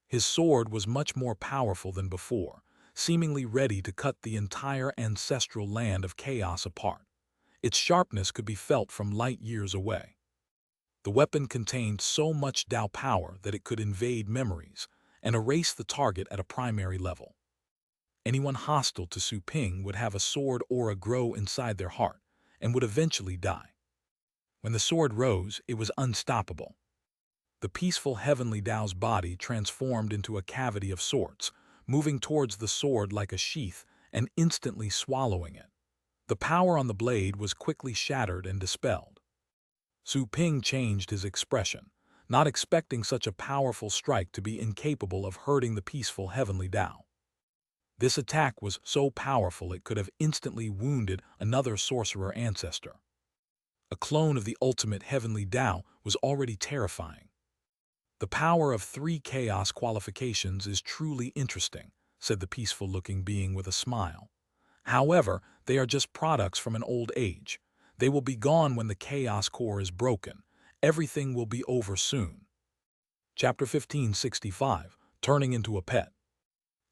His sword was much more powerful than before, seemingly ready to cut the entire ancestral land of chaos apart. Its sharpness could be felt from light years away. The weapon contained so much Tao power that it could invade memories and erase the target at a primary level. Anyone hostile to Su Ping would have a sword aura grow inside their heart and would eventually die. When the sword rose, it was unstoppable. The peaceful heavenly Tao's body transformed into a cavity of sorts, moving towards the sword like a sheath and instantly swallowing it. The power on the blade was quickly shattered and dispelled. Su Ping changed his expression, not expecting such a powerful strike to be incapable of hurting the peaceful heavenly Tao. This attack was so powerful it could have instantly wounded another sorcerer ancestor. A clone of the ultimate heavenly Tao was already terrifying. The power of 3 chaos qualifications is truly interesting, said the peaceful-looking being with a smile. However, they are just products from an old age. They will be gone when the chaos core is broken. Everything will be over soon. Chapter 1565, Turning into a Pet.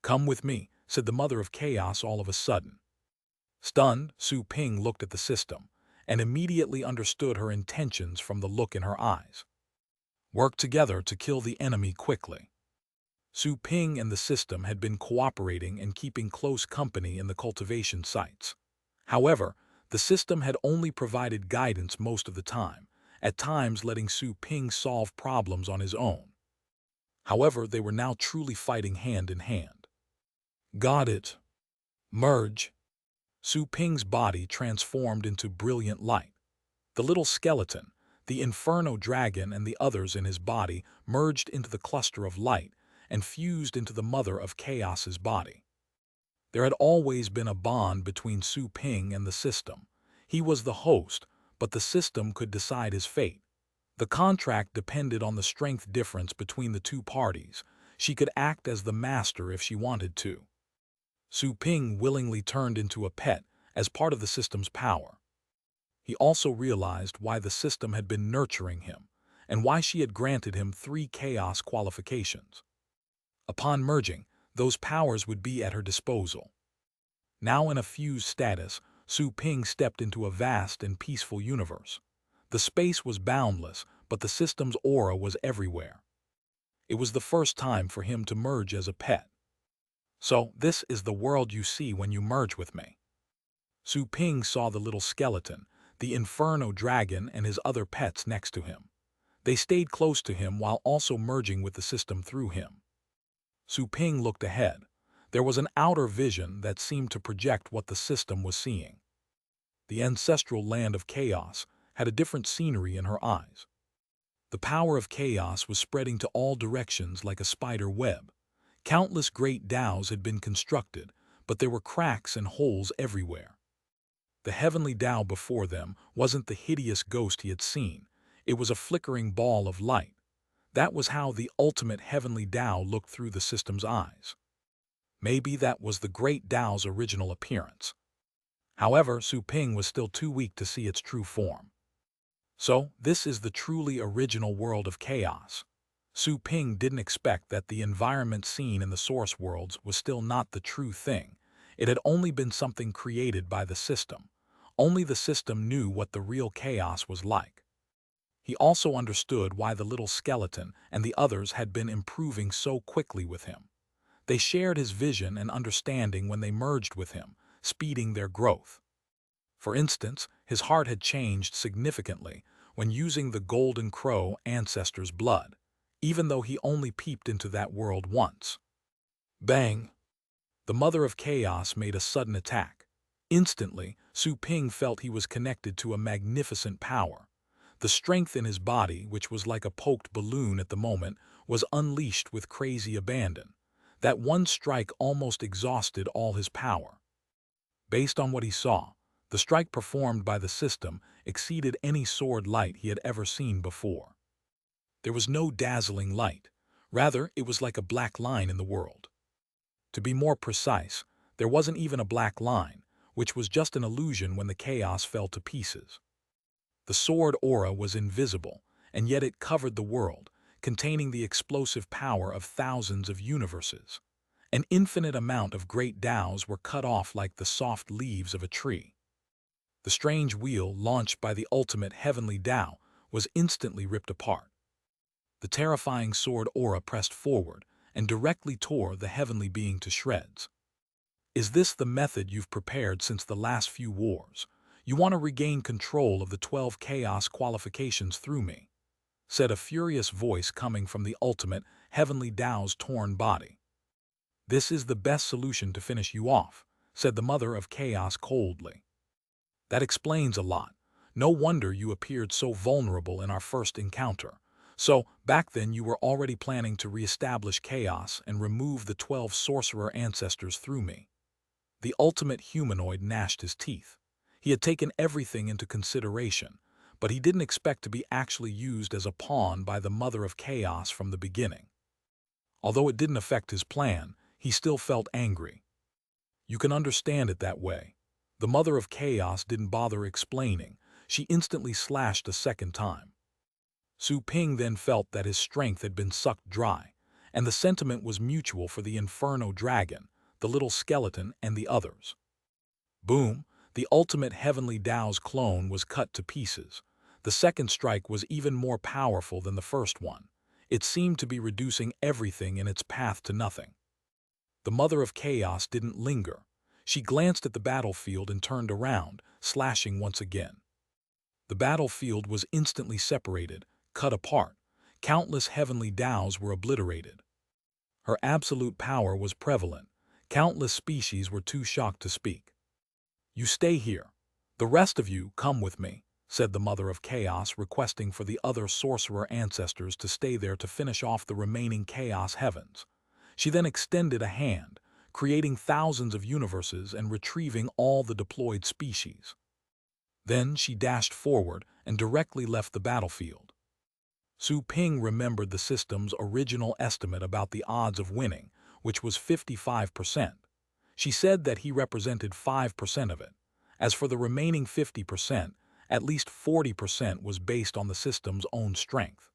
Come with me, said the Mother of Chaos all of a sudden. Stunned, Su Ping looked at the system, and immediately understood her intentions from the look in her eyes. Work together to kill the enemy quickly. Su Ping and the system had been cooperating and keeping close company in the cultivation sites. However, the system had only provided guidance most of the time, at times letting Su Ping solve problems on his own. However, they were now truly fighting hand in hand. Got it. Merge. Su Ping's body transformed into brilliant light. The little skeleton, the inferno dragon, and the others in his body merged into the cluster of light and fused into the Mother of Chaos's body. There had always been a bond between Su Ping and the system. He was the host, but the system could decide his fate. The contract depended on the strength difference between the two parties. She could act as the master if she wanted to. Su Ping willingly turned into a pet as part of the system's power. He also realized why the system had been nurturing him and why she had granted him 3 chaos qualifications. Upon merging, those powers would be at her disposal. Now in a fused status, Su Ping stepped into a vast and peaceful universe. The space was boundless, but the system's aura was everywhere. It was the first time for him to merge as a pet. So, this is the world you see when you merge with me. Su Ping saw the little skeleton, the inferno dragon, and his other pets next to him. They stayed close to him while also merging with the system through him. Su Ping looked ahead. There was an outer vision that seemed to project what the system was seeing. The ancestral land of chaos had a different scenery in her eyes. The power of chaos was spreading to all directions like a spider web. Countless great Taos had been constructed, but there were cracks and holes everywhere. The heavenly Tao before them wasn't the hideous ghost he had seen. It was a flickering ball of light. That was how the ultimate heavenly Tao looked through the system's eyes. Maybe that was the great Tao's original appearance. However, Su Ping was still too weak to see its true form. So, this is the truly original world of chaos. Su Ping didn't expect that the environment seen in the source worlds was still not the true thing. It had only been something created by the system. Only the system knew what the real chaos was like. He also understood why the little skeleton and the others had been improving so quickly with him. They shared his vision and understanding when they merged with him, speeding their growth. For instance, his heart had changed significantly when using the Golden Crow ancestor's blood, even though he only peeped into that world once. Bang! The Mother of Chaos made a sudden attack. Instantly, Su Ping felt he was connected to a magnificent power. The strength in his body, which was like a poked balloon at the moment, was unleashed with crazy abandon. That one strike almost exhausted all his power. Based on what he saw, the strike performed by the system exceeded any sword light he had ever seen before. There was no dazzling light. Rather, it was like a black line in the world. To be more precise, there wasn't even a black line, which was just an illusion when the chaos fell to pieces. The sword aura was invisible, and yet it covered the world, containing the explosive power of thousands of universes. An infinite amount of great Taos were cut off like the soft leaves of a tree. The strange wheel launched by the ultimate heavenly Tao was instantly ripped apart. The terrifying sword aura pressed forward and directly tore the heavenly being to shreds. Is this the method you've prepared since the last few wars? You want to regain control of the 12 chaos qualifications through me, said a furious voice coming from the ultimate heavenly Tao's torn body. This is the best solution to finish you off, said the Mother of Chaos coldly. That explains a lot. No wonder you appeared so vulnerable in our first encounter. So, back then you were already planning to reestablish chaos and remove the 12 sorcerer ancestors through me. The ultimate humanoid gnashed his teeth. He had taken everything into consideration, but he didn't expect to be actually used as a pawn by the Mother of Chaos from the beginning. Although it didn't affect his plan, he still felt angry. You can understand it that way. The Mother of Chaos didn't bother explaining. She instantly slashed a second time. Su Ping then felt that his strength had been sucked dry, and the sentiment was mutual for the Inferno Dragon, the little skeleton, and the others. Boom! The ultimate Heavenly Tao's clone was cut to pieces. The second strike was even more powerful than the first one. It seemed to be reducing everything in its path to nothing. The Mother of Chaos didn't linger. She glanced at the battlefield and turned around, slashing once again. The battlefield was instantly separated, cut apart. Countless Heavenly Taos were obliterated. Her absolute power was prevalent. Countless species were too shocked to speak. "You stay here. The rest of you come with me," said the Mother of Chaos, requesting for the other sorcerer ancestors to stay there to finish off the remaining Chaos Heavens. She then extended a hand, creating thousands of universes and retrieving all the deployed species. Then she dashed forward and directly left the battlefield. Su Ping remembered the system's original estimate about the odds of winning, which was 55%. She said that he represented 5% of it. As for the remaining 50%, at least 40% was based on the system's own strength.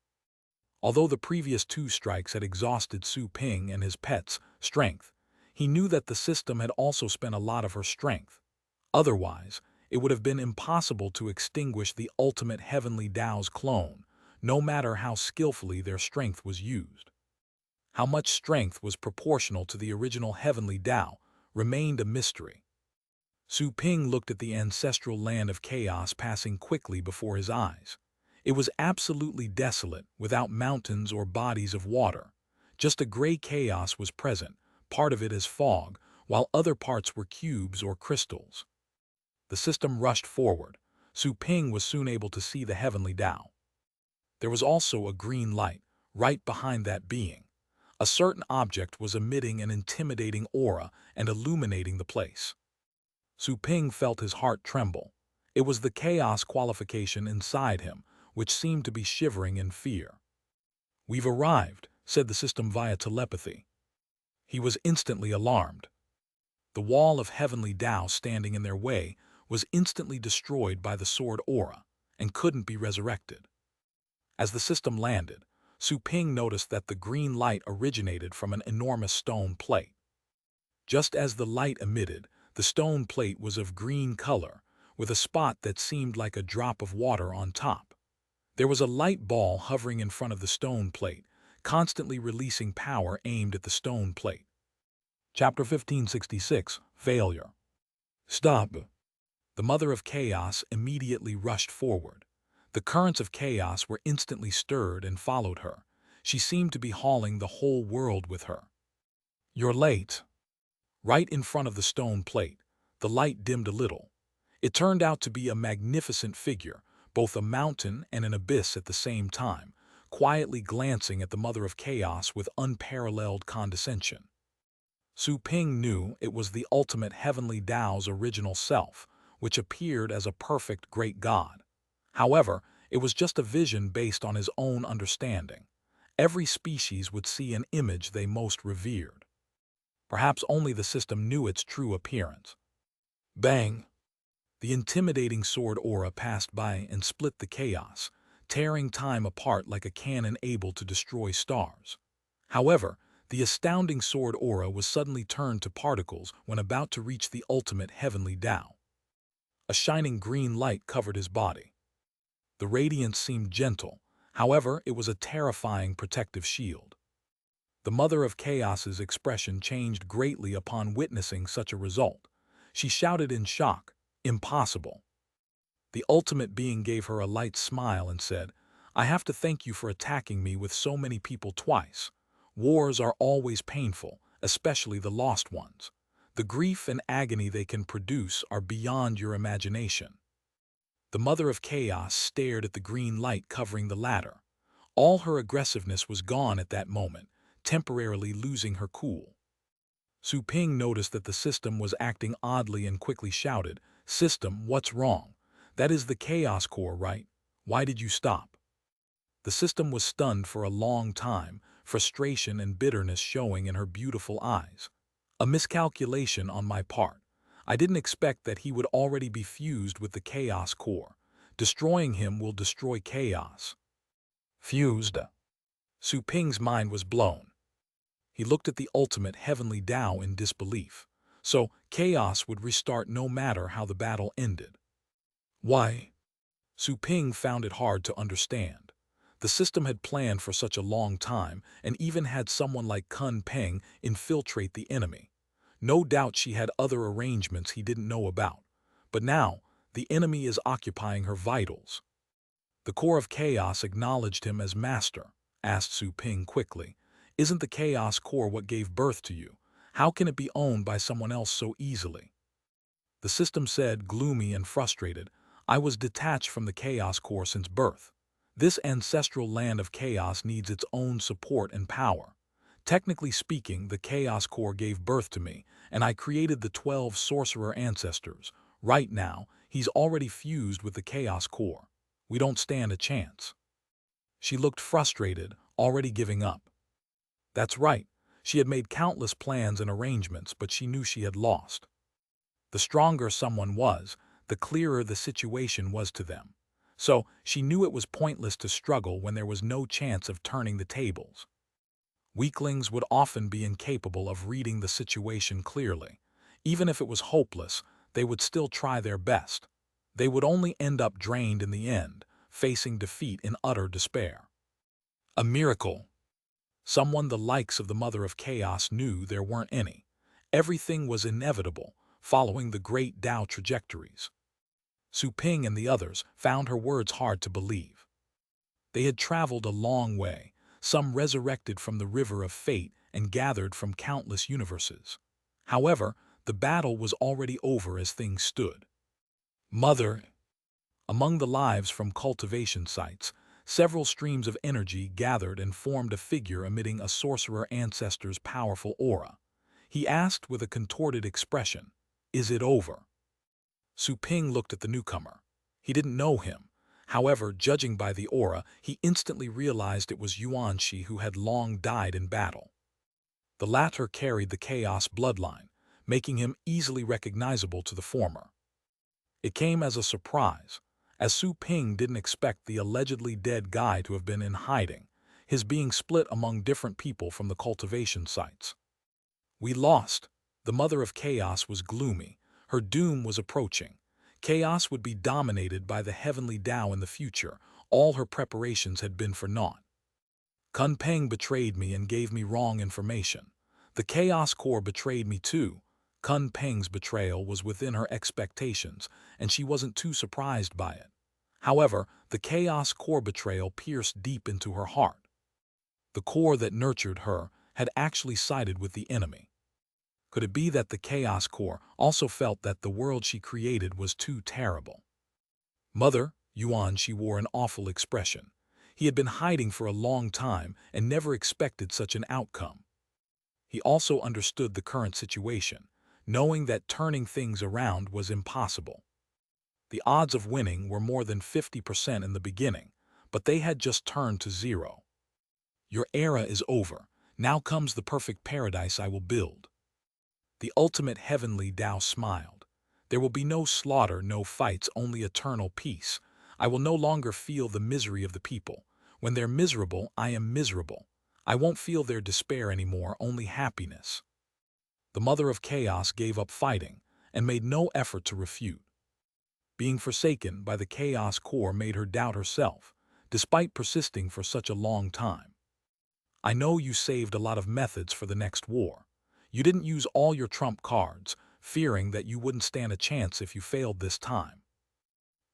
Although the previous two strikes had exhausted Su Ping and his pet's strength, he knew that the system had also spent a lot of her strength. Otherwise, it would have been impossible to extinguish the ultimate Heavenly Tao's clone, no matter how skillfully their strength was used. How much strength was proportional to the original Heavenly Tao remained a mystery. Su Ping looked at the ancestral land of chaos passing quickly before his eyes. It was absolutely desolate, without mountains or bodies of water. Just a gray chaos was present, part of it as fog, while other parts were cubes or crystals. The system rushed forward. Su Ping was soon able to see the Heavenly Tao. There was also a green light, right behind that being. A certain object was emitting an intimidating aura and illuminating the place. Su Ping felt his heart tremble. It was the chaos qualification inside him, which seemed to be shivering in fear. "We've arrived," said the system via telepathy. He was instantly alarmed. The wall of Heavenly Tao standing in their way was instantly destroyed by the sword aura and couldn't be resurrected. As the system landed, Su Ping noticed that the green light originated from an enormous stone plate. Just as the light emitted, the stone plate was of green color, with a spot that seemed like a drop of water on top. There was a light ball hovering in front of the stone plate, constantly releasing power aimed at the stone plate. Chapter 1566, Failure. "Stop!" The Mother of Chaos immediately rushed forward. The currents of chaos were instantly stirred and followed her. She seemed to be hauling the whole world with her. "You're late." Right in front of the stone plate, the light dimmed a little. It turned out to be a magnificent figure, both a mountain and an abyss at the same time, quietly glancing at the Mother of Chaos with unparalleled condescension. Su Ping knew it was the ultimate Heavenly Tao's original self, which appeared as a perfect great god. However, it was just a vision based on his own understanding. Every species would see an image they most revered. Perhaps only the system knew its true appearance. Bang! The intimidating sword aura passed by and split the chaos, tearing time apart like a cannon able to destroy stars. However, the astounding sword aura was suddenly turned to particles when about to reach the ultimate Heavenly Tao. A shining green light covered his body. The radiance seemed gentle, however, it was a terrifying protective shield. The Mother of Chaos's expression changed greatly upon witnessing such a result. She shouted in shock, "Impossible!" The ultimate being gave her a light smile and said, "I have to thank you for attacking me with so many people twice. Wars are always painful, especially the lost ones. The grief and agony they can produce are beyond your imagination. The Mother of Chaos stared at the green light covering the ladder. All her aggressiveness was gone at that moment, temporarily losing her cool. Su Ping noticed that the system was acting oddly and quickly shouted, "System, what's wrong? That is the Chaos Core, right? Why did you stop?" The system was stunned for a long time, frustration and bitterness showing in her beautiful eyes. "A miscalculation on my part. I didn't expect that he would already be fused with the Chaos Core. Destroying him will destroy chaos." Fused. Su Ping's mind was blown. He looked at the ultimate heavenly Tao in disbelief. So, chaos would restart no matter how the battle ended. Why? Su Ping found it hard to understand. The system had planned for such a long time and even had someone like Kun Peng infiltrate the enemy. No doubt she had other arrangements he didn't know about. But now, the enemy is occupying her vitals. The core of chaos acknowledged him as master, asked Su Ping quickly. "Isn't the chaos core what gave birth to you? How can it be owned by someone else so easily?" The system said, gloomy and frustrated, "I was detached from the chaos core since birth. This ancestral land of chaos needs its own support and power. Technically speaking, the chaos core gave birth to me, and I created the 12 sorcerer ancestors. Right now, he's already fused with the chaos core. We don't stand a chance." She looked frustrated, already giving up. That's right. She had made countless plans and arrangements, but she knew she had lost. The stronger someone was, the clearer the situation was to them. So she knew it was pointless to struggle when there was no chance of turning the tables. Weaklings would often be incapable of reading the situation clearly. Even if it was hopeless, they would still try their best. They would only end up drained in the end, facing defeat in utter despair. A miracle. Someone the likes of the Mother of Chaos knew there weren't any. Everything was inevitable, following the great Tao trajectories. Su Ping and the others found her words hard to believe. They had traveled a long way, some resurrected from the river of fate and gathered from countless universes. However, the battle was already over as things stood. Mother. Among the lives from cultivation sites, several streams of energy gathered and formed a figure emitting a sorcerer ancestor's powerful aura. He asked with a contorted expression, "Is it over?" Su Ping looked at the newcomer. He didn't know him. However, judging by the aura, he instantly realized it was Yuan Shi who had long died in battle. The latter carried the chaos bloodline, making him easily recognizable to the former. It came as a surprise, as Su Ping didn't expect the allegedly dead guy to have been in hiding, his being split among different people from the cultivation sites. "We lost." The Mother of Chaos was gloomy. Her doom was approaching. Chaos would be dominated by the heavenly Tao in the future. All her preparations had been for naught. "Kun Peng betrayed me and gave me wrong information. The Chaos Core betrayed me too." Kun Peng's betrayal was within her expectations, and she wasn't too surprised by it. However, the Chaos Core betrayal pierced deep into her heart. The core that nurtured her had actually sided with the enemy. Could it be that the Chaos Core also felt that the world she created was too terrible? "Mother," Yuan Shi wore an awful expression. He had been hiding for a long time and never expected such an outcome. He also understood the current situation, knowing that turning things around was impossible. The odds of winning were more than 50% in the beginning, but they had just turned to 0. "Your era is over. Now comes the perfect paradise I will build." The ultimate heavenly Tao smiled. "There will be no slaughter, no fights, only eternal peace. I will no longer feel the misery of the people. When they're miserable, I am miserable. I won't feel their despair anymore, only happiness." The Mother of Chaos gave up fighting and made no effort to refute. Being forsaken by the Chaos Core made her doubt herself, despite persisting for such a long time. "I know you saved a lot of methods for the next war. You didn't use all your trump cards, fearing that you wouldn't stand a chance if you failed this time."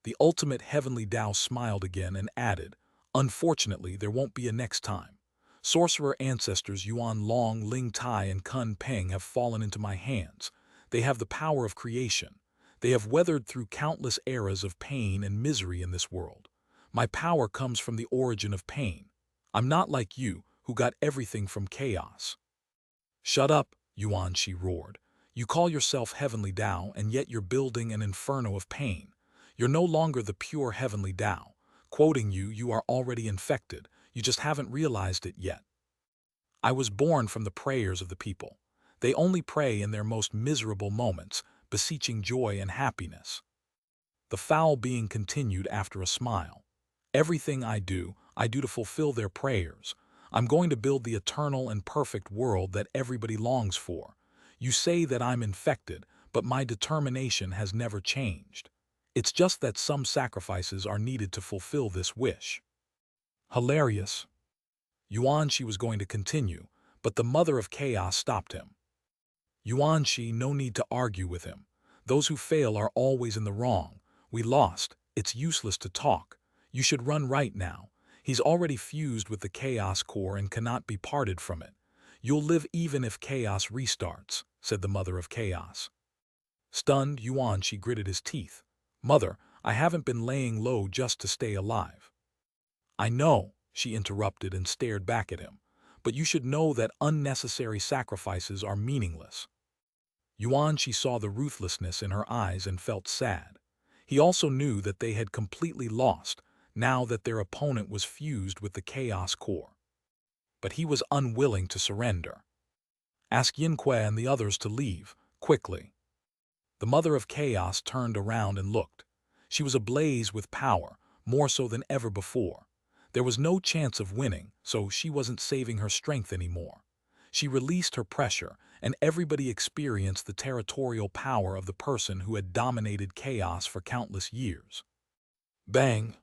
The ultimate heavenly Tao smiled again and added, "Unfortunately, there won't be a next time. Sorcerer ancestors Yuan Long, Ling Tai, and Kun Peng have fallen into my hands. They have the power of creation. They have weathered through countless eras of pain and misery in this world. My power comes from the origin of pain. I'm not like you, who got everything from chaos. Shut up, Yuan, she roared. You call yourself Heavenly Tao, and yet you're building an inferno of pain. You're no longer the pure Heavenly Tao. Quoting you, you are already infected. You just haven't realized it yet. I was born from the prayers of the people. They only pray in their most miserable moments, beseeching joy and happiness. The foul being continued after a smile. Everything I do to fulfill their prayers. I'm going to build the eternal and perfect world that everybody longs for. You say that I'm infected, but my determination has never changed. It's just that some sacrifices are needed to fulfill this wish. Hilarious. Yuan Shi was going to continue, but the mother of chaos stopped him. Yuan Shi, no need to argue with him. Those who fail are always in the wrong. We lost. It's useless to talk. You should run right now. He's already fused with the chaos core and cannot be parted from it. You'll live even if chaos restarts, said the mother of chaos. Stunned, Yuan Shi gritted his teeth. Mother, I haven't been laying low just to stay alive. I know, she interrupted and stared back at him, but you should know that unnecessary sacrifices are meaningless. Yuan Shi saw the ruthlessness in her eyes and felt sad. He also knew that they had completely lost, now that their opponent was fused with the chaos core. But he was unwilling to surrender. Ask Yin Kuei and the others to leave, quickly. The mother of chaos turned around and looked. She was ablaze with power, more so than ever before. There was no chance of winning, so she wasn't saving her strength anymore. She released her pressure, and everybody experienced the territorial power of the person who had dominated chaos for countless years. Bang!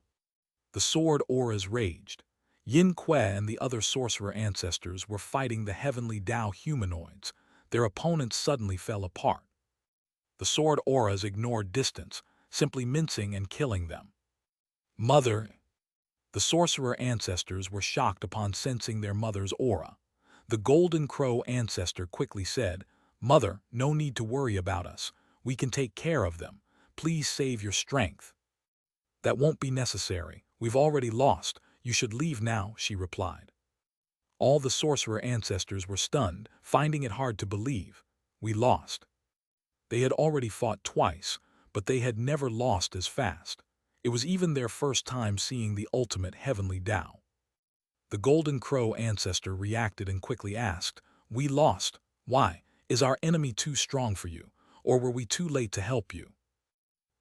The sword auras raged. Yin Kuei and the other sorcerer ancestors were fighting the heavenly Tao humanoids. Their opponents suddenly fell apart. The sword auras ignored distance, simply mincing and killing them. Mother! The sorcerer ancestors were shocked upon sensing their mother's aura. The golden crow ancestor quickly said, Mother, no need to worry about us. We can take care of them. Please save your strength. That won't be necessary. We've already lost. You should leave now, she replied. All the sorcerer ancestors were stunned, finding it hard to believe. We lost. They had already fought twice, but they had never lost as fast. It was even their first time seeing the ultimate heavenly Tao. The golden crow ancestor reacted and quickly asked, We lost. Why? Is our enemy too strong for you, or were we too late to help you?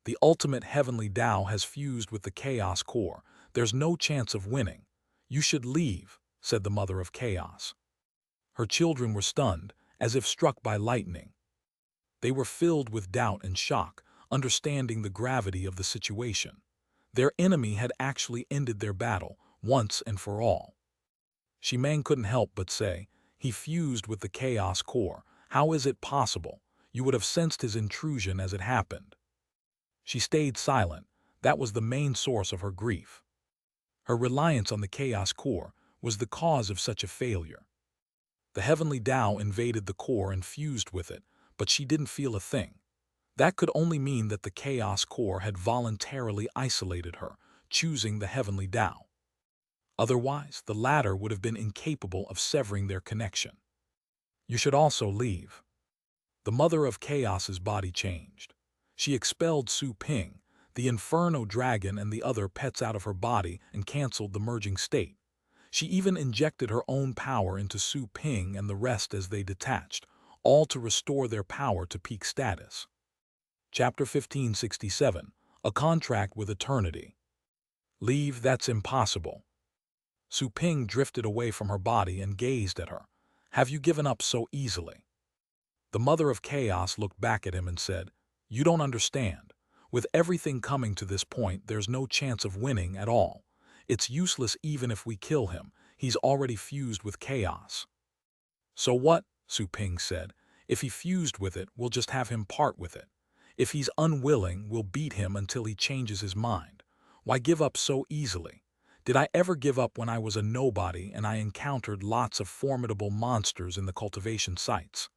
The ultimate heavenly Tao has fused with the chaos core. There's no chance of winning. You should leave, said the mother of chaos. Her children were stunned, as if struck by lightning. They were filled with doubt and shock, understanding the gravity of the situation. Their enemy had actually ended their battle, once and for all. Shimang couldn't help but say, He fused with the chaos core. How is it possible? You would have sensed his intrusion as it happened. She stayed silent. That was the main source of her grief. Her reliance on the chaos core was the cause of such a failure. The heavenly Tao invaded the core and fused with it, but she didn't feel a thing. That could only mean that the chaos core had voluntarily isolated her, choosing the heavenly Tao. Otherwise, the latter would have been incapable of severing their connection. You should also leave. The mother of chaos's body changed. She expelled Su Ping, the inferno dragon, and the other pets out of her body and canceled the merging state. She even injected her own power into Su Ping and the rest as they detached, all to restore their power to peak status. Chapter 1567, A Contract with Eternity. Leave, that's impossible. Su Ping drifted away from her body and gazed at her. Have you given up so easily? The mother of chaos looked back at him and said, You don't understand. With everything coming to this point, there's no chance of winning at all. It's useless even if we kill him. He's already fused with chaos. So what? Su Ping said. If he fused with it, we'll just have him part with it. If he's unwilling, we'll beat him until he changes his mind. Why give up so easily? Did I ever give up when I was a nobody and I encountered lots of formidable monsters in the cultivation sites?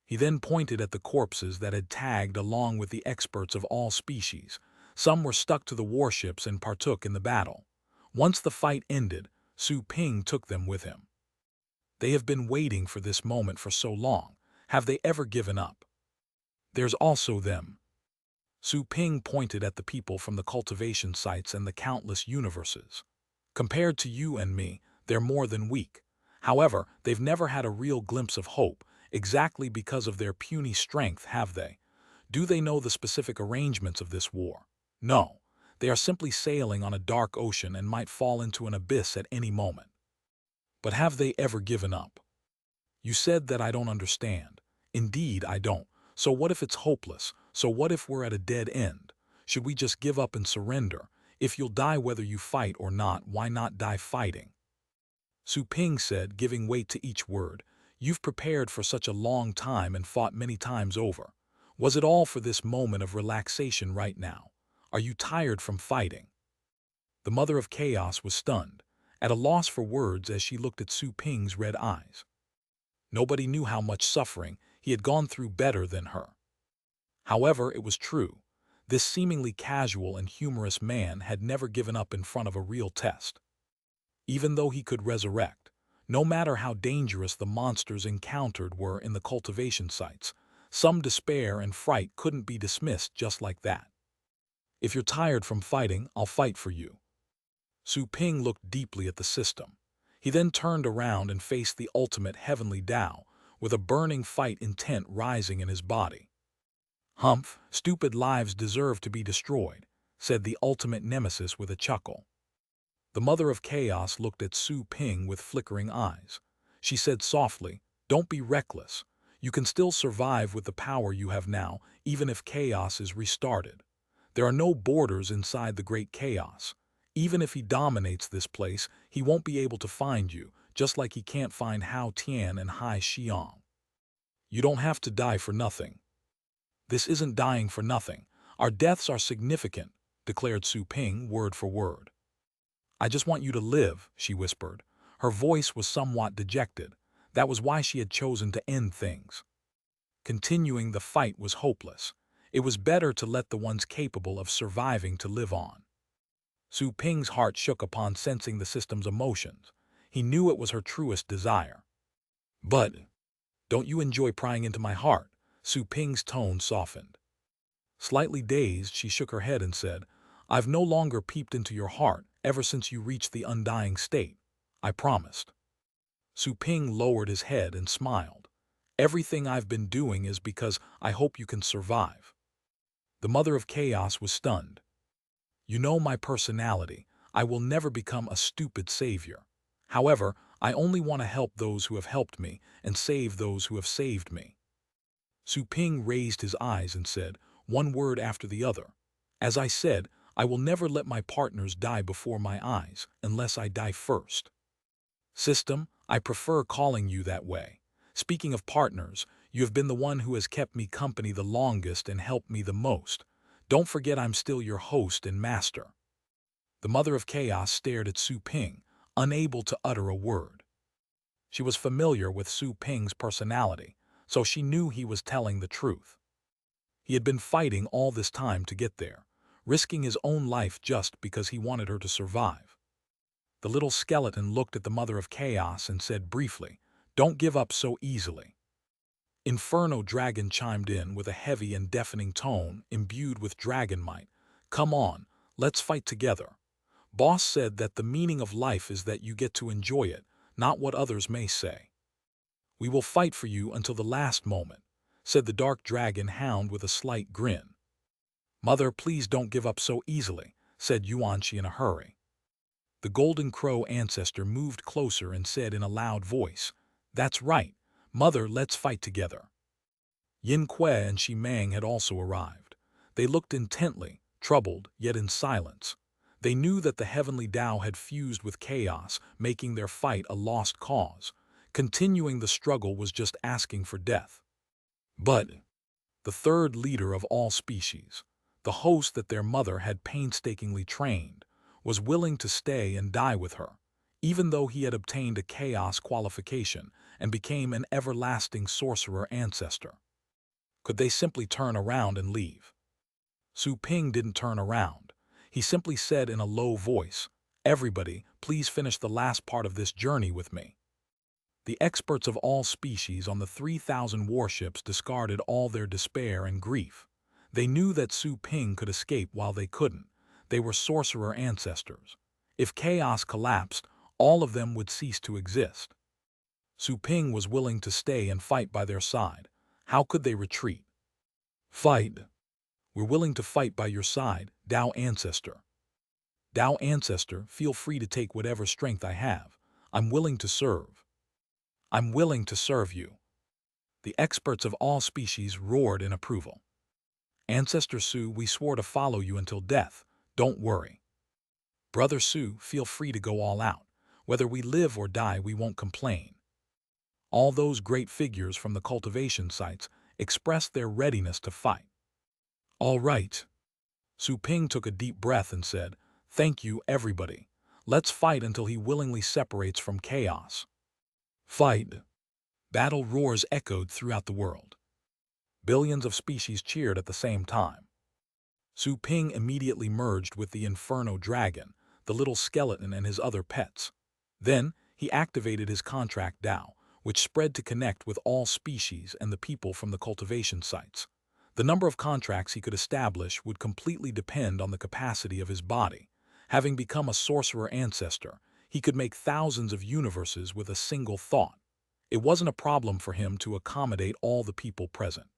He then pointed at the corpses that had tagged along with the experts of all species. Some were stuck to the warships and partook in the battle. Once the fight ended, Su Ping took them with him. They have been waiting for this moment for so long. Have they ever given up? There's also them. Su Ping pointed at the people from the cultivation sites and the countless universes. Compared to you and me, they're more than weak. However, they've never had a real glimpse of hope, exactly because of their puny strength, have they? Do they know the specific arrangements of this war? No. They are simply sailing on a dark ocean and might fall into an abyss at any moment. But have they ever given up? You said that I don't understand. Indeed, I don't. So what if it's hopeless? So what if we're at a dead end? Should we just give up and surrender? If you'll die whether you fight or not, why not die fighting? Su Ping said, giving weight to each word. You've prepared for such a long time and fought many times over. Was it all for this moment of relaxation right now? Are you tired from fighting? The Mother of Chaos was stunned, at a loss for words as she looked at Su Ping's red eyes. Nobody knew how much suffering he had gone through better than her. However, it was true. This seemingly casual and humorous man had never given up in front of a real test. Even though he could resurrect, no matter how dangerous the monsters encountered were in the cultivation sites, some despair and fright couldn't be dismissed just like that. If you're tired from fighting, I'll fight for you. Su Ping looked deeply at the system. He then turned around and faced the ultimate heavenly Tao, with a burning fight intent rising in his body. Humph, stupid lives deserve to be destroyed, said the ultimate nemesis with a chuckle. The Mother of Chaos looked at Su Ping with flickering eyes. She said softly, don't be reckless. You can still survive with the power you have now, even if chaos is restarted. There are no borders inside the great chaos. Even if he dominates this place, he won't be able to find you, just like he can't find Hao Tian and Hai Xiong. You don't have to die for nothing. This isn't dying for nothing. Our deaths are significant, declared Su Ping word for word. I just want you to live, she whispered. Her voice was somewhat dejected. That was why she had chosen to end things. Continuing the fight was hopeless. It was better to let the ones capable of surviving to live on. Su Ping's heart shook upon sensing the system's emotions. He knew it was her truest desire. But, don't you enjoy prying into my heart? Su Ping's tone softened. Slightly dazed, she shook her head and said, I've no longer peeped into your heart ever since you reached the undying state. I promised. Su Ping lowered his head and smiled. Everything I've been doing is because I hope you can survive. The Mother of Chaos was stunned. You know my personality. I will never become a stupid savior. However, I only want to help those who have helped me and save those who have saved me. Su Ping raised his eyes and said, one word after the other. As I said, I will never let my partners die before my eyes unless I die first. System, I prefer calling you that way. Speaking of partners, you have been the one who has kept me company the longest and helped me the most. Don't forget I'm still your host and master. The Mother of Chaos stared at Su Ping, unable to utter a word. She was familiar with Su Ping's personality, so she knew he was telling the truth. He had been fighting all this time to get there, risking his own life just because he wanted her to survive. The little skeleton looked at the Mother of Chaos and said briefly, don't give up so easily. Inferno Dragon chimed in with a heavy and deafening tone imbued with dragon might. Come on, let's fight together. Boss said that the meaning of life is that you get to enjoy it, not what others may say. We will fight for you until the last moment, said the dark dragon hound with a slight grin. Mother, please don't give up so easily, said Yuanqi in a hurry. The golden crow ancestor moved closer and said in a loud voice, That's right, Mother, let's fight together. Yin Kuei and Shi Mang had also arrived. They looked intently, troubled, yet in silence. They knew that the heavenly Tao had fused with chaos, making their fight a lost cause. Continuing the struggle was just asking for death. But the third leader of all species, the host that their mother had painstakingly trained, was willing to stay and die with her, even though he had obtained a chaos qualification and became an everlasting sorcerer ancestor. Could they simply turn around and leave? Su Ping didn't turn around. He simply said in a low voice, "Everybody, please finish the last part of this journey with me." The experts of all species on the 3,000 warships discarded all their despair and grief. They knew that Su Ping could escape while they couldn't. They were sorcerer ancestors. If chaos collapsed, all of them would cease to exist. Su Ping was willing to stay and fight by their side. How could they retreat? Fight. We're willing to fight by your side, Tao Ancestor. Tao Ancestor, feel free to take whatever strength I have. I'm willing to serve. I'm willing to serve you. The experts of all species roared in approval. Ancestor Su, we swore to follow you until death. Don't worry. Brother Su, feel free to go all out. Whether we live or die, we won't complain. All those great figures from the cultivation sites expressed their readiness to fight. All right. Su Ping took a deep breath and said, "Thank you, everybody. Let's fight until he willingly separates from chaos." Fight. Battle roars echoed throughout the world. Billions of species cheered at the same time. Su Ping immediately merged with the Inferno Dragon, the little skeleton and his other pets. Then, he activated his contract Tao, which spread to connect with all species and the people from the cultivation sites. The number of contracts he could establish would completely depend on the capacity of his body. Having become a sorcerer ancestor, he could make thousands of universes with a single thought. It wasn't a problem for him to accommodate all the people present.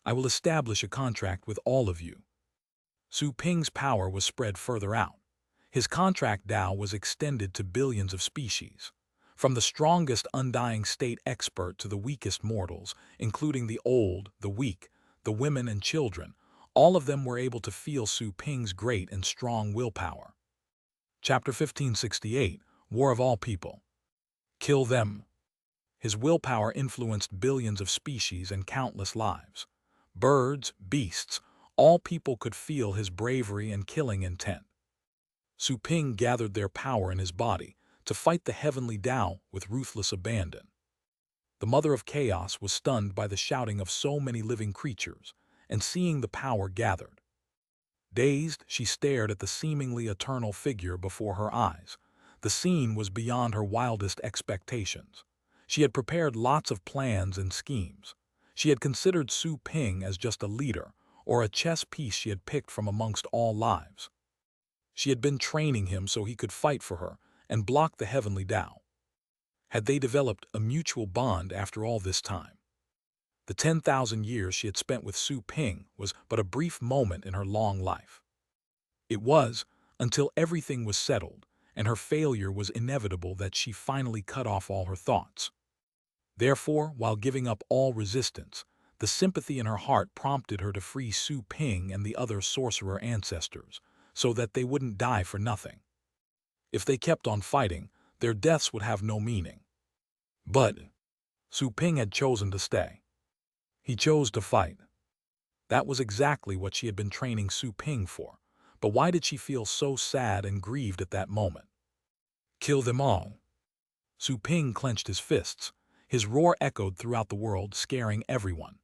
I will establish a contract with all of you. Su Ping's power was spread further out. His contract Tao was extended to billions of species. From the strongest undying state expert to the weakest mortals, including the old, the weak, the women and children, all of them were able to feel Su Ping's great and strong willpower. Chapter 1568, War of All People. Kill them. His willpower influenced billions of species and countless lives. Birds, beasts, all people could feel his bravery and killing intent. Su Ping gathered their power in his body to fight the heavenly Tao with ruthless abandon. The Mother of Chaos was stunned by the shouting of so many living creatures and seeing the power gathered. Dazed, she stared at the seemingly eternal figure before her eyes. The scene was beyond her wildest expectations. She had prepared lots of plans and schemes. She had considered Su Ping as just a leader or a chess piece she had picked from amongst all lives. She had been training him so he could fight for her and block the heavenly Tao. Had they developed a mutual bond after all this time? The 10,000 years she had spent with Su Ping was but a brief moment in her long life. It was, until everything was settled and her failure was inevitable, that she finally cut off all her thoughts. Therefore, while giving up all resistance, the sympathy in her heart prompted her to free Su Ping and the other sorcerer ancestors, so that they wouldn't die for nothing. If they kept on fighting, their deaths would have no meaning. But Su Ping had chosen to stay. He chose to fight. That was exactly what she had been training Su Ping for. But why did she feel so sad and grieved at that moment? Kill them all. Su Ping clenched his fists. His roar echoed throughout the world, scaring everyone.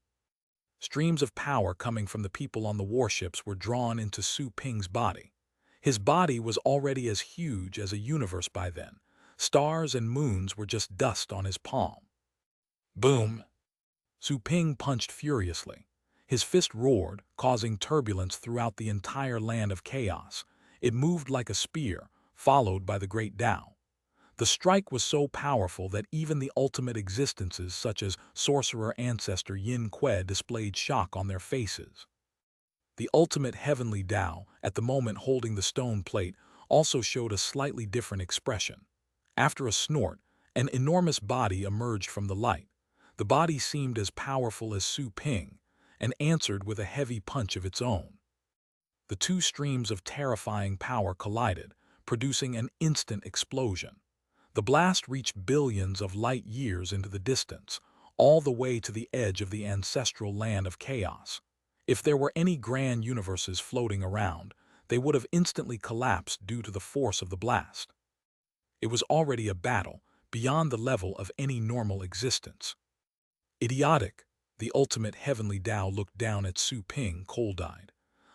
Streams of power coming from the people on the warships were drawn into Su Ping's body. His body was already as huge as a universe by then. Stars and moons were just dust on his palm. Boom! Su Ping punched furiously. His fist roared, causing turbulence throughout the entire land of chaos. It moved like a spear, followed by the great Tao. The strike was so powerful that even the ultimate existences such as sorcerer ancestor Yin Kui displayed shock on their faces. The ultimate heavenly Tao, at the moment holding the stone plate, also showed a slightly different expression. After a snort, an enormous body emerged from the light. The body seemed as powerful as Su Ping, and answered with a heavy punch of its own. The two streams of terrifying power collided, producing an instant explosion. The blast reached billions of light years into the distance, all the way to the edge of the ancestral land of chaos. If there were any grand universes floating around, they would have instantly collapsed due to the force of the blast. It was already a battle, beyond the level of any normal existence. Idiotic, the ultimate heavenly Tao looked down at Su Ping cold-eyed.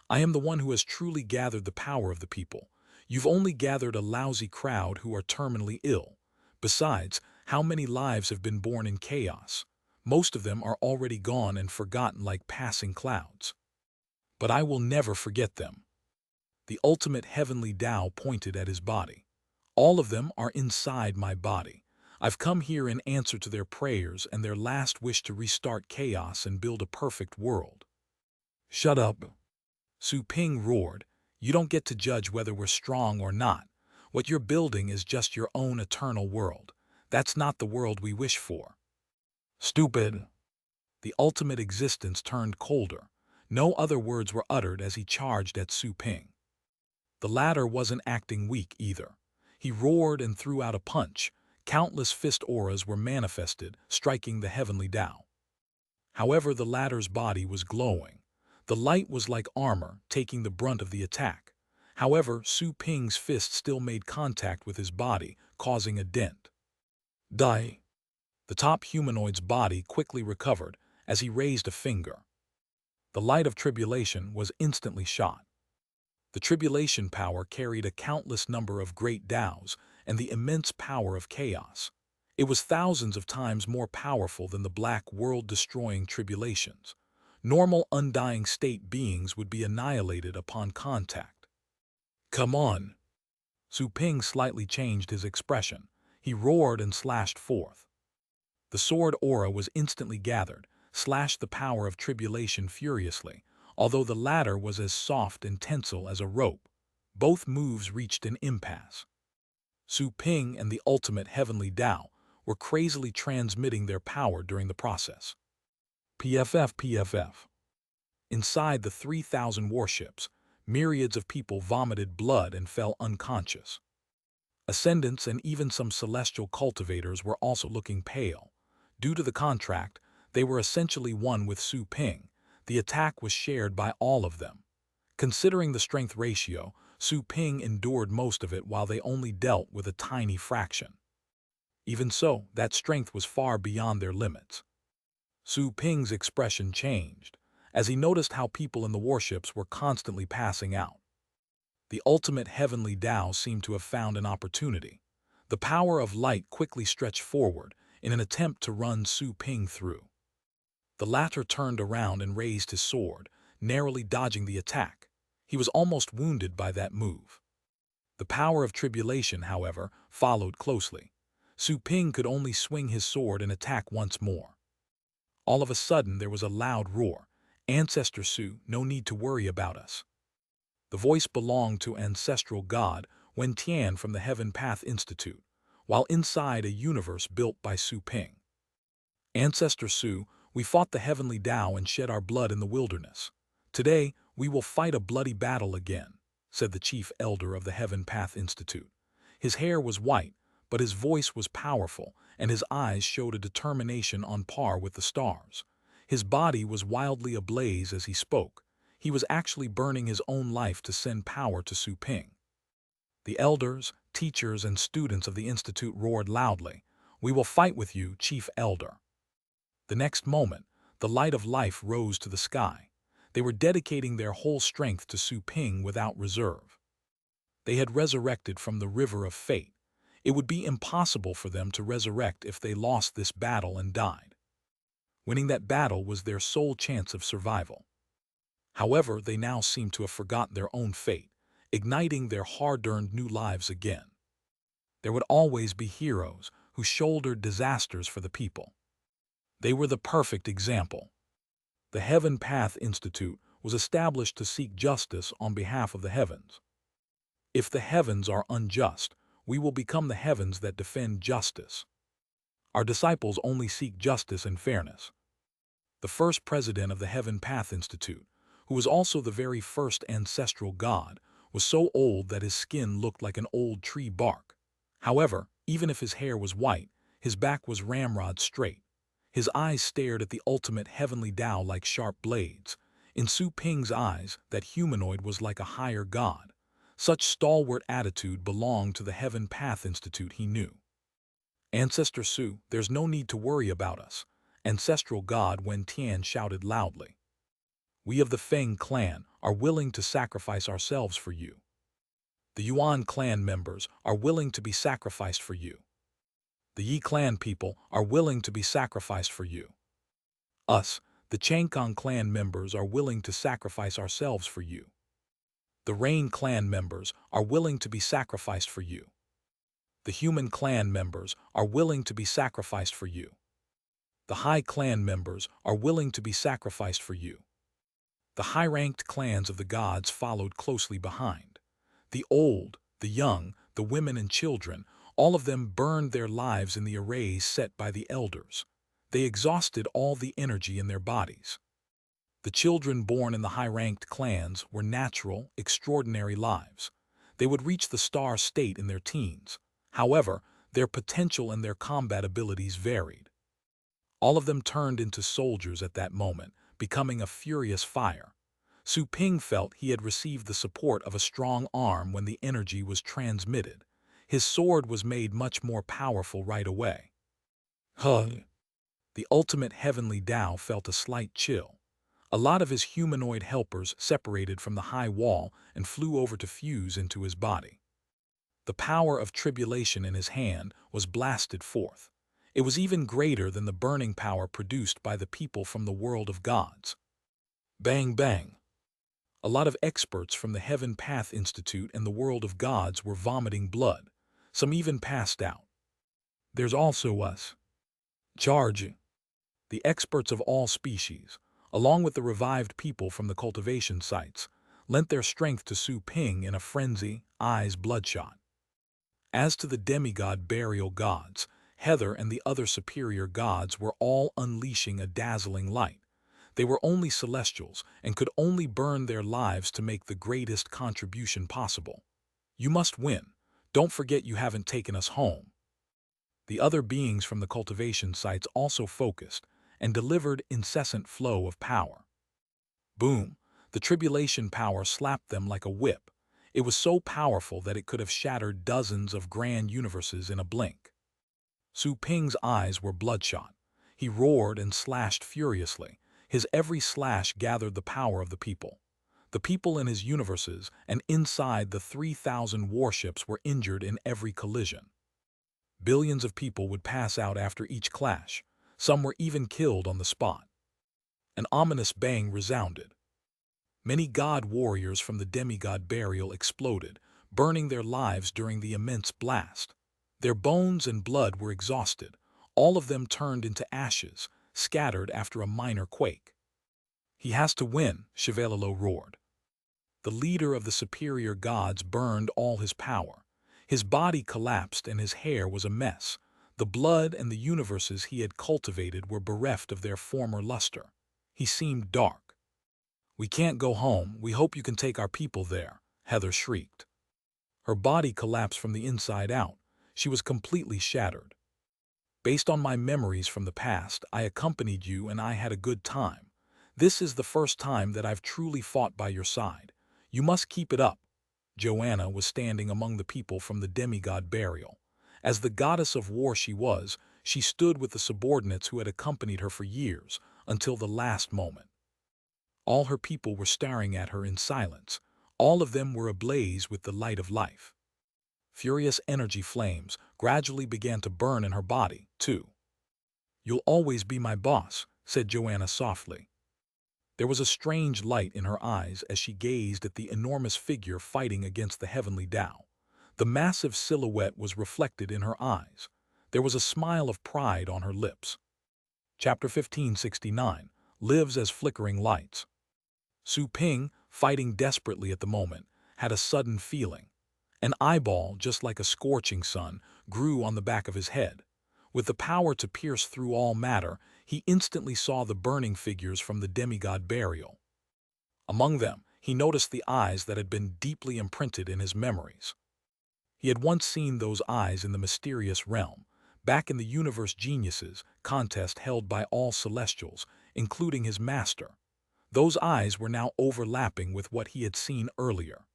I am the one who has truly gathered the power of the people. You've only gathered a lousy crowd who are terminally ill. Besides, how many lives have been born in chaos? Most of them are already gone and forgotten like passing clouds. But I will never forget them. The ultimate heavenly Tao pointed at his body. All of them are inside my body. I've come here in answer to their prayers and their last wish to restart chaos and build a perfect world. Shut up, Su Ping roared. You don't get to judge whether we're strong or not. What you're building is just your own eternal world. That's not the world we wish for. Stupid. The ultimate existence turned colder. No other words were uttered as he charged at Su Ping. The latter wasn't acting weak either. He roared and threw out a punch. Countless fist auras were manifested, striking the heavenly Tao. However, the latter's body was glowing. The light was like armor, taking the brunt of the attack. However, Su Ping's fist still made contact with his body, causing a dent. Die. The top humanoid's body quickly recovered as he raised a finger. The light of tribulation was instantly shot. The tribulation power carried a countless number of great Taos and the immense power of chaos. It was thousands of times more powerful than the black world-destroying tribulations. Normal undying state beings would be annihilated upon contact. Come on! Su Ping slightly changed his expression. He roared and slashed forth. The sword aura was instantly gathered, slashed the power of tribulation furiously, although the latter was as soft and tensile as a rope. Both moves reached an impasse. Su Ping and the ultimate heavenly Tao were crazily transmitting their power during the process. PFF. Inside the 3,000 warships, myriads of people vomited blood and fell unconscious. Ascendants and even some celestial cultivators were also looking pale. Due to the contract, they were essentially one with Su Ping. The attack was shared by all of them. Considering the strength ratio, Su Ping endured most of it while they only dealt with a tiny fraction. Even so, that strength was far beyond their limits. Su Ping's expression changed as he noticed how people in the warships were constantly passing out. The ultimate heavenly Tao seemed to have found an opportunity. The power of light quickly stretched forward in an attempt to run Su Ping through. The latter turned around and raised his sword, narrowly dodging the attack. He was almost wounded by that move. The power of tribulation, however, followed closely. Su Ping could only swing his sword and attack once more. All of a sudden, there was a loud roar. Ancestor Su, no need to worry about us. The voice belonged to ancestral god Wen Tian from the Heaven Path Institute, while inside a universe built by Su Ping. Ancestor Su, we fought the heavenly Tao and shed our blood in the wilderness. Today, we will fight a bloody battle again, said the chief elder of the Heaven Path Institute. His hair was white, but his voice was powerful, and his eyes showed a determination on par with the stars. His body was wildly ablaze as he spoke. He was actually burning his own life to send power to Su Ping. The elders, teachers, and students of the institute roared loudly, "We will fight with you, Chief Elder." The next moment, the light of life rose to the sky. They were dedicating their whole strength to Su Ping without reserve. They had resurrected from the river of fate. It would be impossible for them to resurrect if they lost this battle and died. Winning that battle was their sole chance of survival. However, they now seemed to have forgotten their own fate, igniting their hard-earned new lives again. There would always be heroes who shouldered disasters for the people. They were the perfect example. The Heaven Path Institute was established to seek justice on behalf of the heavens. If the heavens are unjust, we will become the heavens that defend justice. Our disciples only seek justice and fairness. The first president of the Heaven Path Institute, who was also the very first ancestral god, was so old that his skin looked like an old tree bark. However, even if his hair was white, his back was ramrod straight. His eyes stared at the ultimate heavenly Tao like sharp blades. In Su Ping's eyes, that humanoid was like a higher god. Such stalwart attitude belonged to the Heaven Path Institute he knew. Ancestor Su, there's no need to worry about us, ancestral god Wen Tian shouted loudly. We of the Feng clan are willing to sacrifice ourselves for you. The Yuan clan members are willing to be sacrificed for you. The Yi clan people are willing to be sacrificed for you. Us, the Changkong clan members, are willing to sacrifice ourselves for you. The Rain clan members are willing to be sacrificed for you. The Human clan members are willing to be sacrificed for you. The High clan members are willing to be sacrificed for you. The high-ranked clans of the gods followed closely behind. The old, the young, the women and children, all of them burned their lives in the arrays set by the elders. They exhausted all the energy in their bodies. The children born in the high-ranked clans were natural, extraordinary lives. They would reach the star state in their teens. However, their potential and their combat abilities varied. All of them turned into soldiers at that moment, becoming a furious fire. Su Ping felt he had received the support of a strong arm when the energy was transmitted. His sword was made much more powerful right away. The ultimate heavenly Tao felt a slight chill. A lot of his humanoid helpers separated from the high wall and flew over to fuse into his body. The power of tribulation in his hand was blasted forth. It was even greater than the burning power produced by the people from the world of gods. Bang bang. A lot of experts from the Heaven Path Institute and the world of gods were vomiting blood. Some even passed out. There's also us. Charge. The experts of all species, along with the revived people from the cultivation sites, lent their strength to Su Ping in a frenzy, eyes bloodshot. As to the demigod burial gods, Heather and the other superior gods were all unleashing a dazzling light. They were only celestials and could only burn their lives to make the greatest contribution possible. You must win. Don't forget you haven't taken us home. The other beings from the cultivation sites also focused and delivered incessant flow of power. Boom! The tribulation power slapped them like a whip. It was so powerful that it could have shattered dozens of grand universes in a blink. Su Ping's eyes were bloodshot. He roared and slashed furiously. His every slash gathered the power of the people. The people in his universes and inside the 3,000 warships were injured in every collision. Billions of people would pass out after each clash. Some were even killed on the spot. An ominous bang resounded. Many god warriors from the demigod burial exploded, burning their lives during the immense blast. Their bones and blood were exhausted. All of them turned into ashes, scattered after a minor quake. He has to win, Chevalelo roared. The leader of the superior gods burned all his power. His body collapsed and his hair was a mess. The blood and the universes he had cultivated were bereft of their former luster. He seemed dark. We can't go home. We hope you can take our people there, Heather shrieked. Her body collapsed from the inside out. She was completely shattered. Based on my memories from the past, I accompanied you and I had a good time. This is the first time that I've truly fought by your side. You must keep it up. Joanna was standing among the people from the demigod burial. As the goddess of war she was, she stood with the subordinates who had accompanied her for years, until the last moment. All her people were staring at her in silence. All of them were ablaze with the light of life. Furious energy flames gradually began to burn in her body, too. You'll always be my boss, said Joanna softly. There was a strange light in her eyes as she gazed at the enormous figure fighting against the heavenly Tao. The massive silhouette was reflected in her eyes. There was a smile of pride on her lips. Chapter 1569 lives as flickering lights. Su Ping, fighting desperately at the moment, had a sudden feeling. An eyeball, just like a scorching sun, grew on the back of his head. With the power to pierce through all matter, he instantly saw the burning figures from the demigod burial. Among them, he noticed the eyes that had been deeply imprinted in his memories. He had once seen those eyes in the mysterious realm, back in the Universe Geniuses contest held by all Celestials, including his master. Those eyes were now overlapping with what he had seen earlier.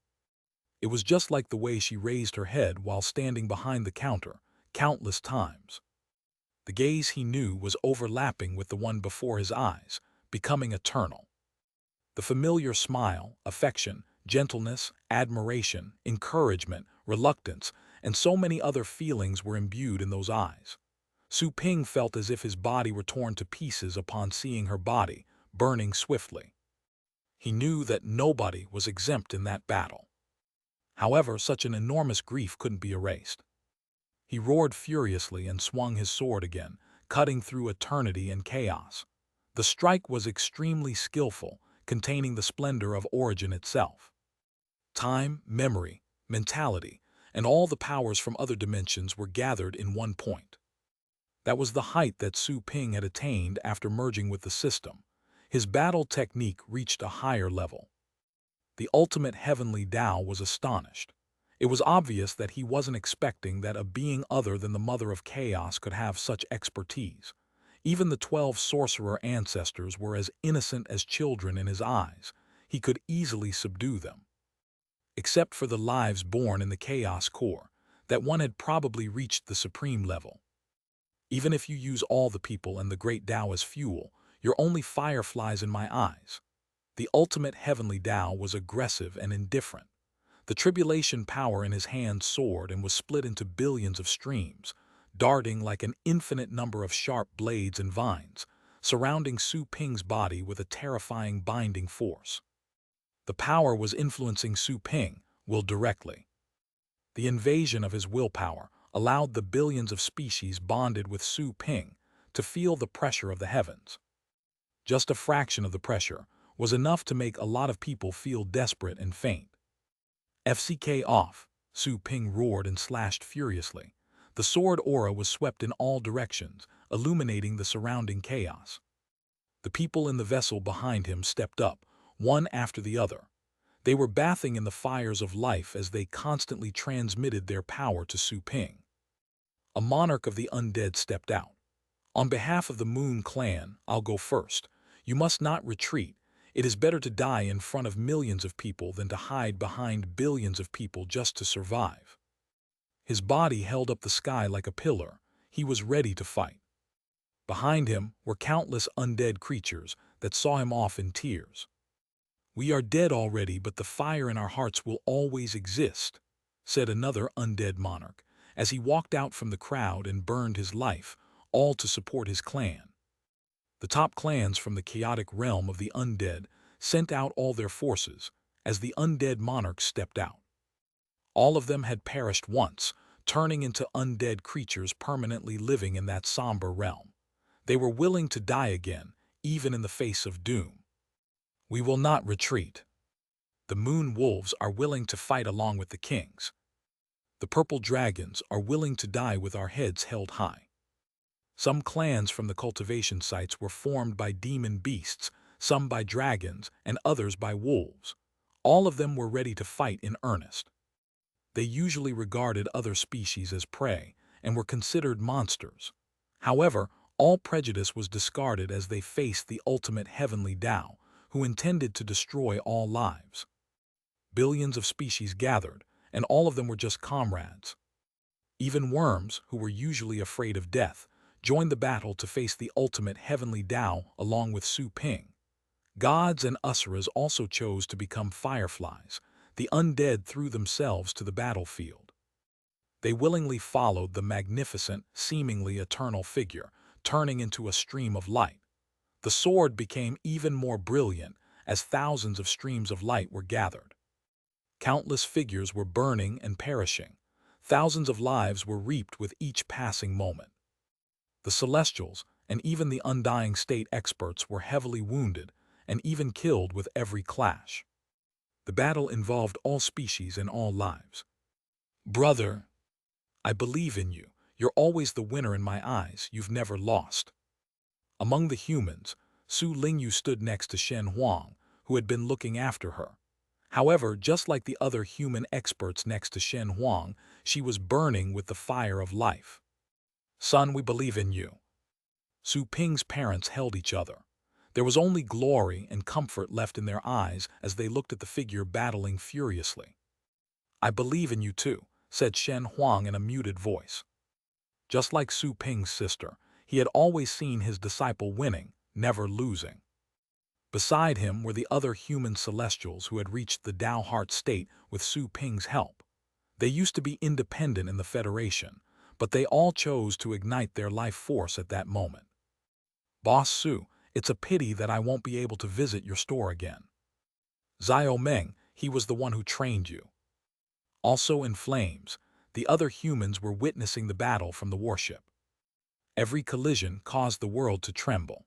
It was just like the way she raised her head while standing behind the counter, countless times. The gaze he knew was overlapping with the one before his eyes, becoming eternal. The familiar smile, affection, gentleness, admiration, encouragement, reluctance, and so many other feelings were imbued in those eyes. Su Ping felt as if his body were torn to pieces upon seeing her body, burning swiftly. He knew that nobody was exempt in that battle. However, such an enormous grief couldn't be erased. He roared furiously and swung his sword again, cutting through eternity and chaos. The strike was extremely skillful, containing the splendor of origin itself. Time, memory, mentality, and all the powers from other dimensions were gathered in one point. That was the height that Su Ping had attained after merging with the system. His battle technique reached a higher level. The ultimate heavenly Tao was astonished. It was obvious that he wasn't expecting that a being other than the Mother of Chaos could have such expertise. Even the 12 sorcerer ancestors were as innocent as children in his eyes. He could easily subdue them. Except for the lives born in the Chaos Core, that one had probably reached the supreme level. Even if you use all the people and the great Tao as fuel, you're only fireflies in my eyes. The ultimate heavenly Tao was aggressive and indifferent. The tribulation power in his hand soared and was split into billions of streams, darting like an infinite number of sharp blades and vines, surrounding Su Ping's body with a terrifying binding force. The power was influencing Su Ping, will directly. The invasion of his willpower allowed the billions of species bonded with Su Ping to feel the pressure of the heavens. Just a fraction of the pressure was enough to make a lot of people feel desperate and faint. FCK off, Su Ping roared and slashed furiously. The sword aura was swept in all directions, illuminating the surrounding chaos. The people in the vessel behind him stepped up, one after the other. They were bathing in the fires of life as they constantly transmitted their power to Su Ping. A monarch of the undead stepped out. On behalf of the Moon Clan, I'll go first. You must not retreat. It is better to die in front of millions of people than to hide behind billions of people just to survive. His body held up the sky like a pillar. He was ready to fight. Behind him were countless undead creatures that saw him off in tears. We are dead already, but the fire in our hearts will always exist, said another undead monarch, as he walked out from the crowd and burned his life, all to support his clan. The top clans from the chaotic realm of the undead sent out all their forces as the undead monarchs stepped out. All of them had perished once, turning into undead creatures permanently living in that somber realm. They were willing to die again, even in the face of doom. We will not retreat. The moon wolves are willing to fight along with the kings. The purple dragons are willing to die with our heads held high. Some clans from the cultivation sites were formed by demon beasts, some by dragons, and others by wolves. All of them were ready to fight in earnest. They usually regarded other species as prey and were considered monsters. However, all prejudice was discarded as they faced the ultimate heavenly Tao, who intended to destroy all lives. Billions of species gathered, and all of them were just comrades. Even worms, who were usually afraid of death, joined the battle to face the ultimate heavenly Tao along with Su Ping. Gods and Asuras also chose to become fireflies. The undead threw themselves to the battlefield. They willingly followed the magnificent, seemingly eternal figure, turning into a stream of light. The sword became even more brilliant as thousands of streams of light were gathered. Countless figures were burning and perishing. Thousands of lives were reaped with each passing moment. The Celestials and even the Undying State experts were heavily wounded and even killed with every clash. The battle involved all species and all lives. Brother, I believe in you. You're always the winner in my eyes. You've never lost. Among the humans, Su Lingyu stood next to Shen Huang, who had been looking after her. However, just like the other human experts next to Shen Huang, she was burning with the fire of life. Son, we believe in you. Su Ping's parents held each other. There was only glory and comfort left in their eyes as they looked at the figure battling furiously. I believe in you too, said Shen Huang in a muted voice. Just like Su Ping's sister, he had always seen his disciple winning, never losing. Beside him were the other human celestials who had reached the Tao Heart state with Su Ping's help. They used to be independent in the Federation, but they all chose to ignite their life force at that moment. Boss Su, it's a pity that I won't be able to visit your store again. Xiao Meng, he was the one who trained you. Also in flames, the other humans were witnessing the battle from the warship. Every collision caused the world to tremble.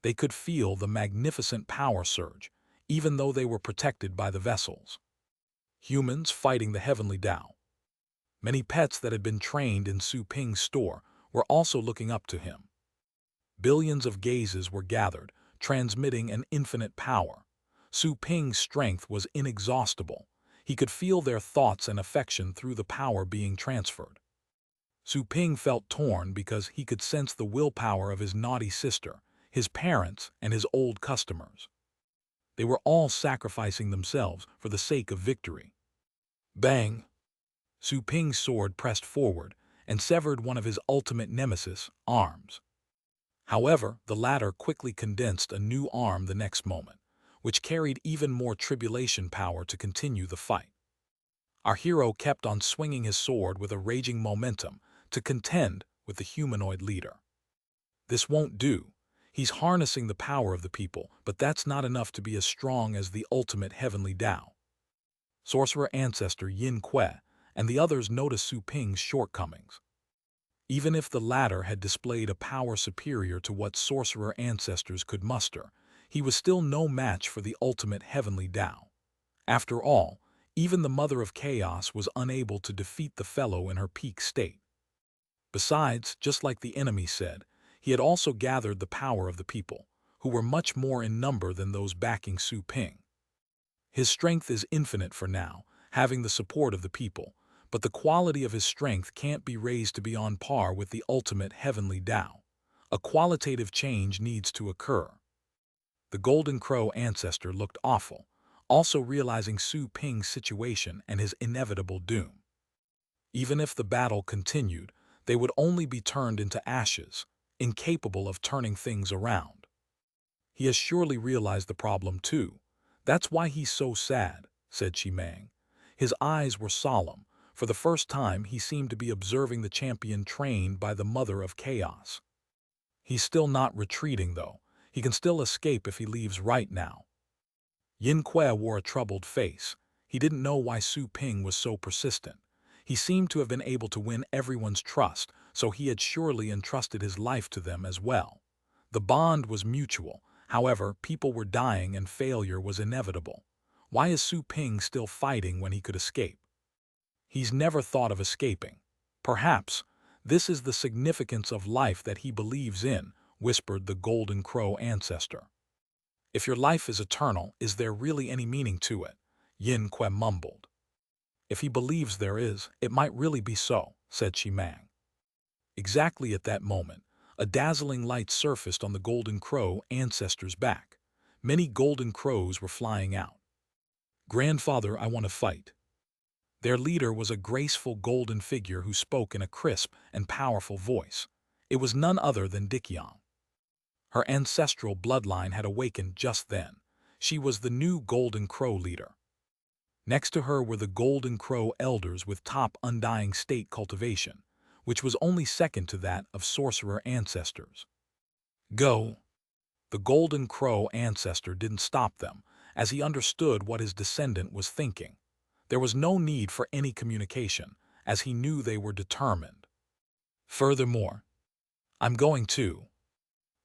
They could feel the magnificent power surge, even though they were protected by the vessels. Humans fighting the heavenly Tao. Many pets that had been trained in Su Ping's store were also looking up to him. Billions of gazes were gathered, transmitting an infinite power. Su Ping's strength was inexhaustible. He could feel their thoughts and affection through the power being transferred. Su Ping felt torn because he could sense the willpower of his naughty sister, his parents, and his old customers. They were all sacrificing themselves for the sake of victory. Bang! Su Ping's sword pressed forward and severed one of his ultimate nemesis' arms. However, the latter quickly condensed a new arm the next moment, which carried even more tribulation power to continue the fight. Our hero kept on swinging his sword with a raging momentum to contend with the humanoid leader. This won't do. He's harnessing the power of the people, but that's not enough to be as strong as the ultimate heavenly Tao. Sorcerer Ancestor Yin Kue and the others noticed Su Ping's shortcomings. Even if the latter had displayed a power superior to what sorcerer ancestors could muster, he was still no match for the ultimate heavenly Tao. After all, even the Mother of Chaos was unable to defeat the fellow in her peak state. Besides, just like the enemy said, he had also gathered the power of the people, who were much more in number than those backing Su Ping. His strength is infinite for now, having the support of the people, but the quality of his strength can't be raised to be on par with the ultimate heavenly Tao. A qualitative change needs to occur. The Golden Crow ancestor looked awful, also realizing Su Ping's situation and his inevitable doom. Even if the battle continued, they would only be turned into ashes, incapable of turning things around. He has surely realized the problem too. That's why he's so sad, said Chimang. His eyes were solemn. For the first time, he seemed to be observing the champion trained by the Mother of Chaos. He's still not retreating, though. He can still escape if he leaves right now. Yin Kue wore a troubled face. He didn't know why Su Ping was so persistent. He seemed to have been able to win everyone's trust, so he had surely entrusted his life to them as well. The bond was mutual. However, people were dying and failure was inevitable. Why is Su Ping still fighting when he could escape? He's never thought of escaping. Perhaps this is the significance of life that he believes in, whispered the Golden Crow ancestor. If your life is eternal, is there really any meaning to it? Yin Kue mumbled. If he believes there is, it might really be so, said Chimang. Exactly at that moment, a dazzling light surfaced on the Golden Crow ancestor's back. Many golden crows were flying out. Grandfather, I want to fight. Their leader was a graceful golden figure who spoke in a crisp and powerful voice. It was none other than Dikyang. Her ancestral bloodline had awakened just then. She was the new Golden Crow leader. Next to her were the Golden Crow elders with top undying state cultivation, which was only second to that of sorcerer ancestors. Go! The Golden Crow ancestor didn't stop them, as he understood what his descendant was thinking. There was no need for any communication, as he knew they were determined. Furthermore, I'm going too.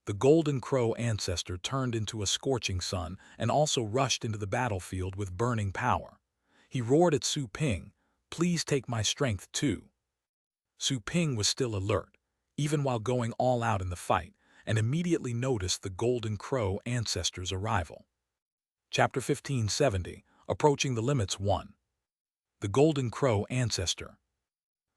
The Golden Crow ancestor turned into a scorching sun and also rushed into the battlefield with burning power. He roared at Su Ping, please take my strength too. Su Ping was still alert, even while going all out in the fight, and immediately noticed the Golden Crow ancestor's arrival. Chapter 1570, Approaching the Limits 1. The Golden Crow ancestor.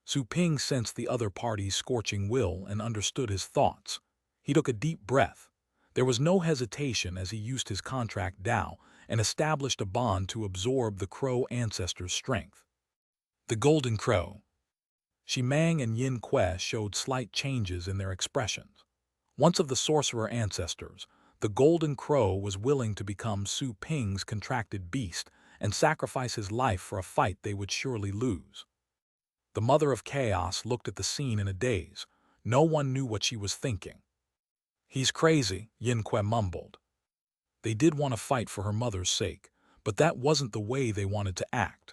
Su Ping sensed the other party's scorching will and understood his thoughts. He took a deep breath. There was no hesitation as he used his contract Tao and established a bond to absorb the Crow ancestor's strength. The Golden Crow. Shimang and Yin Que showed slight changes in their expressions. Once of the sorcerer ancestors, the Golden Crow was willing to become Su Ping's contracted beast and sacrifice his life for a fight they would surely lose. The Mother of Chaos looked at the scene in a daze. No one knew what she was thinking. "He's crazy," Yin Que mumbled. They did want to fight for her mother's sake, but that wasn't the way they wanted to act.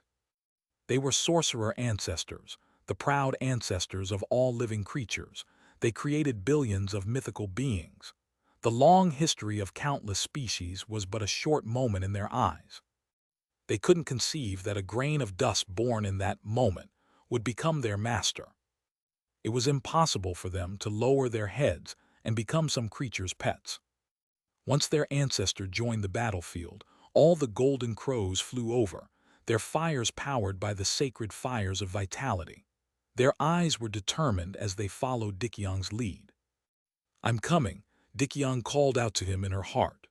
They were sorcerer ancestors, the proud ancestors of all living creatures. They created billions of mythical beings. The long history of countless species was but a short moment in their eyes. They couldn't conceive that a grain of dust born in that moment would become their master. It was impossible for them to lower their heads and become some creature's pets. Once their ancestor joined the battlefield, all the Golden Crows flew over, their fires powered by the sacred fires of vitality. Their eyes were determined as they followed Dickyong's lead. "I'm coming," Dickyong called out to him in her heart.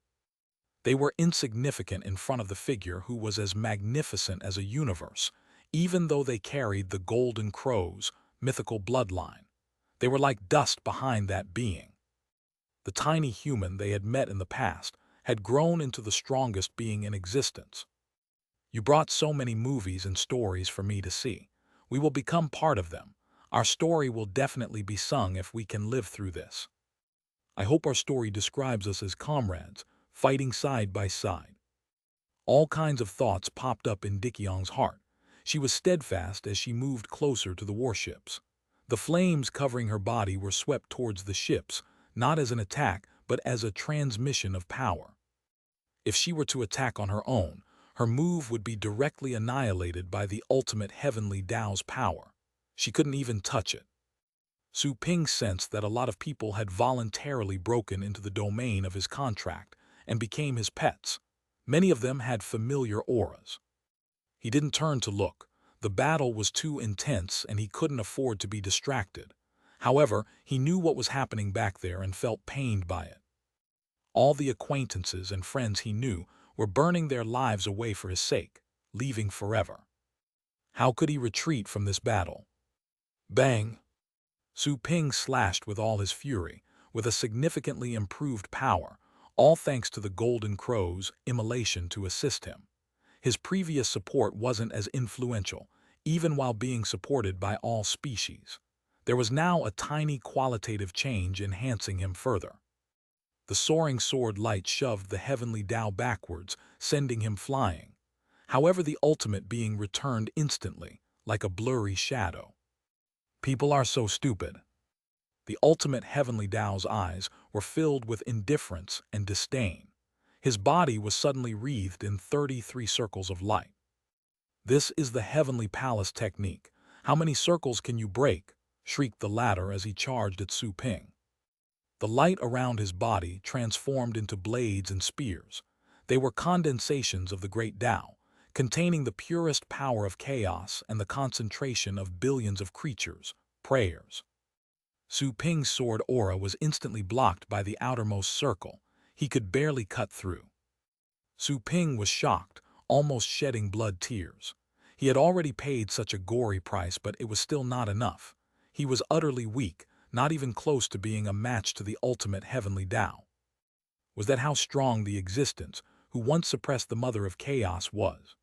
They were insignificant in front of the figure who was as magnificent as a universe, even though they carried the Golden Crow's mythical bloodline. They were like dust behind that being. The tiny human they had met in the past had grown into the strongest being in existence. "You brought so many movies and stories for me to see. We will become part of them. Our story will definitely be sung if we can live through this. I hope our story describes us as comrades, fighting side by side." All kinds of thoughts popped up in Dickyong's heart. She was steadfast as she moved closer to the warships. The flames covering her body were swept towards the ships, not as an attack, but as a transmission of power. If she were to attack on her own, her move would be directly annihilated by the ultimate heavenly Tao's power. She couldn't even touch it. Su Ping sensed that a lot of people had voluntarily broken into the domain of his contract and became his pets. Many of them had familiar auras. He didn't turn to look. The battle was too intense and he couldn't afford to be distracted. However, he knew what was happening back there and felt pained by it. All the acquaintances and friends he knew were burning their lives away for his sake, leaving forever. How could he retreat from this battle? Bang! Su Ping slashed with all his fury, with a significantly improved power, all thanks to the Golden Crow's immolation to assist him. His previous support wasn't as influential, even while being supported by all species. There was now a tiny qualitative change enhancing him further. The soaring sword light shoved the heavenly Tao backwards, sending him flying. However, the ultimate being returned instantly, like a blurry shadow. People are so stupid. The ultimate heavenly Tao's eyes were filled with indifference and disdain. His body was suddenly wreathed in 33 circles of light. "This is the heavenly palace technique. How many circles can you break?" shrieked the latter as he charged at Su Ping. The light around his body transformed into blades and spears. They were condensations of the great Tao, containing the purest power of chaos and the concentration of billions of creatures, prayers. Su Ping's sword aura was instantly blocked by the outermost circle. He could barely cut through. Su Ping was shocked, almost shedding blood tears. He had already paid such a gory price, but it was still not enough. He was utterly weak, not even close to being a match to the ultimate heavenly Tao. Was that how strong the existence, who once suppressed the Mother of Chaos, was?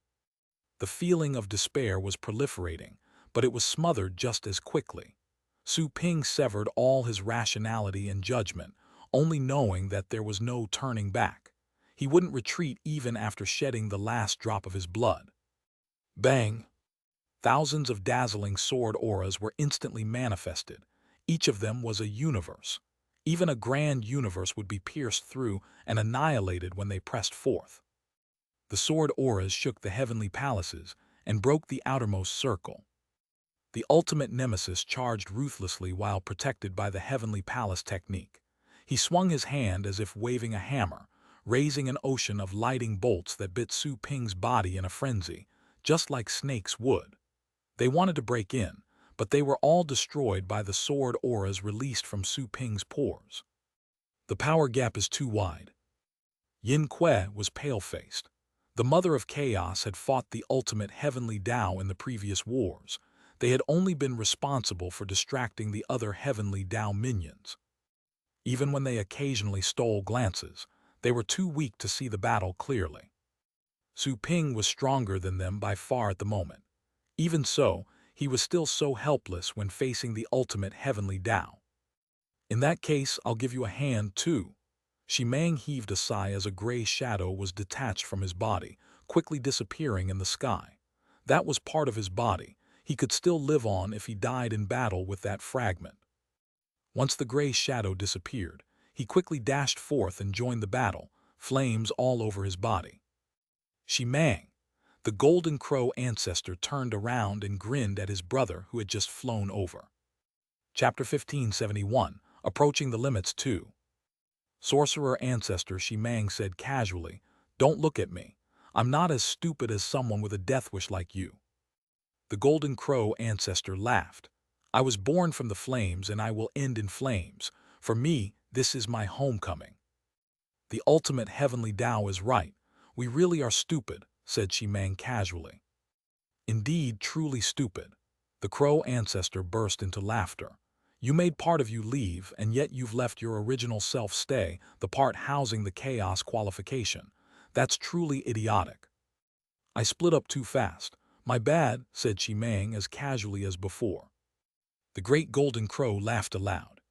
The feeling of despair was proliferating, but it was smothered just as quickly. Su Ping severed all his rationality and judgment, only knowing that there was no turning back. He wouldn't retreat even after shedding the last drop of his blood. Bang! Thousands of dazzling sword auras were instantly manifested. Each of them was a universe. Even a grand universe would be pierced through and annihilated when they pressed forth. The sword auras shook the heavenly palaces and broke the outermost circle. The ultimate nemesis charged ruthlessly while protected by the heavenly palace technique. He swung his hand as if waving a hammer, raising an ocean of lighting bolts that bit Su Ping's body in a frenzy, just like snakes would. They wanted to break in, but they were all destroyed by the sword auras released from Su Ping's pores. The power gap is too wide. Yin Que was pale-faced. The Mother of Chaos had fought the ultimate heavenly Tao in the previous wars. They had only been responsible for distracting the other heavenly Tao minions. Even when they occasionally stole glances, they were too weak to see the battle clearly. Su Ping was stronger than them by far at the moment. Even so, he was still so helpless when facing the ultimate heavenly Tao. In that case, I'll give you a hand too. Shimang heaved a sigh as a gray shadow was detached from his body, quickly disappearing in the sky. That was part of his body. He could still live on if he died in battle with that fragment. Once the gray shadow disappeared, he quickly dashed forth and joined the battle, flames all over his body. Shimang, the golden crow ancestor, turned around and grinned at his brother who had just flown over. Chapter 1571, Approaching the Limits 2. Sorcerer ancestor Shimang said casually, "Don't look at me. I'm not as stupid as someone with a death wish like you." The golden crow ancestor laughed. "I was born from the flames and I will end in flames. For me, this is my homecoming." "The ultimate heavenly Tao is right. We really are stupid," said Shimang casually. "Indeed, truly stupid." The crow ancestor burst into laughter. "You made part of you leave, and yet you've left your original self stay, the part housing the chaos qualification. That's truly idiotic." "I split up too fast. My bad," said Shimang as casually as before. The great golden crow laughed aloud.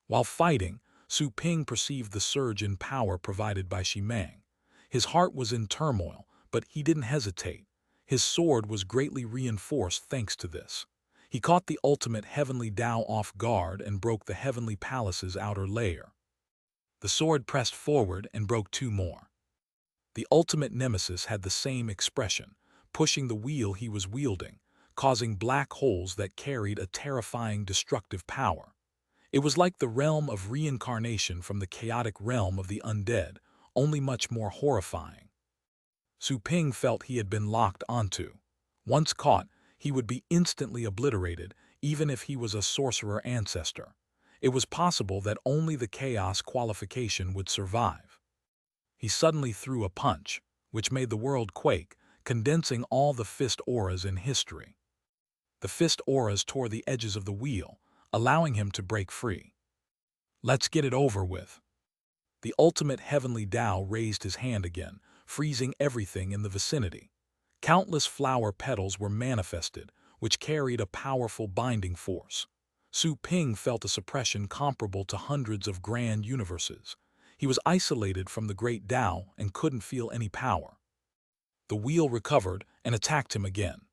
While fighting, Su Ping perceived the surge in power provided by Shimang. His heart was in turmoil, but he didn't hesitate. His sword was greatly reinforced thanks to this. He caught the ultimate heavenly Tao off guard and broke the heavenly palace's outer layer. The sword pressed forward and broke two more. The ultimate nemesis had the same expression, pushing the wheel he was wielding, causing black holes that carried a terrifying destructive power. It was like the realm of reincarnation from the chaotic realm of the undead, only much more horrifying. Su Ping felt he had been locked onto. Once caught, he would be instantly obliterated, even if he was a sorcerer ancestor. It was possible that only the chaos qualification would survive. He suddenly threw a punch, which made the world quake, condensing all the fist auras in history. The fist auras tore the edges of the wheel, allowing him to break free. "Let's get it over with." The ultimate heavenly Tao raised his hand again, freezing everything in the vicinity. Countless flower petals were manifested, which carried a powerful binding force. Su Ping felt a suppression comparable to hundreds of grand universes. He was isolated from the great Tao and couldn't feel any power. The wheel recovered and attacked him again.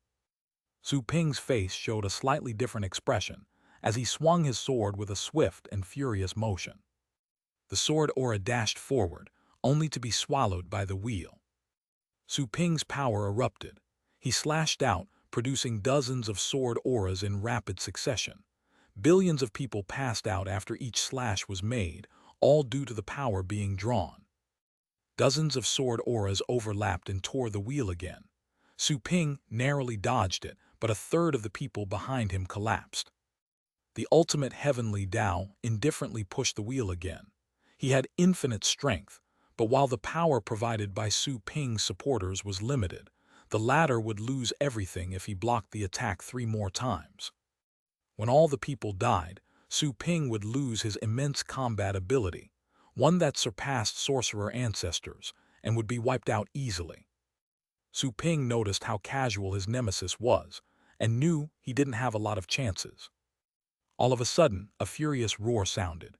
Su Ping's face showed a slightly different expression as he swung his sword with a swift and furious motion. The sword aura dashed forward, only to be swallowed by the wheel. Su Ping's power erupted. He slashed out, producing dozens of sword auras in rapid succession. Billions of people passed out after each slash was made, all due to the power being drawn. Dozens of sword auras overlapped and tore the wheel again. Su Ping narrowly dodged it, but a third of the people behind him collapsed. The ultimate heavenly Tao indifferently pushed the wheel again. He had infinite strength, but while the power provided by Su Ping's supporters was limited, the latter would lose everything if he blocked the attack 3 more times. When all the people died, Su Ping would lose his immense combat ability, one that surpassed sorcerer ancestors, and would be wiped out easily. Su Ping noticed how casual his nemesis was, and knew he didn't have a lot of chances. All of a sudden, a furious roar sounded.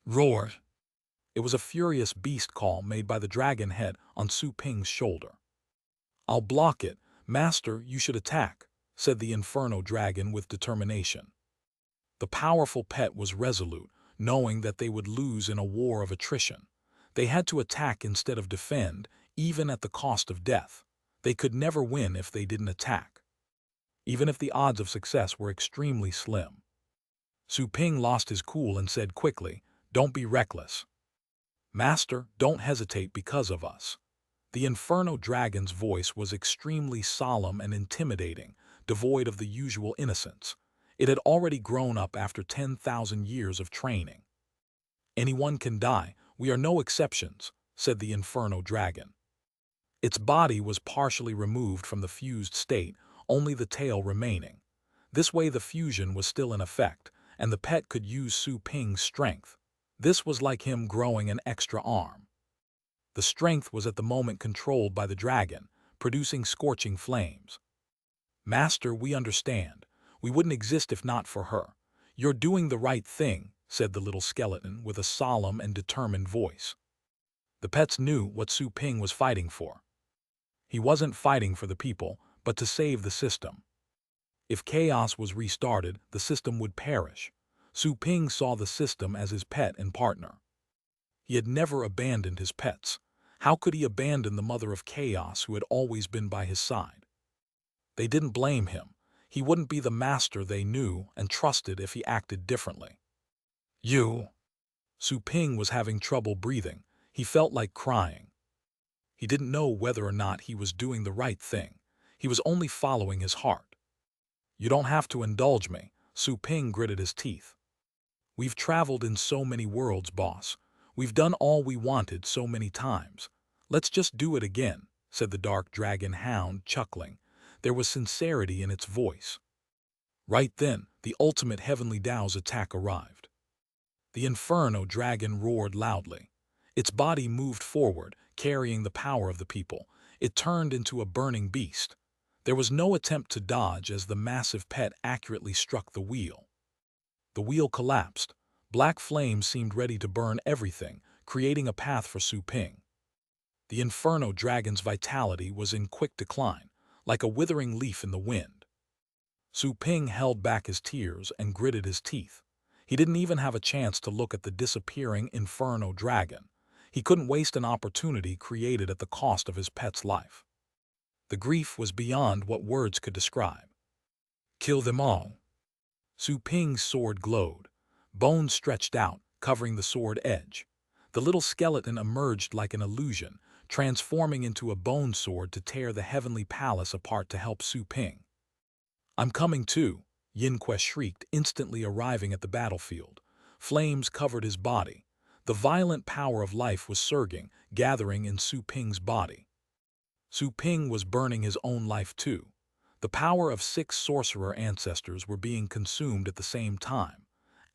Roar! It was a furious beast call made by the dragon head on Su Ping's shoulder. "I'll block it. Master, you should attack," said the inferno dragon with determination. The powerful pet was resolute, knowing that they would lose in a war of attrition. They had to attack instead of defend, even at the cost of death. They could never win if they didn't attack, even if the odds of success were extremely slim. Su Ping lost his cool and said quickly, "Don't be reckless. Master, don't hesitate because of us." The Inferno Dragon's voice was extremely solemn and intimidating, devoid of the usual innocence. It had already grown up after 10,000 years of training. "Anyone can die, we are no exceptions," said the Inferno Dragon. Its body was partially removed from the fused state, only the tail remaining. This way the fusion was still in effect, and the pet could use Su Ping's strength. This was like him growing an extra arm. The strength was at the moment controlled by the dragon, producing scorching flames. "Master, we understand. We wouldn't exist if not for her. You're doing the right thing," said the little skeleton with a solemn and determined voice. The pets knew what Su Ping was fighting for. He wasn't fighting for the people, but to save the system. If chaos was restarted, the system would perish. Su Ping saw the system as his pet and partner. He had never abandoned his pets. How could he abandon the mother of chaos who had always been by his side? They didn't blame him. He wouldn't be the master they knew and trusted if he acted differently. "You." Su Ping was having trouble breathing. He felt like crying. He didn't know whether or not he was doing the right thing. He was only following his heart. "You don't have to indulge me," Su Ping gritted his teeth. "We've traveled in so many worlds, boss. We've done all we wanted so many times. Let's just do it again," said the dark dragon hound, chuckling. There was sincerity in its voice. Right then, the ultimate heavenly Tao's attack arrived. The inferno dragon roared loudly. Its body moved forward, carrying the power of the people. It turned into a burning beast. There was no attempt to dodge as the massive pet accurately struck the wheel. The wheel collapsed. Black flames seemed ready to burn everything, creating a path for Su Ping. The inferno dragon's vitality was in quick decline, like a withering leaf in the wind. Su Ping held back his tears and gritted his teeth. He didn't even have a chance to look at the disappearing inferno dragon. He couldn't waste an opportunity created at the cost of his pet's life. The grief was beyond what words could describe. "Kill them all." Su Ping's sword glowed. Bones stretched out, covering the sword edge. The little skeleton emerged like an illusion, transforming into a bone sword to tear the heavenly palace apart to help Su Ping. "I'm coming too," Yin Que shrieked, instantly arriving at the battlefield. Flames covered his body. The violent power of life was surging, gathering in Su Ping's body. Su Ping was burning his own life too. The power of 6 sorcerer ancestors were being consumed at the same time.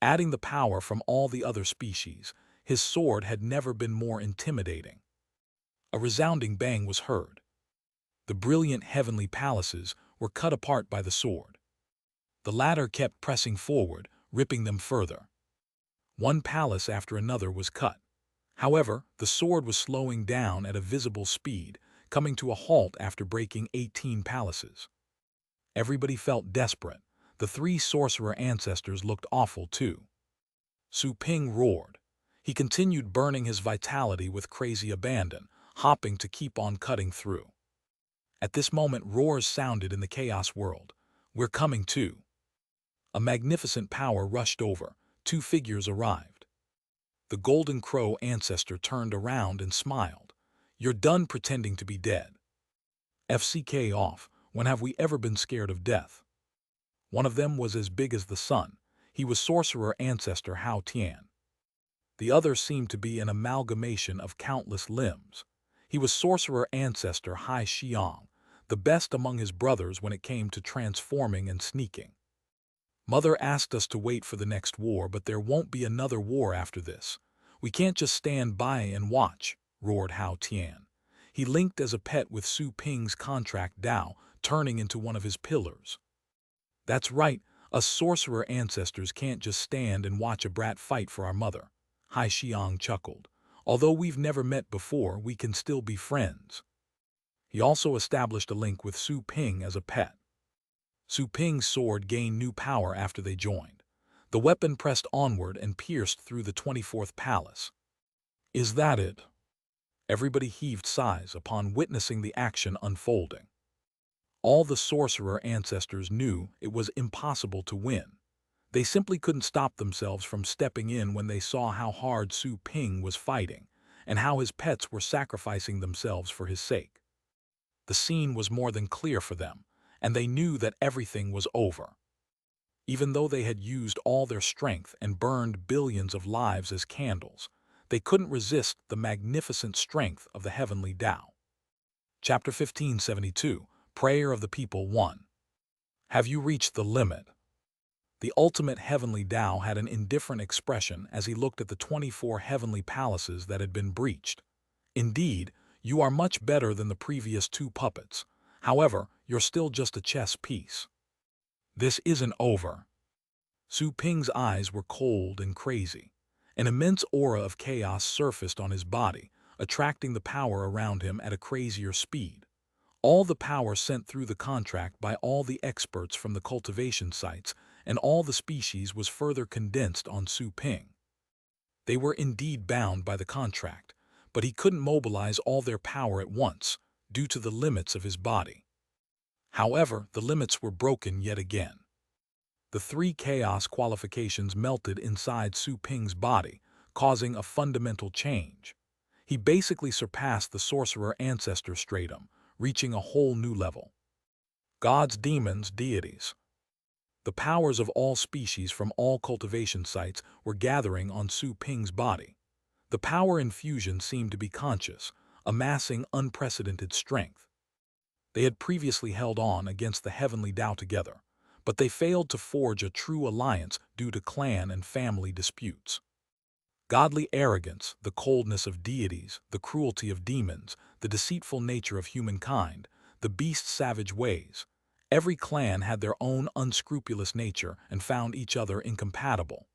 Adding the power from all the other species, his sword had never been more intimidating. A resounding bang was heard. The brilliant heavenly palaces were cut apart by the sword. The latter kept pressing forward, ripping them further. One palace after another was cut. However, the sword was slowing down at a visible speed, coming to a halt after breaking 18 palaces. Everybody felt desperate. The 3 sorcerer ancestors looked awful too. Su Ping roared. He continued burning his vitality with crazy abandon, hopping to keep on cutting through. At this moment, roars sounded in the chaos world. "We're coming too." A magnificent power rushed over. 2 figures arrived. The golden crow ancestor turned around and smiled. "You're done pretending to be dead." FCK off. When have we ever been scared of death? One of them was as big as the sun. He was sorcerer ancestor Hao Tian. The other seemed to be an amalgamation of countless limbs. He was sorcerer ancestor Hai Xiang, the best among his brothers when it came to transforming and sneaking. "Mother asked us to wait for the next war, but there won't be another war after this. We can't just stand by and watch," roared Hao Tian. He linked as a pet with Su Ping's contract Dao, turning into one of his pillars. "That's right, us sorcerer ancestors can't just stand and watch a brat fight for our mother," Hai Xiang chuckled. "Although we've never met before, we can still be friends." He also established a link with Su Ping as a pet. Su Ping's sword gained new power after they joined. The weapon pressed onward and pierced through the 24th palace. "Is that it?" Everybody heaved sighs upon witnessing the action unfolding. All the sorcerer ancestors knew it was impossible to win. They simply couldn't stop themselves from stepping in when they saw how hard Su Ping was fighting, and how his pets were sacrificing themselves for his sake. The scene was more than clear for them, and they knew that everything was over. Even though they had used all their strength and burned billions of lives as candles, they couldn't resist the magnificent strength of the heavenly Tao. Chapter 1572, Prayer of the People 1. Have you reached the limit? The ultimate heavenly Tao had an indifferent expression as he looked at the 24 heavenly palaces that had been breached. Indeed, you are much better than the previous 2 puppets. However, you're still just a chess piece. This isn't over. Su Ping's eyes were cold and crazy. An immense aura of chaos surfaced on his body, attracting the power around him at a crazier speed. All the power sent through the contract by all the experts from the cultivation sites and all the species was further condensed on Su Ping. They were indeed bound by the contract, but he couldn't mobilize all their power at once, due to the limits of his body. However, the limits were broken yet again. The 3 chaos qualifications melted inside Su Ping's body, causing a fundamental change. He basically surpassed the sorcerer ancestor stratum, reaching a whole new level. Gods, demons, deities. The powers of all species from all cultivation sites were gathering on Su Ping's body. The power infusion seemed to be conscious, amassing unprecedented strength. They had previously held on against the heavenly Tao together, but they failed to forge a true alliance due to clan and family disputes. Godly arrogance, the coldness of deities, the cruelty of demons, the deceitful nature of humankind, the beast's savage ways. Every clan had their own unscrupulous nature and found each other incompatible.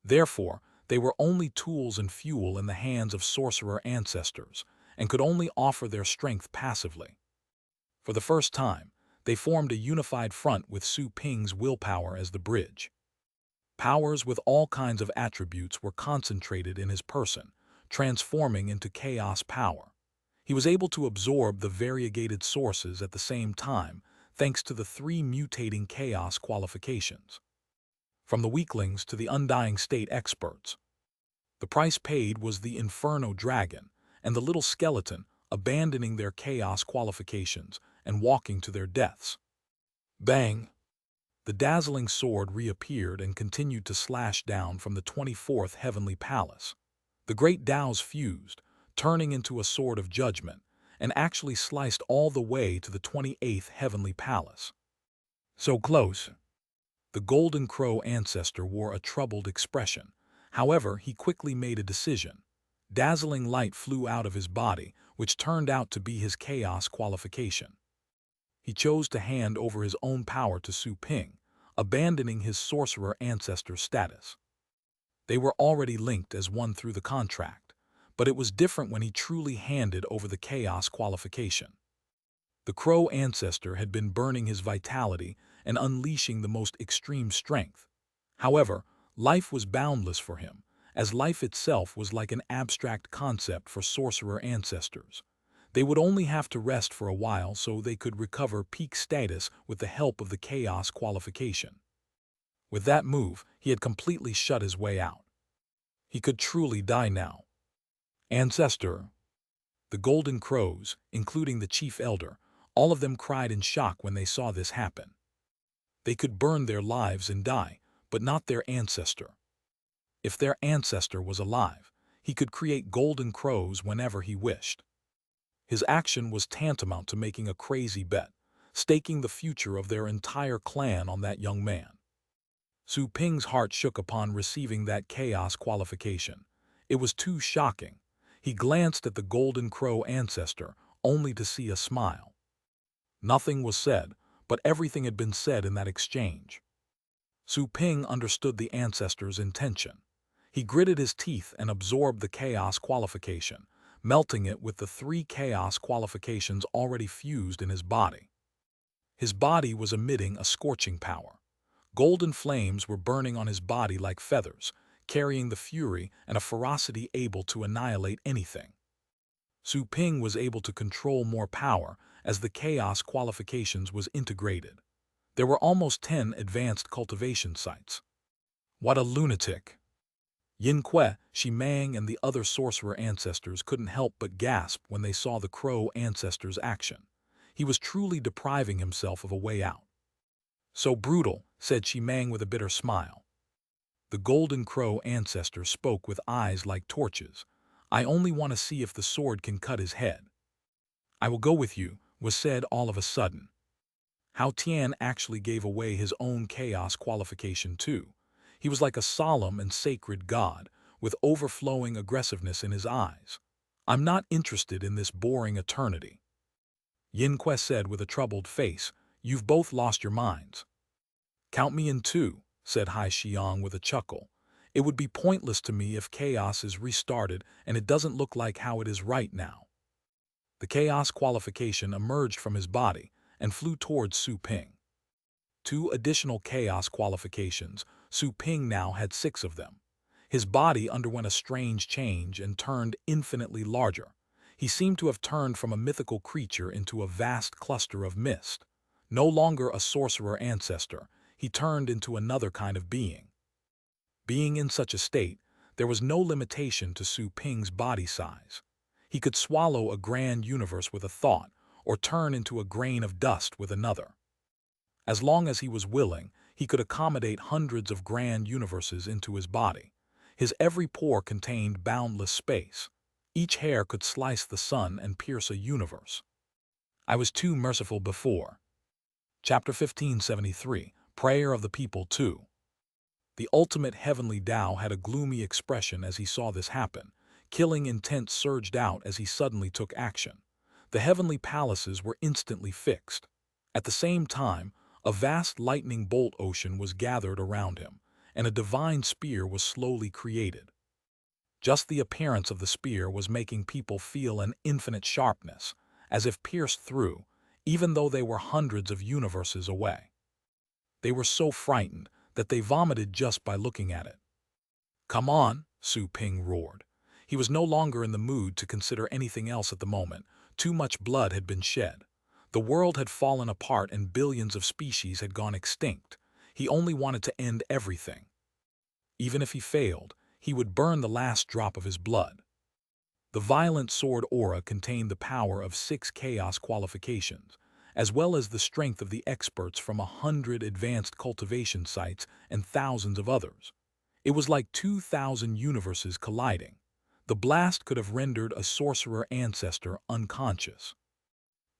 Therefore, they were only tools and fuel in the hands of sorcerer ancestors, and could only offer their strength passively. For the first time, they formed a unified front with Su Ping's willpower as the bridge. Powers with all kinds of attributes were concentrated in his person, transforming into chaos power. He was able to absorb the variegated sources at the same time, thanks to the 3 mutating chaos qualifications. From the weaklings to the undying state experts. The price paid was the Inferno Dragon and the little skeleton abandoning their chaos qualifications and walking to their deaths. Bang! The dazzling sword reappeared and continued to slash down from the 24th heavenly palace. The great Taos fused, turning into a sword of judgment, and actually sliced all the way to the 28th heavenly palace. So close. The Golden Crow ancestor wore a troubled expression. However, he quickly made a decision. Dazzling light flew out of his body, which turned out to be his chaos qualification. He chose to hand over his own power to Su Ping, abandoning his sorcerer ancestor status. They were already linked as one through the contract, but it was different when he truly handed over the chaos qualification. The Crow ancestor had been burning his vitality and unleashing the most extreme strength. However, life was boundless for him, as life itself was like an abstract concept for sorcerer ancestors. They would only have to rest for a while so they could recover peak status with the help of the chaos qualification. With that move, he had completely shut his way out. He could truly die now. Ancestor. The Golden Crows, including the Chief Elder, all of them cried in shock when they saw this happen. They could burn their lives and die, but not their ancestor. If their ancestor was alive, he could create Golden Crows whenever he wished. His action was tantamount to making a crazy bet, staking the future of their entire clan on that young man. Su Ping's heart shook upon receiving that chaos qualification. It was too shocking. He glanced at the Golden Crow ancestor, only to see a smile. Nothing was said, but everything had been said in that exchange. Su Ping understood the ancestor's intention. He gritted his teeth and absorbed the chaos qualification, melting it with the 3 chaos qualifications already fused in his body. His body was emitting a scorching power. Golden flames were burning on his body like feathers, carrying the fury and a ferocity able to annihilate anything. Su Ping was able to control more power as the chaos qualifications was integrated. There were almost 10 advanced cultivation sites. What a lunatic! Yin Kue, Shi Mang, and the other sorcerer ancestors couldn't help but gasp when they saw the Crow ancestor's action. He was truly depriving himself of a way out. So brutal, said Shi Mang with a bitter smile. The Golden Crow ancestor spoke with eyes like torches. I only want to see if the sword can cut his head. "I will go with you," was said all of a sudden. Hao Tian actually gave away his own chaos qualification too. He was like a solemn and sacred god, with overflowing aggressiveness in his eyes. "I'm not interested in this boring eternity," Yin Que said with a troubled face. "You've both lost your minds." "Count me in too," said Hai Xiong with a chuckle. "It would be pointless to me if chaos is restarted and it doesn't look like how it is right now." The chaos qualification emerged from his body and flew towards Su Ping. 2 additional chaos qualifications. Su Ping now had 6 of them. His body underwent a strange change and turned infinitely larger. He seemed to have turned from a mythical creature into a vast cluster of mist. No longer a sorcerer ancestor, he turned into another kind of being. Being in such a state, there was no limitation to Su Ping's body size. He could swallow a grand universe with a thought, or turn into a grain of dust with another. As long as he was willing, he could accommodate hundreds of grand universes into his body. His every pore contained boundless space. Each hair could slice the sun and pierce a universe. "I was too merciful before." Chapter 1573, Prayer of the People 2. The ultimate heavenly Tao had a gloomy expression as he saw this happen. Killing intent surged out as he suddenly took action. The heavenly palaces were instantly fixed. At the same time, a vast lightning bolt ocean was gathered around him, and a divine spear was slowly created. Just the appearance of the spear was making people feel an infinite sharpness, as if pierced through, even though they were hundreds of universes away. They were so frightened that they vomited just by looking at it. "Come on," Su Ping roared. He was no longer in the mood to consider anything else at the moment. Too much blood had been shed. The world had fallen apart and billions of species had gone extinct. He only wanted to end everything. Even if he failed, he would burn the last drop of his blood. The violent sword aura contained the power of 6 chaos qualifications, as well as the strength of the experts from 100 advanced cultivation sites and thousands of others. It was like 2,000 universes colliding. The blast could have rendered a sorcerer ancestor unconscious.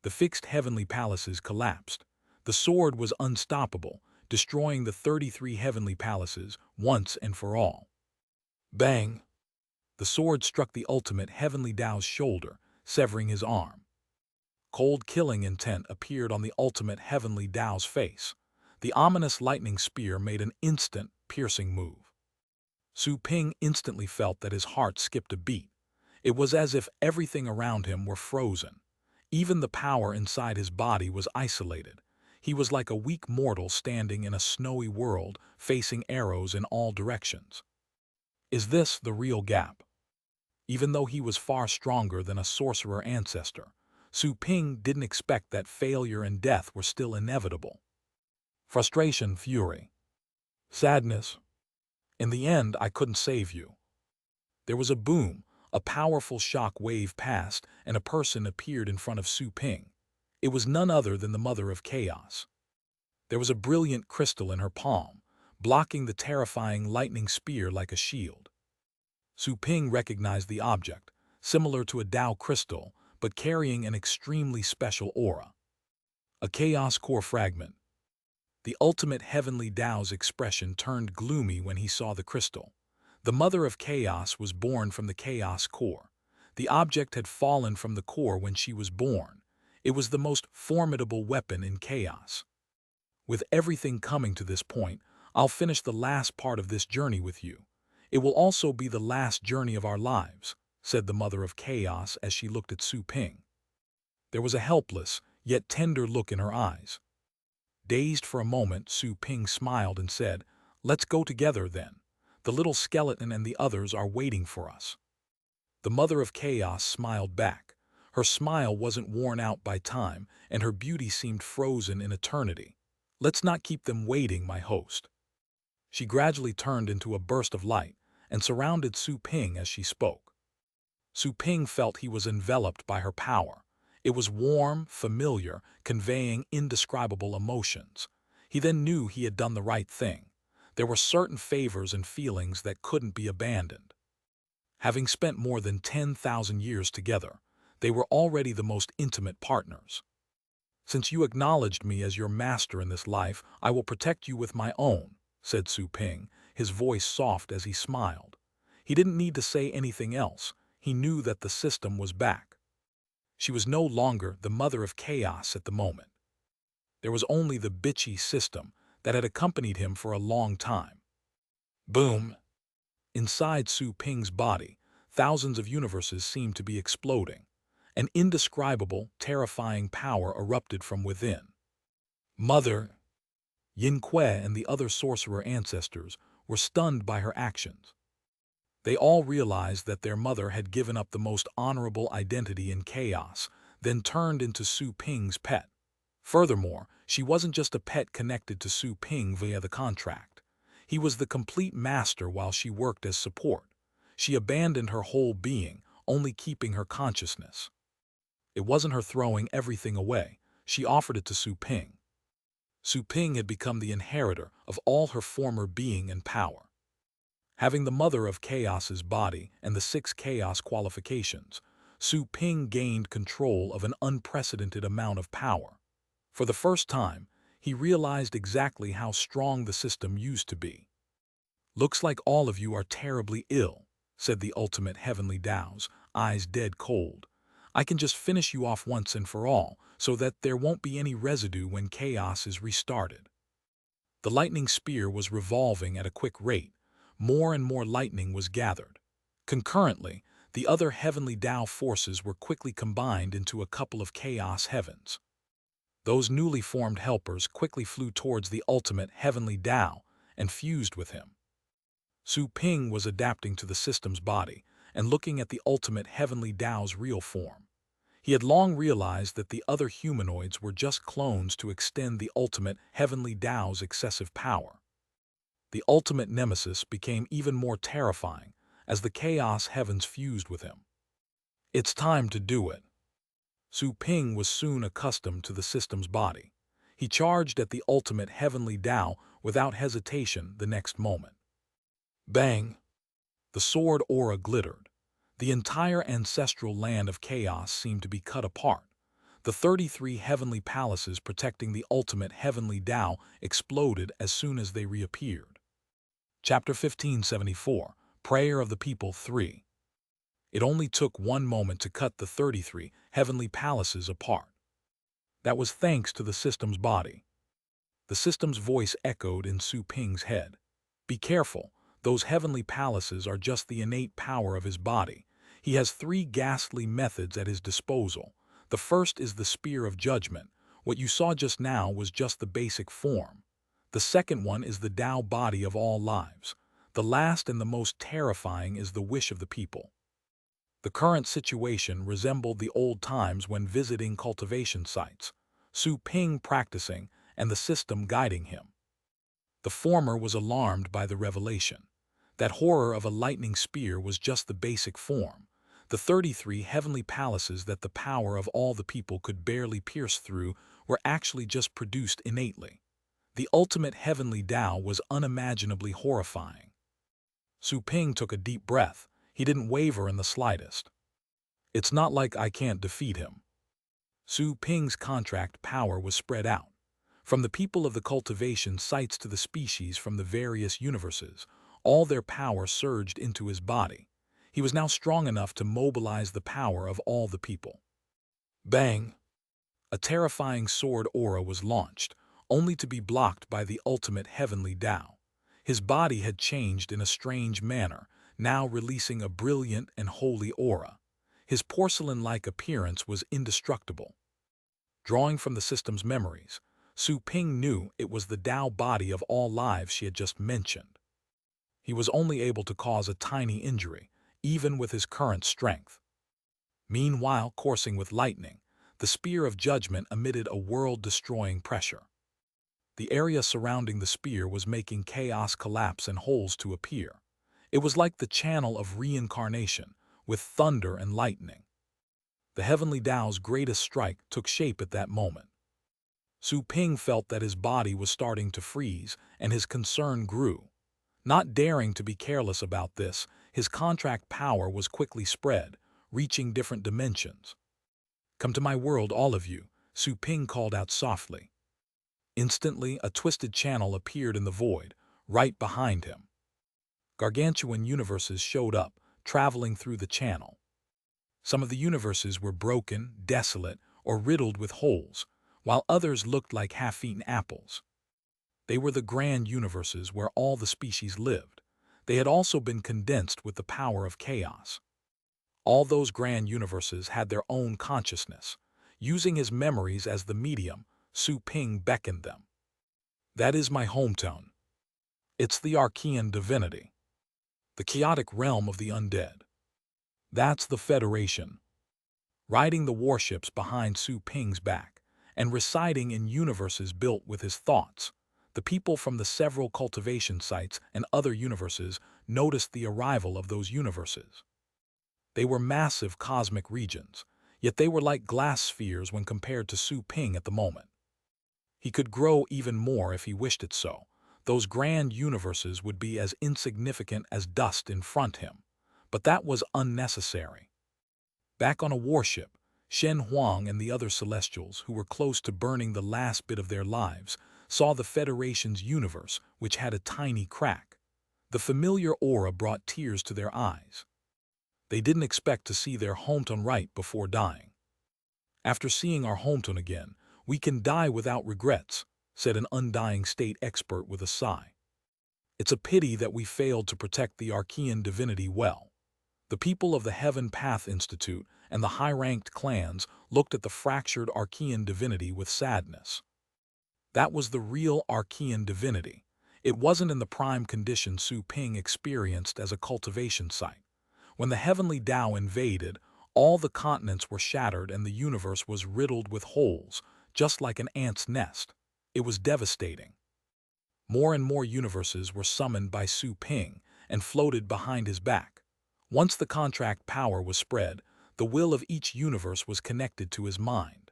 The fixed heavenly palaces collapsed. The sword was unstoppable, destroying the 33 heavenly palaces once and for all. Bang! The sword struck the ultimate heavenly Tao's shoulder, severing his arm. Cold killing intent appeared on the ultimate heavenly Tao's face. The ominous lightning spear made an instant, piercing move. Su Ping instantly felt that his heart skipped a beat. It was as if everything around him were frozen. Even the power inside his body was isolated. He was like a weak mortal standing in a snowy world, facing arrows in all directions. Is this the real gap? Even though he was far stronger than a sorcerer ancestor, Su Ping didn't expect that failure and death were still inevitable. Frustration, fury, sadness. In the end, I couldn't save you. There was a boom, a powerful shock wave passed, and a person appeared in front of Su Ping. It was none other than the Mother of Chaos. There was a brilliant crystal in her palm, blocking the terrifying lightning spear like a shield. Su Ping recognized the object, similar to a Tao crystal, but carrying an extremely special aura. A chaos core fragment. The ultimate heavenly Tao's expression turned gloomy when he saw the crystal. The Mother of Chaos was born from the chaos core. The object had fallen from the core when she was born. It was the most formidable weapon in chaos. With everything coming to this point, I'll finish the last part of this journey with you. It will also be the last journey of our lives, said the Mother of Chaos as she looked at Su Ping. There was a helpless, yet tender look in her eyes. Dazed for a moment, Su Ping smiled and said, "Let's go together then. The little skeleton and the others are waiting for us." The Mother of Chaos smiled back. Her smile wasn't worn out by time, and her beauty seemed frozen in eternity. "Let's not keep them waiting, my host." She gradually turned into a burst of light and surrounded Su Ping as she spoke. Su Ping felt he was enveloped by her power. It was warm, familiar, conveying indescribable emotions. He then knew he had done the right thing. There were certain favors and feelings that couldn't be abandoned. Having spent more than 10,000 years together, They were already the most intimate partners. "Since you acknowledged me as your master in this life, I will protect you with my own," said Su Ping, his voice soft as he smiled. He didn't need to say anything else. He knew that the system was back. She was no longer the mother of chaos at the moment. There was only the bitchy system that had accompanied him for a long time. Boom! Inside Su Ping's body, thousands of universes seemed to be exploding. An indescribable, terrifying power erupted from within. Mother! Yin Kuei and the other sorcerer ancestors were stunned by her actions. They all realized that their mother had given up the most honorable identity in chaos, then turned into Su Ping's pet. Furthermore, she wasn't just a pet connected to Su Ping via the contract. He was the complete master while she worked as support. She abandoned her whole being, only keeping her consciousness. It wasn't her throwing everything away. She offered it to Su Ping. Su Ping had become the inheritor of all her former being and power. Having the mother of chaos's body and the 6 chaos qualifications, Su Ping gained control of an unprecedented amount of power. For the first time, he realized exactly how strong the system used to be. "Looks like all of you are terribly ill," said the ultimate heavenly Tao's, eyes dead cold. "I can just finish you off once and for all, so that there won't be any residue when chaos is restarted." The lightning spear was revolving at a quick rate. More and more lightning was gathered. Concurrently, the other heavenly Tao forces were quickly combined into a couple of chaos heavens. Those newly formed helpers quickly flew towards the ultimate heavenly Tao and fused with him. Su Ping was adapting to the system's body and looking at the ultimate heavenly Tao's real form. He had long realized that the other humanoids were just clones to extend the ultimate heavenly Tao's excessive power. The ultimate nemesis became even more terrifying as the chaos heavens fused with him. "It's time to do it." Su Ping was soon accustomed to the system's body. He charged at the ultimate heavenly Tao without hesitation the next moment. Bang! The sword aura glittered. The entire ancestral land of chaos seemed to be cut apart. The 33 heavenly palaces protecting the ultimate heavenly Tao exploded as soon as they reappeared. Chapter 1574, Prayer of the People 3. It only took one moment to cut the 33 heavenly palaces apart. That was thanks to the system's body. The system's voice echoed in Su Ping's head. "Be careful, those heavenly palaces are just the innate power of his body. He has 3 ghastly methods at his disposal. The first is the Spear of Judgment. What you saw just now was just the basic form. The second one is the Tao body of all lives. The last and the most terrifying is the wish of the people." The current situation resembled the old times when visiting cultivation sites, Su Ping practicing and the system guiding him. The former was alarmed by the revelation. That horror of a lightning spear was just the basic form. The 33 heavenly palaces that the power of all the people could barely pierce through were actually just produced innately. The ultimate heavenly Tao was unimaginably horrifying. Su Ping took a deep breath. He didn't waver in the slightest. "It's not like I can't defeat him." Su Ping's contract power was spread out. From the people of the cultivation sites to the species from the various universes, all their power surged into his body. He was now strong enough to mobilize the power of all the people. Bang! A terrifying sword aura was launched, only to be blocked by the ultimate heavenly Tao. His body had changed in a strange manner, now releasing a brilliant and holy aura. His porcelain-like appearance was indestructible. Drawing from the system's memories, Su Ping knew it was the Tao body of all lives she had just mentioned. He was only able to cause a tiny injury, even with his current strength. Meanwhile, coursing with lightning, the Spear of Judgment emitted a world-destroying pressure. The area surrounding the spear was making chaos collapse and holes to appear. It was like the channel of reincarnation, with thunder and lightning. The heavenly Tao's greatest strike took shape at that moment. Su Ping felt that his body was starting to freeze, and his concern grew. Not daring to be careless about this, his contract power was quickly spread, reaching different dimensions. "Come to my world, all of you," Su Ping called out softly. Instantly, a twisted channel appeared in the void, right behind him. Gargantuan universes showed up, traveling through the channel. Some of the universes were broken, desolate, or riddled with holes, while others looked like half-eaten apples. They were the grand universes where all the species lived. They had also been condensed with the power of chaos. All those grand universes had their own consciousness. Using his memories as the medium, Su Ping beckoned them. "That is my hometown. It's the Archean divinity, the chaotic realm of the undead. That's the Federation." Riding the warships behind Su Ping's back, and residing in universes built with his thoughts, the people from the several cultivation sites and other universes noticed the arrival of those universes. They were massive cosmic regions, yet they were like glass spheres when compared to Su Ping at the moment. He could grow even more if he wished it so. Those grand universes would be as insignificant as dust in front of him, but that was unnecessary. Back on a warship, Shen Huang and the other Celestials, who were close to burning the last bit of their lives, saw the Federation's universe, which had a tiny crack. The familiar aura brought tears to their eyes. They didn't expect to see their hometown right before dying. "After seeing our hometown again, we can die without regrets," said an undying state expert with a sigh. "It's a pity that we failed to protect the Archean divinity well." The people of the Heaven Path Institute and the high-ranked clans looked at the fractured Archean divinity with sadness. That was the real Archean divinity. It wasn't in the prime condition Su Ping experienced as a cultivation site. When the heavenly Tao invaded, all the continents were shattered and the universe was riddled with holes, just like an ant's nest. It was devastating. More and more universes were summoned by Su Ping and floated behind his back. Once the contract power was spread, the will of each universe was connected to his mind.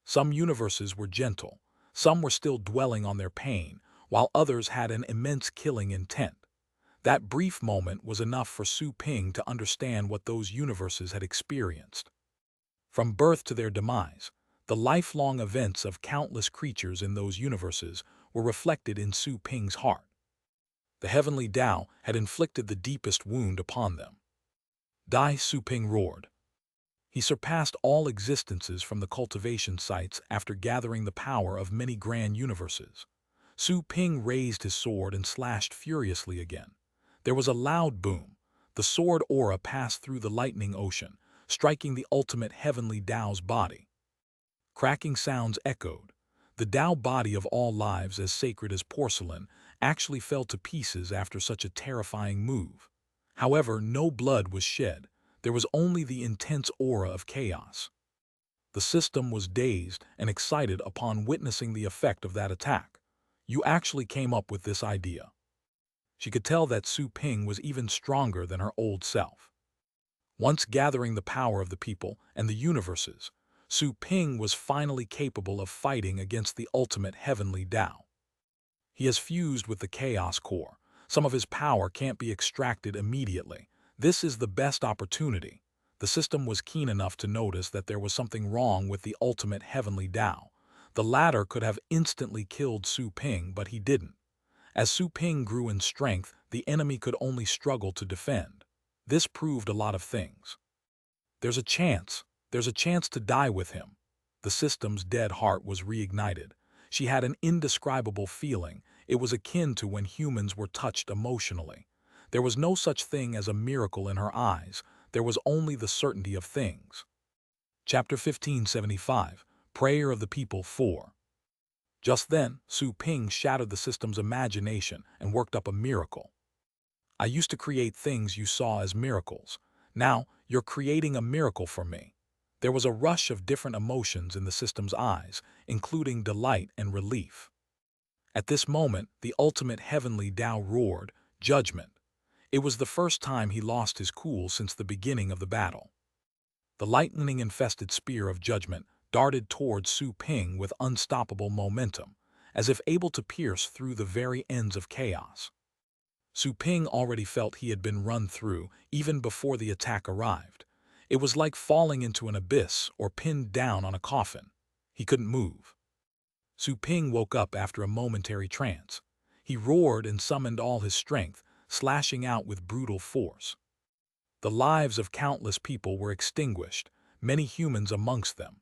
Some universes were gentle, some were still dwelling on their pain, while others had an immense killing intent. That brief moment was enough for Su Ping to understand what those universes had experienced. From birth to their demise, the lifelong events of countless creatures in those universes were reflected in Su Ping's heart. The heavenly Tao had inflicted the deepest wound upon them. "Die!" Su Ping roared. He surpassed all existences from the cultivation sites after gathering the power of many grand universes. Su Ping raised his sword and slashed furiously again. There was a loud boom. The sword aura passed through the lightning ocean, striking the ultimate heavenly Tao's body. Cracking sounds echoed. The Tao body of all lives as sacred as porcelain actually fell to pieces after such a terrifying move. However, no blood was shed. There was only the intense aura of chaos. The system was dazed and excited upon witnessing the effect of that attack. "You actually came up with this idea." She could tell that Su Ping was even stronger than her old self. Once gathering the power of the people and the universes, Su Ping was finally capable of fighting against the ultimate heavenly Tao. He has fused with the Chaos Core. Some of his power can't be extracted immediately. This is the best opportunity. The system was keen enough to notice that there was something wrong with the ultimate heavenly Tao. The latter could have instantly killed Su Ping, but he didn't. As Su Ping grew in strength, the enemy could only struggle to defend. This proved a lot of things. There's a chance to die with him." The system's dead heart was reignited. She had an indescribable feeling. It was akin to when humans were touched emotionally. There was no such thing as a miracle in her eyes. There was only the certainty of things. Chapter 1575, Prayer of the People 4. Just then, Su Ping shattered the system's imagination and worked up a miracle. "I used to create things you saw as miracles. Now, you're creating a miracle for me." There was a rush of different emotions in the system's eyes, including delight and relief. At this moment, the ultimate heavenly Tao roared, "Judgment." It was the first time he lost his cool since the beginning of the battle. The lightning-infested spear of judgment darted towards Su Ping with unstoppable momentum, as if able to pierce through the very ends of chaos. Su Ping already felt he had been run through even before the attack arrived. It was like falling into an abyss or pinned down on a coffin. He couldn't move. Su Ping woke up after a momentary trance. He roared and summoned all his strength, slashing out with brutal force. The lives of countless people were extinguished, many humans amongst them.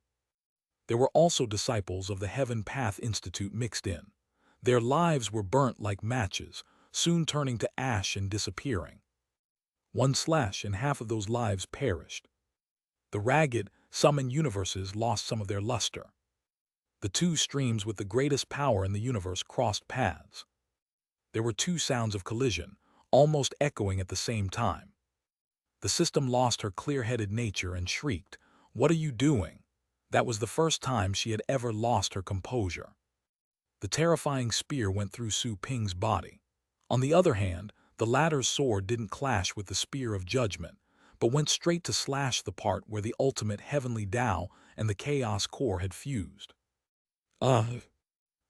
There were also disciples of the Heaven Path Institute mixed in. Their lives were burnt like matches, soon turning to ash and disappearing. One slash and half of those lives perished. The ragged, summoned universes lost some of their luster. The two streams with the greatest power in the universe crossed paths. There were two sounds of collision, almost echoing at the same time. The system lost her clear-headed nature and shrieked, "What are you doing?" That was the first time she had ever lost her composure. The terrifying spear went through Su Ping's body. On the other hand, the latter's sword didn't clash with the spear of judgment, but went straight to slash the part where the ultimate heavenly Tao and the chaos core had fused. Ugh!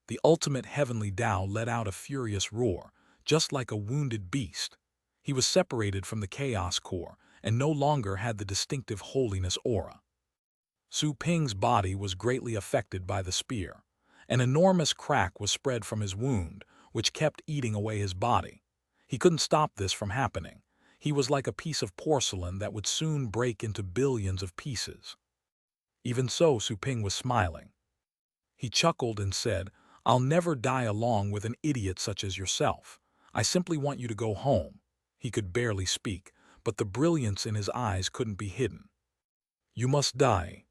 The ultimate heavenly Tao let out a furious roar, just like a wounded beast. He was separated from the chaos core and no longer had the distinctive holiness aura. Su Ping's body was greatly affected by the spear. An enormous crack was spread from his wound, which kept eating away his body. He couldn't stop this from happening. He was like a piece of porcelain that would soon break into billions of pieces. Even so, Su Ping was smiling. He chuckled and said, "I'll never die along with an idiot such as yourself. I simply want you to go home." He could barely speak, but the brilliance in his eyes couldn't be hidden. "You must die."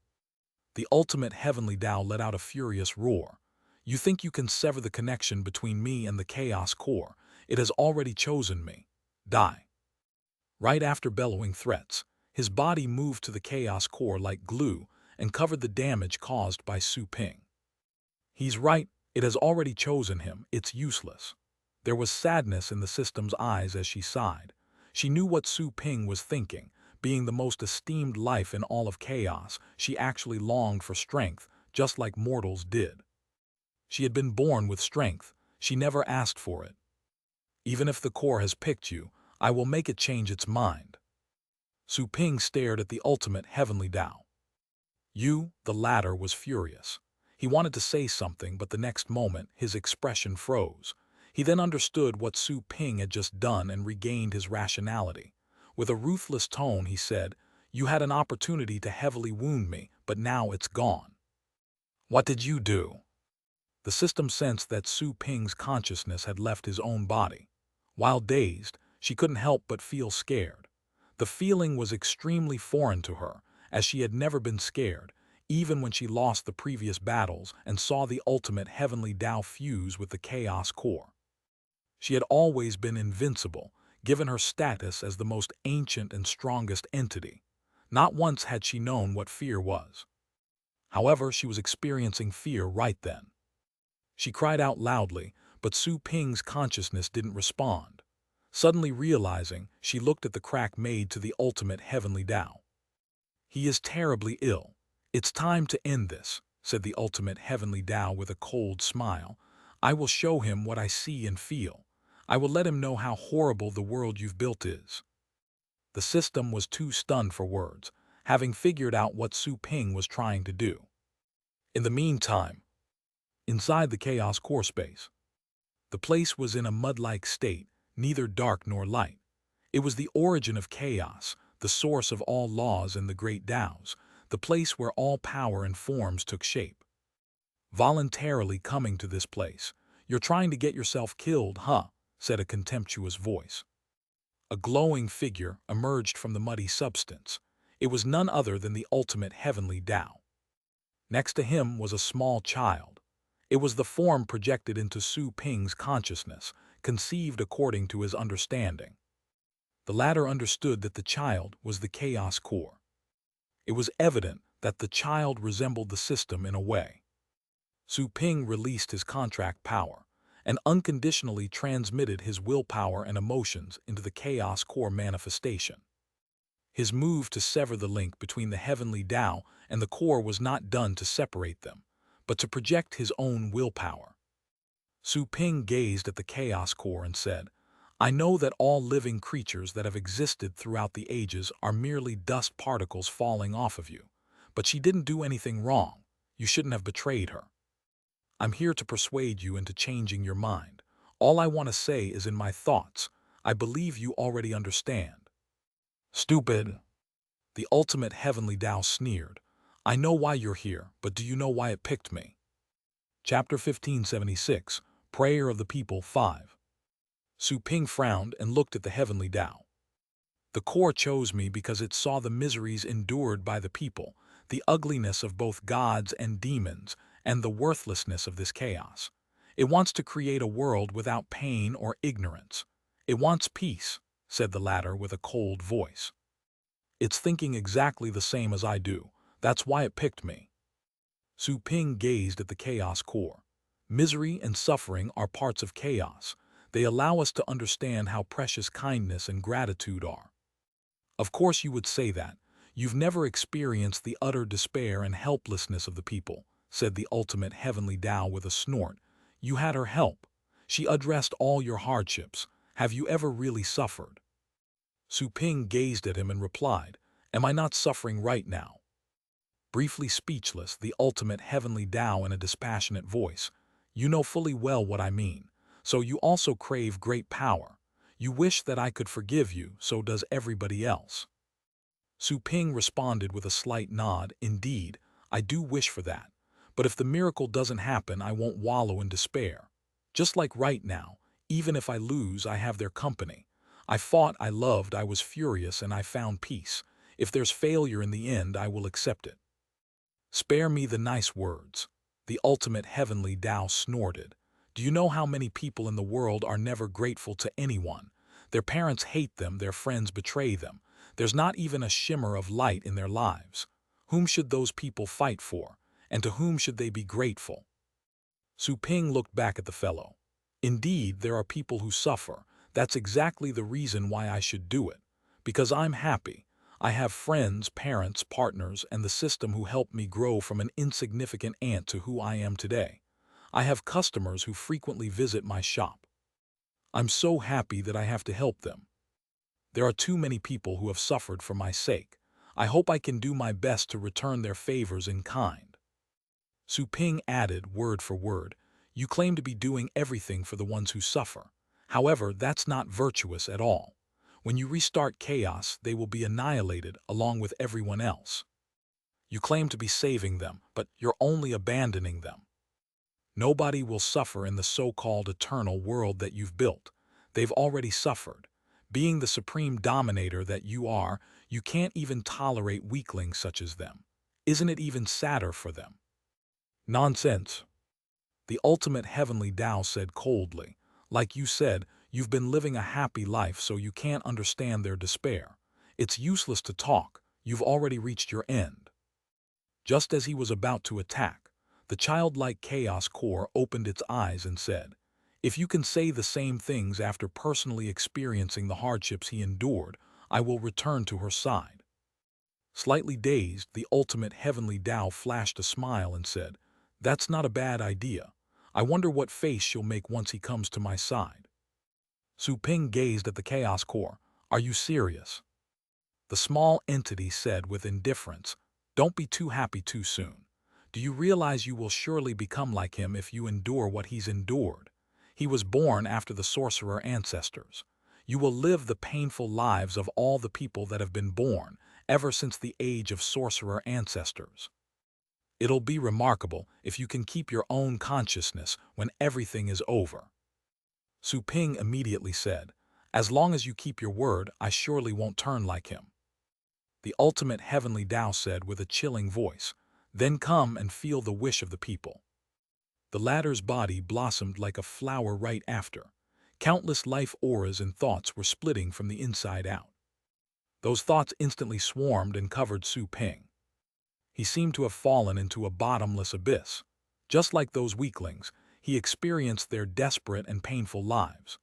The ultimate heavenly Tao let out a furious roar. "You think you can sever the connection between me and the chaos core? It has already chosen me. Die." Right after bellowing threats, his body moved to the chaos core like glue and covered the damage caused by Su Ping. "He's right, it has already chosen him, it's useless." There was sadness in the system's eyes as she sighed. She knew what Su Ping was thinking. Being the most esteemed life in all of chaos, she actually longed for strength, just like mortals did. She had been born with strength. She never asked for it. "Even if the core has picked you, I will make it change its mind." Su Ping stared at the ultimate heavenly Tao. The latter was furious. He wanted to say something, but the next moment his expression froze. He then understood what Su Ping had just done and regained his rationality. With a ruthless tone, he said, "You had an opportunity to heavily wound me, but now it's gone." "What did you do?" The system sensed that Su Ping's consciousness had left his own body. While dazed, she couldn't help but feel scared. The feeling was extremely foreign to her, as she had never been scared, even when she lost the previous battles and saw the ultimate heavenly Tao fuse with the chaos core. She had always been invincible, given her status as the most ancient and strongest entity. Not once had she known what fear was. However, she was experiencing fear right then. She cried out loudly, but Su Ping's consciousness didn't respond. Suddenly realizing, she looked at the crack made to the ultimate heavenly Tao. "He is terribly ill. It's time to end this," said the ultimate heavenly Tao with a cold smile. "I will show him what I see and feel. I will let him know how horrible the world you've built is." The system was too stunned for words, having figured out what Su Ping was trying to do. In the meantime, inside the chaos core space, the place was in a mud-like state, neither dark nor light. It was the origin of chaos, the source of all laws and the great Taos, the place where all power and forms took shape. "Voluntarily coming to this place. You're trying to get yourself killed, huh?" said a contemptuous voice. A glowing figure emerged from the muddy substance. It was none other than the ultimate heavenly Tao. Next to him was a small child. It was the form projected into Su Ping's consciousness, conceived according to his understanding. The latter understood that the child was the chaos core. It was evident that the child resembled the system in a way. Su Ping released his contract power and unconditionally transmitted his willpower and emotions into the chaos core manifestation. His move to sever the link between the heavenly Tao and the core was not done to separate them, but to project his own willpower. Su Ping gazed at the chaos core and said, I know that all living creatures that have existed throughout the ages are merely dust particles falling off of you. But she didn't do anything wrong. You shouldn't have betrayed her. I'm here to persuade you into changing your mind. All I want to say is in my thoughts. I believe you already understand. Stupid. The ultimate heavenly Tao sneered. I know why you're here, but do you know why it picked me? Chapter 1576, Prayer of the People 5. Su Ping frowned and looked at the heavenly Tao. The core chose me because it saw the miseries endured by the people, the ugliness of both gods and demons, and the worthlessness of this chaos. It wants to create a world without pain or ignorance. It wants peace, said the latter with a cold voice. It's thinking exactly the same as I do. That's why it picked me. Su Ping gazed at the chaos core. Misery and suffering are parts of chaos. They allow us to understand how precious kindness and gratitude are. Of course you would say that. You've never experienced the utter despair and helplessness of the people, said the ultimate heavenly Tao with a snort. You had her help. She addressed all your hardships. Have you ever really suffered? Su Ping gazed at him and replied, Am I not suffering right now? Briefly speechless, the ultimate heavenly Tao in a dispassionate voice. You know fully well what I mean. So you also crave great power. You wish that I could forgive you, so does everybody else. Su Ping responded with a slight nod. Indeed, I do wish for that. But if the miracle doesn't happen, I won't wallow in despair. Just like right now, even if I lose, I have their company. I fought, I loved, I was furious, and I found peace. If there's failure in the end, I will accept it. Spare me the nice words. The ultimate heavenly Tao snorted. Do you know how many people in the world are never grateful to anyone? Their parents hate them, their friends betray them. There's not even a shimmer of light in their lives. Whom should those people fight for? And to whom should they be grateful? Su Ping looked back at the fellow. Indeed, there are people who suffer. That's exactly the reason why I should do it. Because I'm happy. I have friends, parents, partners, and the system who helped me grow from an insignificant ant to who I am today. I have customers who frequently visit my shop. I'm so happy that I have to help them. There are too many people who have suffered for my sake. I hope I can do my best to return their favors in kind. Su Ping added, word for word, You claim to be doing everything for the ones who suffer. However, that's not virtuous at all. When you restart chaos, they will be annihilated along with everyone else. You claim to be saving them, but you're only abandoning them. Nobody will suffer in the so-called eternal world that you've built. They've already suffered. Being the supreme dominator that you are, you can't even tolerate weaklings such as them. Isn't it even sadder for them? Nonsense. The ultimate heavenly Tao said coldly. Like you said, you've been living a happy life so you can't understand their despair. It's useless to talk. You've already reached your end. Just as he was about to attack, the childlike chaos core opened its eyes and said, If you can say the same things after personally experiencing the hardships he endured, I will return to her side. Slightly dazed, the ultimate heavenly Tao flashed a smile and said, That's not a bad idea. I wonder what face she'll make once he comes to my side. Su Ping gazed at the chaos core. Are you serious? The small entity said with indifference, Don't be too happy too soon. Do you realize you will surely become like him if you endure what he's endured? He was born after the sorcerer ancestors. You will live the painful lives of all the people that have been born ever since the age of sorcerer ancestors. It'll be remarkable if you can keep your own consciousness when everything is over. Su Ping immediately said, As long as you keep your word, I surely won't turn like him. The ultimate heavenly Tao said with a chilling voice, Then come and feel the wish of the people. The latter's body blossomed like a flower right after. Countless life auras and thoughts were splitting from the inside out. Those thoughts instantly swarmed and covered Su Ping. He seemed to have fallen into a bottomless abyss. Just like those weaklings, he experienced their desperate and painful lives.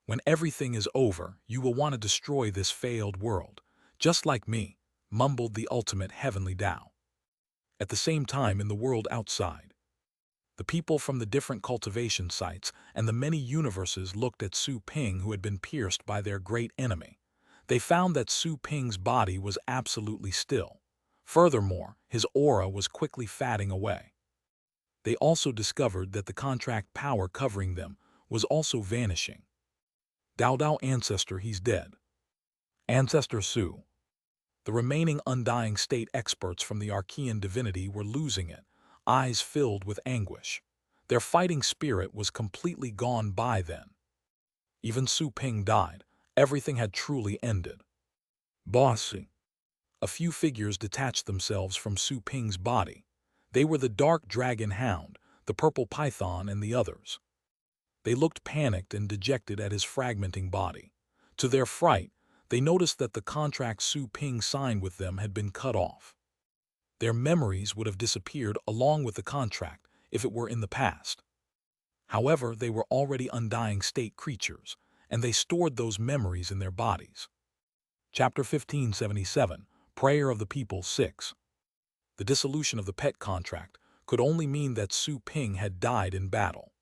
When everything is over, you will want to destroy this failed world. Just like me, mumbled the ultimate heavenly Tao. At the same time in the world outside, The people from the different cultivation sites and the many universes looked at Su Ping, who had been pierced by their great enemy. They found that Su Ping's body was absolutely still. Furthermore, his aura was quickly fading away. They also discovered that the contract power covering them was also vanishing. Dao Dao Ancestor, he's dead. Ancestor Su. The remaining undying state experts from the Archean divinity were losing it, eyes filled with anguish. Their fighting spirit was completely gone by then. Even Su Ping died. Everything had truly ended. Bossy. A few figures detached themselves from Su Ping's body. They were the dark dragon hound, the purple python, and the others. They looked panicked and dejected at his fragmenting body. To their fright, they noticed that the contract Su Ping signed with them had been cut off. Their memories would have disappeared along with the contract if it were in the past. However, they were already undying state creatures, and they stored those memories in their bodies. Chapter 1577, Prayer of the People 6. The dissolution of the pet contract could only mean that Su Ping had died in battle.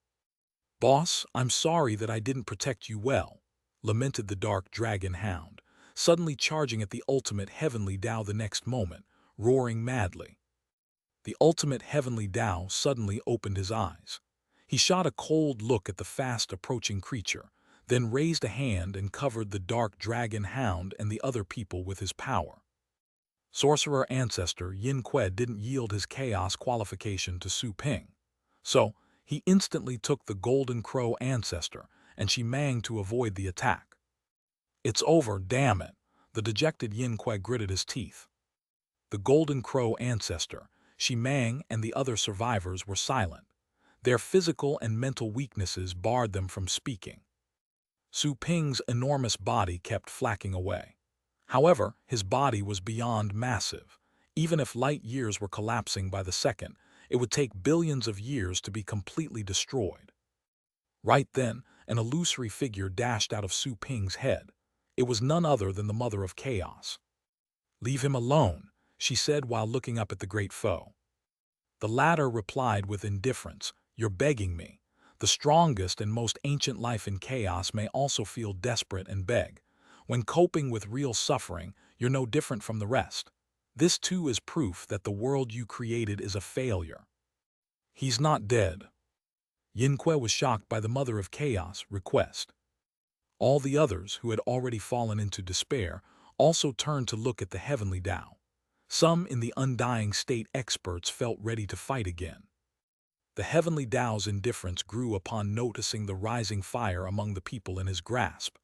Boss, I'm sorry that I didn't protect you well, lamented the dark dragon hound, suddenly charging at the ultimate heavenly Tao the next moment, roaring madly. The ultimate heavenly Tao suddenly opened his eyes. He shot a cold look at the fast-approaching creature, then raised a hand and covered the dark dragon hound and the other people with his power. Sorcerer Ancestor Yin Kuei didn't yield his chaos qualification to Su Ping. So, he instantly took the Golden Crow Ancestor and Shi Mang to avoid the attack. It's over, damn it, the dejected Yin Kuei gritted his teeth. The Golden Crow Ancestor, Shi Mang, and the other survivors were silent. Their physical and mental weaknesses barred them from speaking. Su Ping's enormous body kept flacking away. However, his body was beyond massive. Even if light years were collapsing by the second, it would take billions of years to be completely destroyed. Right then, an illusory figure dashed out of Su Ping's head. It was none other than the Mother of Chaos. "Leave him alone," she said while looking up at the great foe. The latter replied with indifference, "You're begging me. The strongest and most ancient life in chaos may also feel desperate and beg. When coping with real suffering, you're no different from the rest. This too is proof that the world you created is a failure." "He's not dead." Yin Kuei was shocked by the Mother of Chaos' request. All the others, who had already fallen into despair, also turned to look at the heavenly Tao. Some in the undying state experts felt ready to fight again. The heavenly Tao's indifference grew upon noticing the rising fire among the people in his grasp.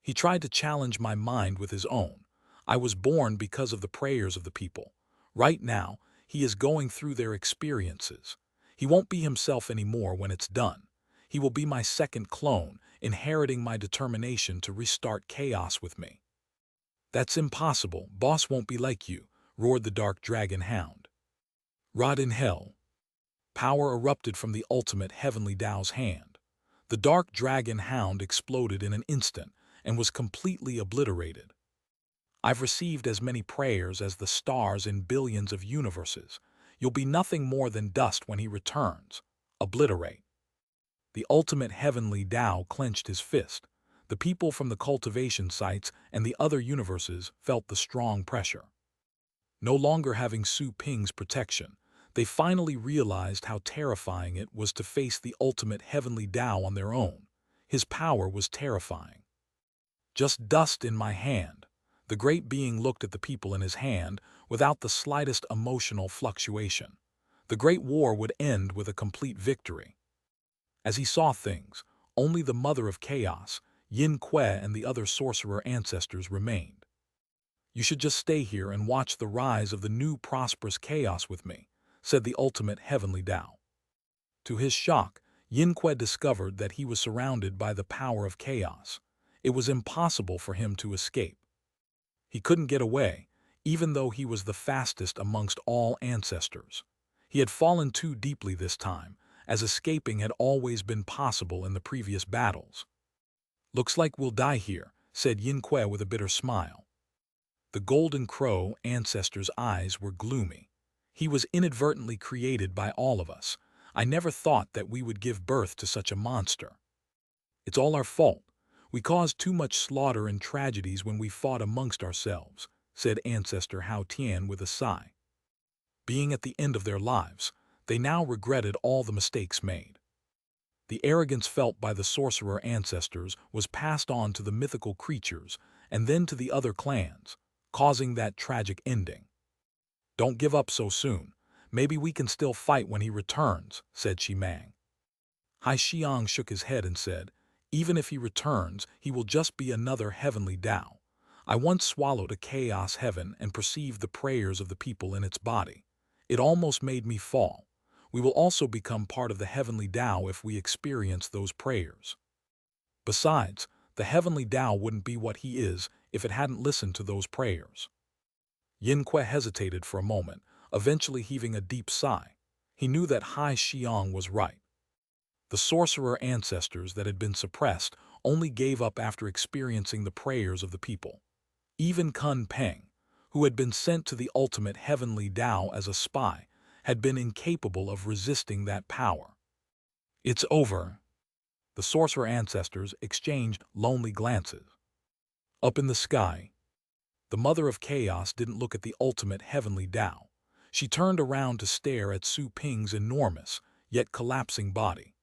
He tried to challenge my mind with his own. I was born because of the prayers of the people. Right now, he is going through their experiences. He won't be himself anymore when it's done. He will be my second clone, inheriting my determination to restart chaos with me. "That's impossible. Boss won't be like you," roared the dark dragon hound. "Rot in hell." Power erupted from the ultimate heavenly Tao's hand. The dark dragon hound exploded in an instant and was completely obliterated. "I've received as many prayers as the stars in billions of universes. You'll be nothing more than dust when he returns. Obliterate." The ultimate heavenly Tao clenched his fist. The people from the cultivation sites and the other universes felt the strong pressure. No longer having Su Ping's protection, they finally realized how terrifying it was to face the ultimate heavenly Tao on their own. His power was terrifying. "Just dust in my hand." The great being looked at the people in his hand without the slightest emotional fluctuation. The great war would end with a complete victory. As he saw things, only the Mother of Chaos, Yin Kuei, and the other sorcerer ancestors remained. "You should just stay here and watch the rise of the new prosperous chaos with me," said the ultimate heavenly Tao. To his shock, Yin Kuei discovered that he was surrounded by the power of chaos. It was impossible for him to escape. He couldn't get away, even though he was the fastest amongst all ancestors. He had fallen too deeply this time, as escaping had always been possible in the previous battles. "Looks like we'll die here," said Yin Kuei with a bitter smile. The Golden Crow Ancestor's eyes were gloomy. "He was inadvertently created by all of us. I never thought that we would give birth to such a monster. It's all our fault. We caused too much slaughter and tragedies when we fought amongst ourselves, said Ancestor Hao Tian with a sigh. Being at the end of their lives, they now regretted all the mistakes made. The arrogance felt by the sorcerer ancestors was passed on to the mythical creatures and then to the other clans, causing that tragic ending. Don't give up so soon. Maybe we can still fight when he returns, said Shimang. Hai Xiang shook his head and said, even if he returns, he will just be another heavenly Tao. I once swallowed a chaos heaven and perceived the prayers of the people in its body. It almost made me fall. We will also become part of the heavenly Tao if we experience those prayers. Besides, the heavenly Tao wouldn't be what he is if it hadn't listened to those prayers. Yin Kuei hesitated for a moment, eventually heaving a deep sigh. He knew that Hai Xiang was right. The sorcerer ancestors that had been suppressed only gave up after experiencing the prayers of the people. Even Kun Peng, who had been sent to the ultimate heavenly Tao as a spy, had been incapable of resisting that power. It's over. The sorcerer ancestors exchanged lonely glances. Up in the sky, the Mother of Chaos didn't look at the ultimate heavenly Tao. She turned around to stare at Su Ping's enormous, yet collapsing body.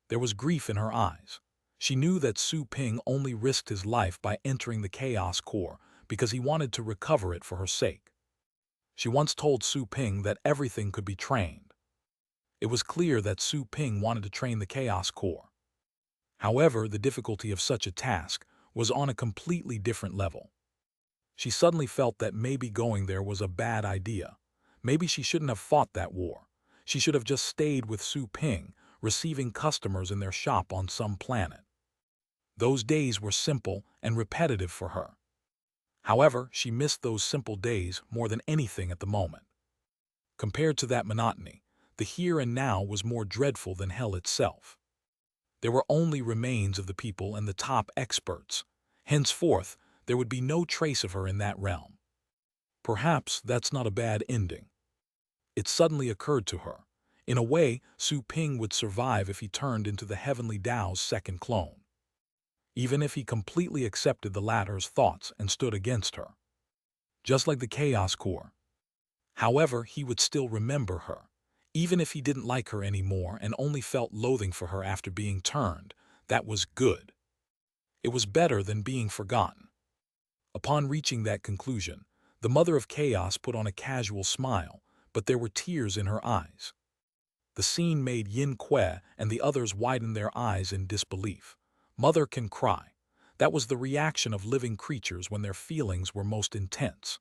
There was grief in her eyes. She knew that Su Ping only risked his life by entering the Chaos Core because he wanted to recover it for her sake. She once told Su Ping that everything could be trained. It was clear that Su Ping wanted to train the Chaos Core. However, the difficulty of such a task was on a completely different level. She suddenly felt that maybe going there was a bad idea. Maybe she shouldn't have fought that war. She should have just stayed with Su Ping, receiving customers in their shop on some planet. Those days were simple and repetitive for her. However, she missed those simple days more than anything at the moment. Compared to that monotony, the here and now was more dreadful than hell itself. There were only remains of the people and the top experts. Henceforth, there would be no trace of her in that realm. Perhaps that's not a bad ending. It suddenly occurred to her. In a way, Su Ping would survive if he turned into the heavenly Tao's second clone. Even if he completely accepted the latter's thoughts and stood against her. Just like the Chaos Core. However, he would still remember her. Even if he didn't like her anymore and only felt loathing for her after being turned, that was good. It was better than being forgotten. Upon reaching that conclusion, the Mother of Chaos put on a casual smile, but there were tears in her eyes. The scene made Yin Kuei and the others widen their eyes in disbelief. Mother can cry. That was the reaction of living creatures when their feelings were most intense.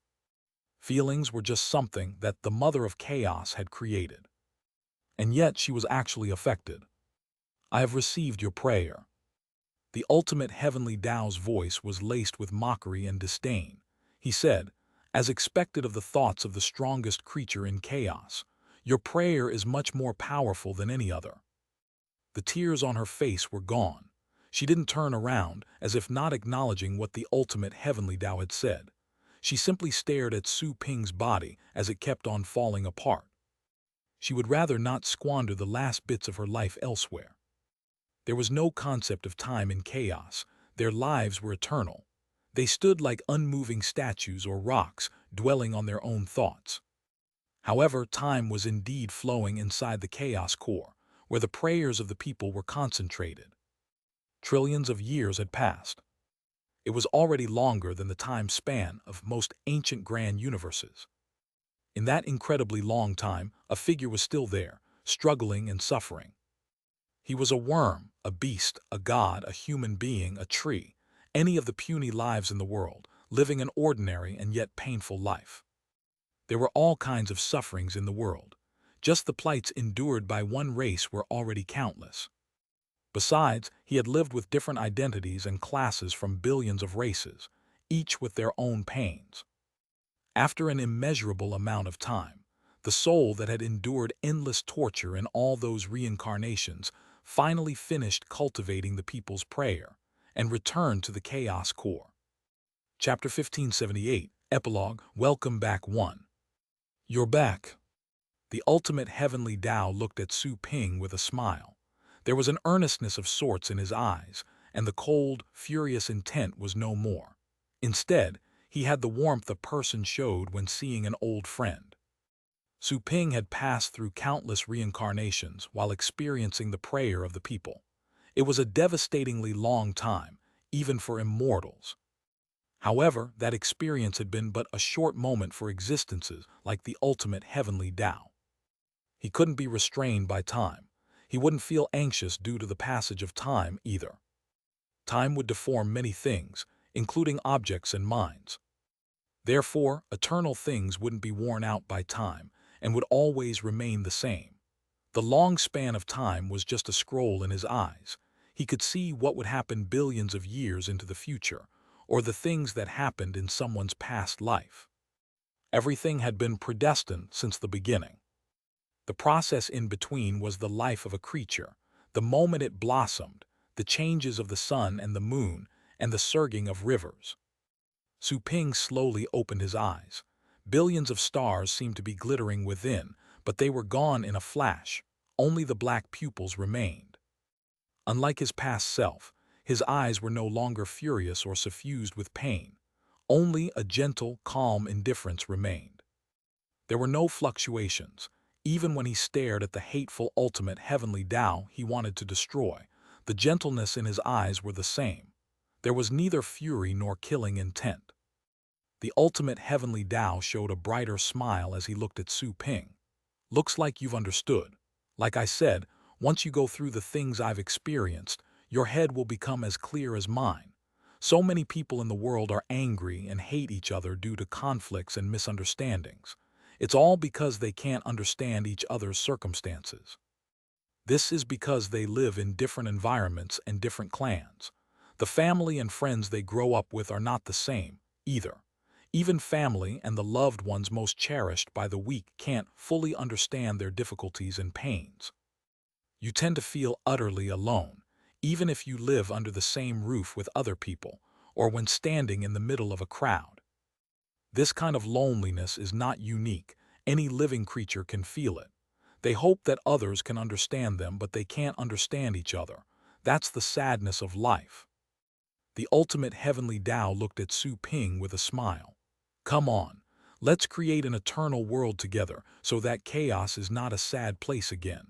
Feelings were just something that the Mother of Chaos had created. And yet she was actually affected. I have received your prayer. The ultimate heavenly Tao's voice was laced with mockery and disdain. He said, as expected of the thoughts of the strongest creature in chaos, your prayer is much more powerful than any other. The tears on her face were gone. She didn't turn around, as if not acknowledging what the ultimate heavenly Tao had said. She simply stared at Su Ping's body as it kept on falling apart. She would rather not squander the last bits of her life elsewhere. There was no concept of time in chaos. Their lives were eternal. They stood like unmoving statues or rocks, dwelling on their own thoughts. However, time was indeed flowing inside the Chaos Core, where the prayers of the people were concentrated. Trillions of years had passed. It was already longer than the time span of most ancient grand universes. In that incredibly long time, a figure was still there, struggling and suffering. He was a worm, a beast, a god, a human being, a tree, any of the puny lives in the world, living an ordinary and yet painful life. There were all kinds of sufferings in the world. Just the plights endured by one race were already countless. Besides, he had lived with different identities and classes from billions of races, each with their own pains. After an immeasurable amount of time, the soul that had endured endless torture in all those reincarnations finally finished cultivating the people's prayer and returned to the Chaos Core. Chapter 1578, Epilogue, Welcome Back 1. You're back. The ultimate heavenly Tao looked at Su Ping with a smile. There was an earnestness of sorts in his eyes, and the cold, furious intent was no more. Instead, he had the warmth a person showed when seeing an old friend. Su Ping had passed through countless reincarnations while experiencing the prayer of the people. It was a devastatingly long time, even for immortals. However, that experience had been but a short moment for existences like the ultimate heavenly Tao. He couldn't be restrained by time. He wouldn't feel anxious due to the passage of time either. Time would deform many things, including objects and minds. Therefore, eternal things wouldn't be worn out by time and would always remain the same. The long span of time was just a scroll in his eyes. He could see what would happen billions of years into the future, or the things that happened in someone's past life. Everything had been predestined since the beginning. The process in between was the life of a creature, the moment it blossomed, the changes of the sun and the moon, and the surging of rivers. Su Ping slowly opened his eyes. Billions of stars seemed to be glittering within, but they were gone in a flash. Only the black pupils remained. Unlike his past self, his eyes were no longer furious or suffused with pain. Only a gentle, calm indifference remained. There were no fluctuations. Even when he stared at the hateful ultimate heavenly Tao he wanted to destroy, the gentleness in his eyes were the same. There was neither fury nor killing intent. The ultimate heavenly Tao showed a brighter smile as he looked at Su Ping. Looks like you've understood. Like I said, once you go through the things I've experienced, your head will become as clear as mine. So many people in the world are angry and hate each other due to conflicts and misunderstandings. It's all because they can't understand each other's circumstances. This is because they live in different environments and different clans. The family and friends they grow up with are not the same, either. Even family and the loved ones most cherished by the weak can't fully understand their difficulties and pains. You tend to feel utterly alone, even if you live under the same roof with other people, or when standing in the middle of a crowd. This kind of loneliness is not unique. Any living creature can feel it. They hope that others can understand them, but they can't understand each other. That's the sadness of life. The ultimate heavenly Tao looked at Su Ping with a smile. Come on, let's create an eternal world together so that chaos is not a sad place again.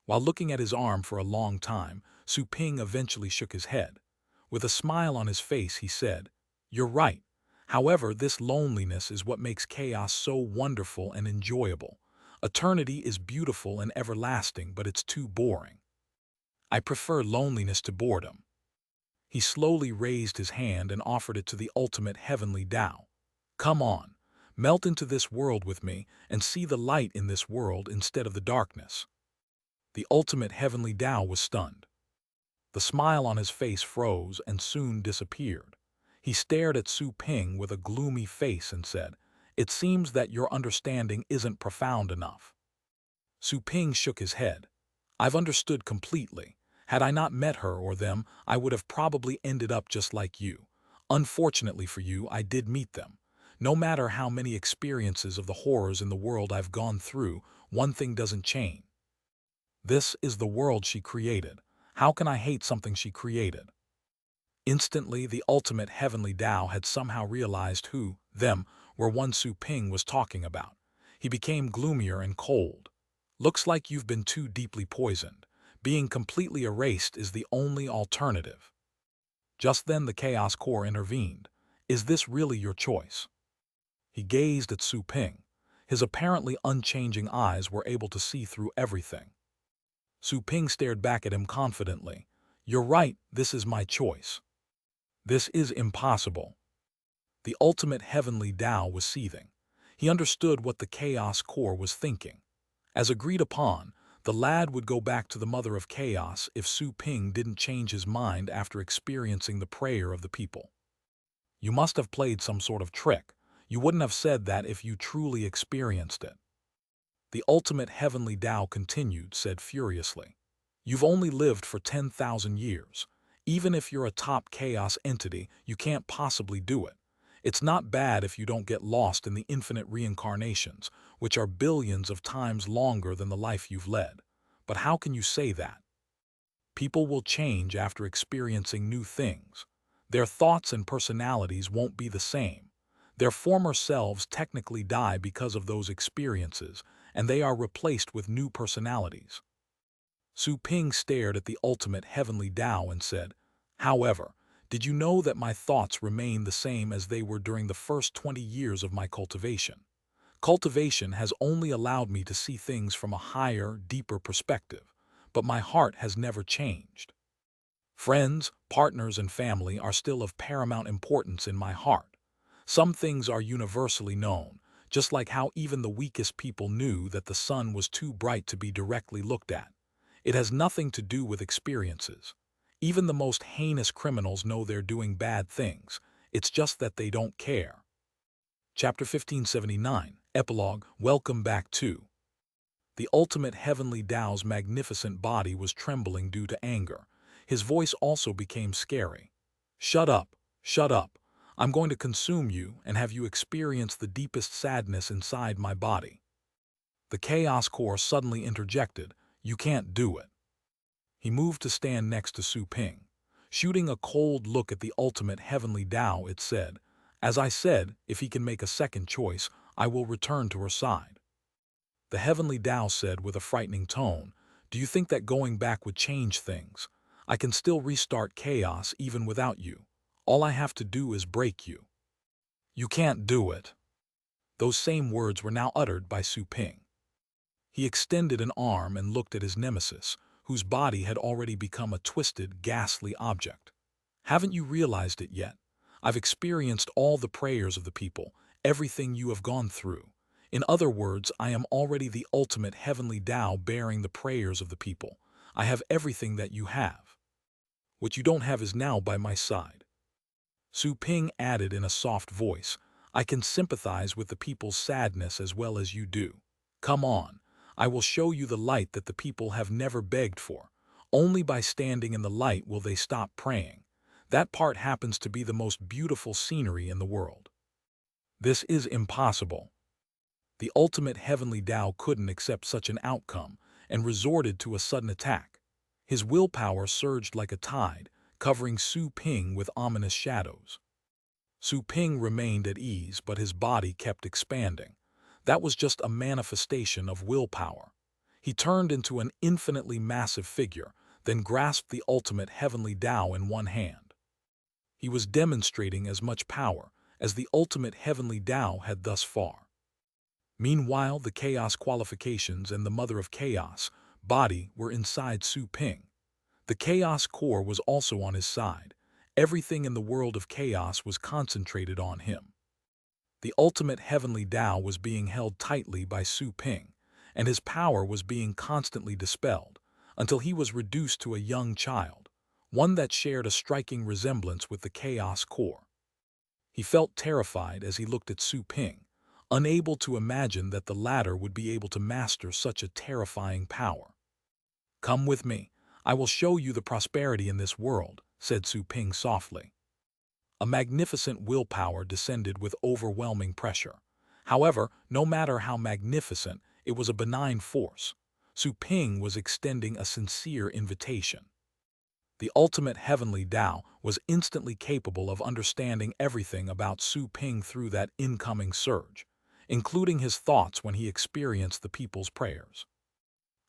While looking at his arm for a long time, Su Ping eventually shook his head. With a smile on his face, he said, "You're right. However, this loneliness is what makes chaos so wonderful and enjoyable. Eternity is beautiful and everlasting, but it's too boring. I prefer loneliness to boredom." He slowly raised his hand and offered it to the ultimate heavenly Tao. Come on, melt into this world with me and see the light in this world instead of the darkness. The ultimate heavenly Tao was stunned. The smile on his face froze and soon disappeared. He stared at Su Ping with a gloomy face and said, "It seems that your understanding isn't profound enough." Su Ping shook his head. "I've understood completely. Had I not met her or them, I would have probably ended up just like you. Unfortunately for you, I did meet them. No matter how many experiences of the horrors in the world I've gone through, one thing doesn't change. This is the world she created. How can I hate something she created?" Instantly, the ultimate heavenly Tao had somehow realized who, them, were one Su Ping was talking about. He became gloomier and cold. "Looks like you've been too deeply poisoned. Being completely erased is the only alternative." Just then the Chaos Core intervened. "Is this really your choice?" He gazed at Su Ping. His apparently unchanging eyes were able to see through everything. Su Ping stared back at him confidently. "You're right, this is my choice." "This is impossible." The ultimate heavenly Tao was seething. He understood what the Chaos Core was thinking. As agreed upon, the lad would go back to the Mother of Chaos if Su Ping didn't change his mind after experiencing the prayer of the people. "You must have played some sort of trick. You wouldn't have said that if you truly experienced it." The ultimate heavenly Tao said furiously, "You've only lived for 10,000 years. Even if you're a top chaos entity, you can't possibly do it. It's not bad if you don't get lost in the infinite reincarnations, which are billions of times longer than the life you've led. But how can you say that? People will change after experiencing new things. Their thoughts and personalities won't be the same. Their former selves technically die because of those experiences, and they are replaced with new personalities. Su Ping stared at the ultimate heavenly Tao and said, "However, did you know that my thoughts remain the same as they were during the first 20 years of my cultivation? Cultivation has only allowed me to see things from a higher, deeper perspective, but my heart has never changed. Friends, partners, and family are still of paramount importance in my heart. Some things are universally known, just like how even the weakest people knew that the sun was too bright to be directly looked at. It has nothing to do with experiences. Even the most heinous criminals know they're doing bad things. It's just that they don't care." Chapter 1579, Epilogue, Welcome Back to. The ultimate heavenly Tao's magnificent body was trembling due to anger. His voice also became scary. "Shut up, shut up. I'm going to consume you and have you experience the deepest sadness inside my body." The Chaos Core suddenly interjected, "You can't do it." He moved to stand next to Su Ping. Shooting a cold look at the ultimate heavenly Tao, it said, "As I said, if he can make a second choice, I will return to her side." The heavenly Tao said with a frightening tone, "Do you think that going back would change things? I can still restart chaos even without you. All I have to do is break you." "You can't do it." Those same words were now uttered by Su Ping. He extended an arm and looked at his nemesis, whose body had already become a twisted, ghastly object. "Haven't you realized it yet? I've experienced all the prayers of the people, everything you have gone through. In other words, I am already the ultimate heavenly Tao bearing the prayers of the people. I have everything that you have. What you don't have is now by my side." Su Ping added in a soft voice, "I can sympathize with the people's sadness as well as you do. Come on. I will show you the light that the people have never begged for. Only by standing in the light will they stop praying. That part happens to be the most beautiful scenery in the world." "This is impossible." The ultimate heavenly Tao couldn't accept such an outcome and resorted to a sudden attack. His willpower surged like a tide, covering Su Ping with ominous shadows. Su Ping remained at ease, but his body kept expanding. That was just a manifestation of willpower. He turned into an infinitely massive figure, then grasped the ultimate heavenly Tao in one hand. He was demonstrating as much power as the ultimate heavenly Tao had thus far. Meanwhile, the Chaos Qualifications and the Mother of Chaos, body, were inside Su Ping. The Chaos Core was also on his side. Everything in the world of chaos was concentrated on him. The ultimate heavenly Tao was being held tightly by Su Ping, and his power was being constantly dispelled, until he was reduced to a young child, one that shared a striking resemblance with the Chaos Core. He felt terrified as he looked at Su Ping, unable to imagine that the latter would be able to master such a terrifying power. "Come with me. I will show you the prosperity in this world," said Su Ping softly. A magnificent willpower descended with overwhelming pressure. However, no matter how magnificent, it was a benign force. Su Ping was extending a sincere invitation. The ultimate heavenly Tao was instantly capable of understanding everything about Su Ping through that incoming surge, including his thoughts when he experienced the people's prayers.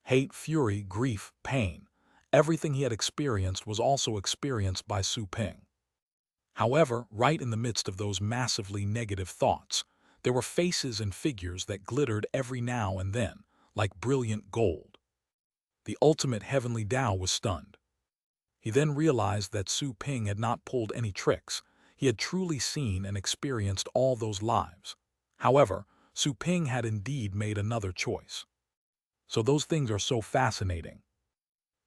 Hate, fury, grief, pain, everything he had experienced was also experienced by Su Ping. However, right in the midst of those massively negative thoughts, there were faces and figures that glittered every now and then, like brilliant gold. The ultimate heavenly Tao was stunned. He then realized that Su Ping had not pulled any tricks. He had truly seen and experienced all those lives. However, Su Ping had indeed made another choice. So those things are so fascinating.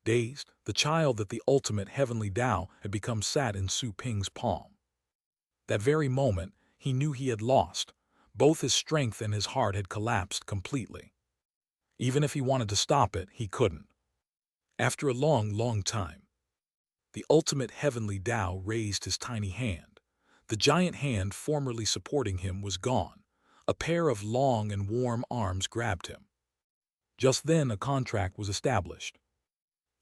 Dazed, the child that the ultimate heavenly Tao had become sat in Su Ping's palm. That very moment, he knew he had lost. Both his strength and his heart had collapsed completely. Even if he wanted to stop it, he couldn't. After a long, long time, the ultimate heavenly Tao raised his tiny hand. The giant hand formerly supporting him was gone. A pair of long and warm arms grabbed him. Just then a contract was established.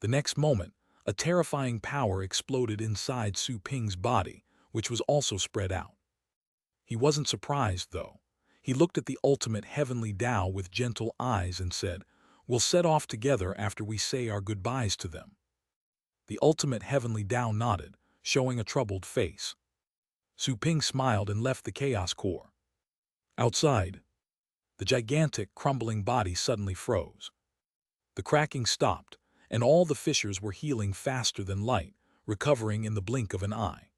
The next moment, a terrifying power exploded inside Su Ping's body, which was also spread out. He wasn't surprised, though. He looked at the ultimate heavenly Tao with gentle eyes and said, "We'll set off together after we say our goodbyes to them." The ultimate heavenly Tao nodded, showing a troubled face. Su Ping smiled and left the chaos core. Outside, the gigantic, crumbling body suddenly froze. The cracking stopped, and all the fissures were healing faster than light, recovering in the blink of an eye.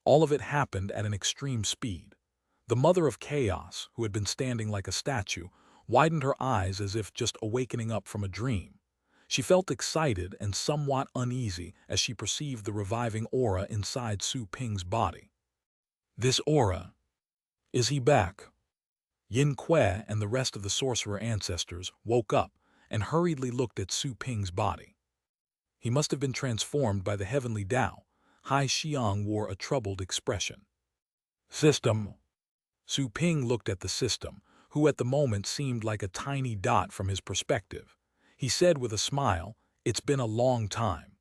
All of it happened at an extreme speed. The Mother of Chaos, who had been standing like a statue, widened her eyes as if just awakening up from a dream. She felt excited and somewhat uneasy as she perceived the reviving aura inside Su Ping's body. This aura, is he back? Yin Kuei and the rest of the sorcerer ancestors woke up and hurriedly looked at Su Ping's body. He must have been transformed by the heavenly Tao. Hai Xiang wore a troubled expression. System. Su Ping looked at the system, who at the moment seemed like a tiny dot from his perspective. He said with a smile, "It's been a long time."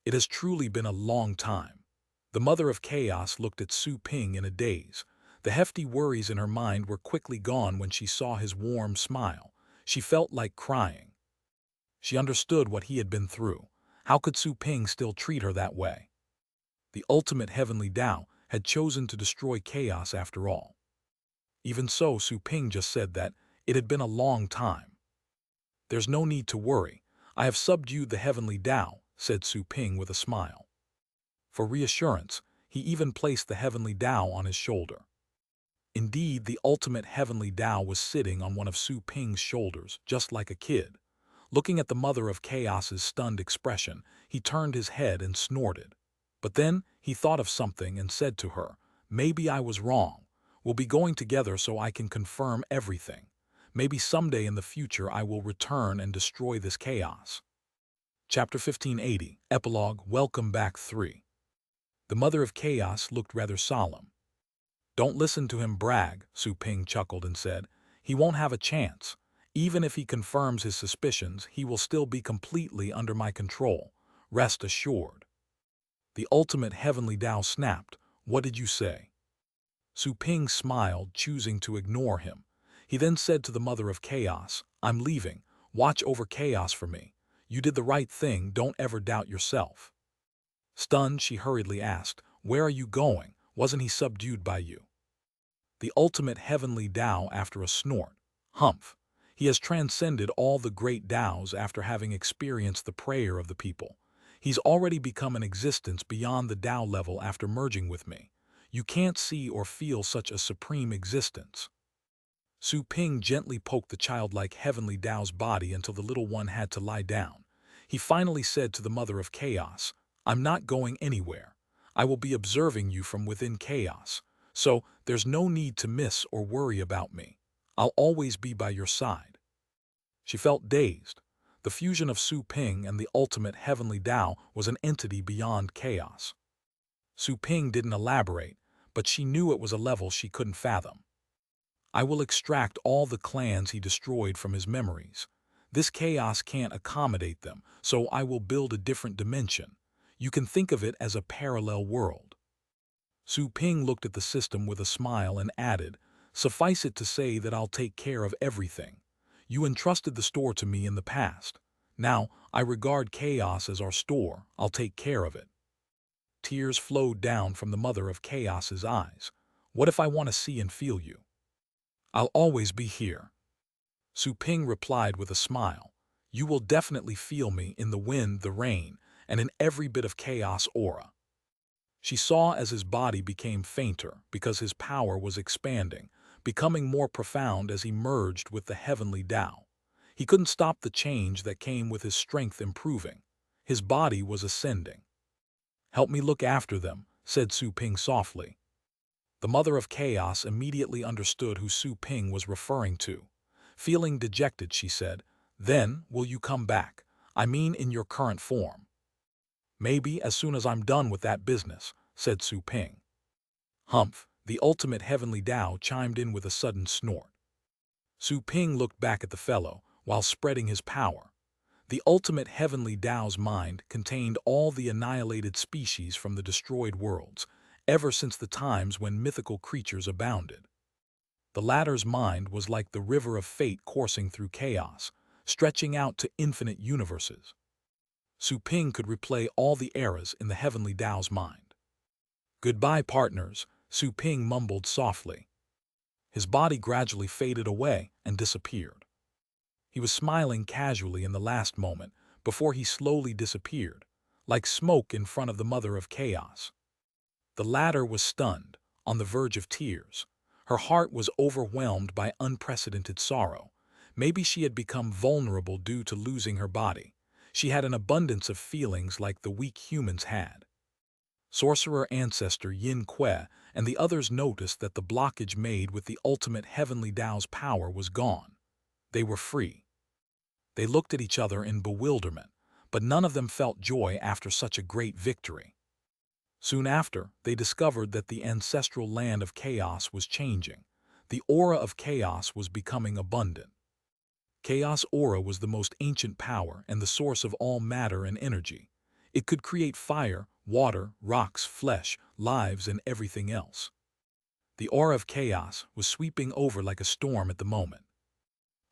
It has truly been a long time. The Mother of Chaos looked at Su Ping in a daze. The hefty worries in her mind were quickly gone when she saw his warm smile. She felt like crying. She understood what he had been through. How could Su Ping still treat her that way? The ultimate heavenly Tao had chosen to destroy chaos after all. Even so, Su Ping just said that it had been a long time. "There's no need to worry. I have subdued the heavenly Tao," said Su Ping with a smile. For reassurance, he even placed the heavenly Tao on his shoulder. Indeed, the ultimate heavenly Tao was sitting on one of Su Ping's shoulders, just like a kid. Looking at the Mother of Chaos's stunned expression, he turned his head and snorted. But then he thought of something and said to her, "Maybe I was wrong. We'll be going together so I can confirm everything. Maybe someday in the future I will return and destroy this chaos." Chapter 1580, Epilogue, Welcome Back 3. The Mother of Chaos looked rather solemn. "Don't listen to him brag," Su Ping chuckled and said. "He won't have a chance. Even if he confirms his suspicions, he will still be completely under my control. Rest assured." The ultimate heavenly Tao snapped. "What did you say?" Su Ping smiled, choosing to ignore him. He then said to the Mother of Chaos, "I'm leaving. Watch over chaos for me. You did the right thing, don't ever doubt yourself." Stunned, she hurriedly asked, "Where are you going? Wasn't he subdued by you?" The ultimate heavenly Tao, after a snort, "Humph. He has transcended all the great Taos after having experienced the prayer of the people. He's already become an existence beyond the Tao level after merging with me. You can't see or feel such a supreme existence." Su Ping gently poked the childlike heavenly Tao's body until the little one had to lie down. He finally said to the Mother of Chaos, "I'm not going anywhere. I will be observing you from within chaos. So there's no need to miss or worry about me. I'll always be by your side." She felt dazed. The fusion of Su Ping and the ultimate heavenly Tao was an entity beyond chaos. Su Ping didn't elaborate, but she knew it was a level she couldn't fathom. "I will extract all the clans he destroyed from his memories. This chaos can't accommodate them, so I will build a different dimension. You can think of it as a parallel world." Su Ping looked at the system with a smile and added, "Suffice it to say that I'll take care of everything. You entrusted the store to me in the past. Now, I regard chaos as our store. I'll take care of it." Tears flowed down from the Mother of Chaos's eyes. "What if I want to see and feel you?" "I'll always be here." Su Ping replied with a smile. "You will definitely feel me in the wind, the rain, and in every bit of chaos aura." She saw as his body became fainter because his power was expanding, becoming more profound as he merged with the heavenly Tao. He couldn't stop the change that came with his strength improving. His body was ascending. "Help me look after them," said Su Ping softly. The Mother of Chaos immediately understood who Su Ping was referring to. Feeling dejected, she said, "Then, will you come back? I mean in your current form." "Maybe as soon as I'm done with that business," said Su Ping. Humph, the ultimate heavenly Tao chimed in with a sudden snort. Su Ping looked back at the fellow, while spreading his power. The ultimate heavenly Tao's mind contained all the annihilated species from the destroyed worlds, ever since the times when mythical creatures abounded. The latter's mind was like the river of fate coursing through chaos, stretching out to infinite universes. Su Ping could replay all the eras in the heavenly Tao's mind. "Goodbye, partners," Su Ping mumbled softly. His body gradually faded away and disappeared. He was smiling casually in the last moment before he slowly disappeared, like smoke in front of the Mother of Chaos. The latter was stunned, on the verge of tears. Her heart was overwhelmed by unprecedented sorrow. Maybe she had become vulnerable due to losing her body. She had an abundance of feelings like the weak humans had. Sorcerer Ancestor Yin Kue and the others noticed that the blockage made with the ultimate heavenly Tao's power was gone. They were free. They looked at each other in bewilderment, but none of them felt joy after such a great victory. Soon after, they discovered that the ancestral land of chaos was changing. The aura of chaos was becoming abundant. Chaos aura was the most ancient power and the source of all matter and energy. It could create fire, water, rocks, flesh, lives, and everything else. The aura of chaos was sweeping over like a storm at the moment.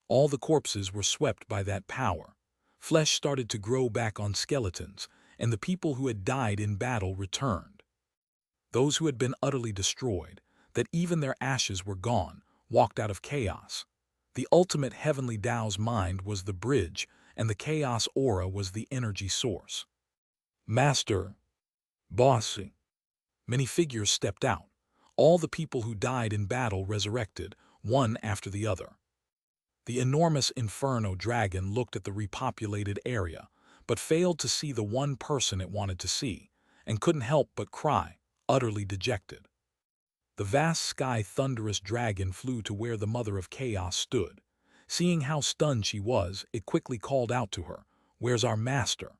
All the corpses were swept by that power. Flesh started to grow back on skeletons, and the people who had died in battle returned. Those who had been utterly destroyed, that even their ashes were gone, walked out of chaos. The ultimate heavenly Tao's mind was the bridge, and the chaos aura was the energy source. Master, Bossy. Many figures stepped out. All the people who died in battle resurrected, one after the other. The enormous Inferno dragon looked at the repopulated area, but failed to see the one person it wanted to see, and couldn't help but cry, utterly dejected. The vast sky thunderous dragon flew to where the Mother of Chaos stood. Seeing how stunned she was, it quickly called out to her, "Where's our master?"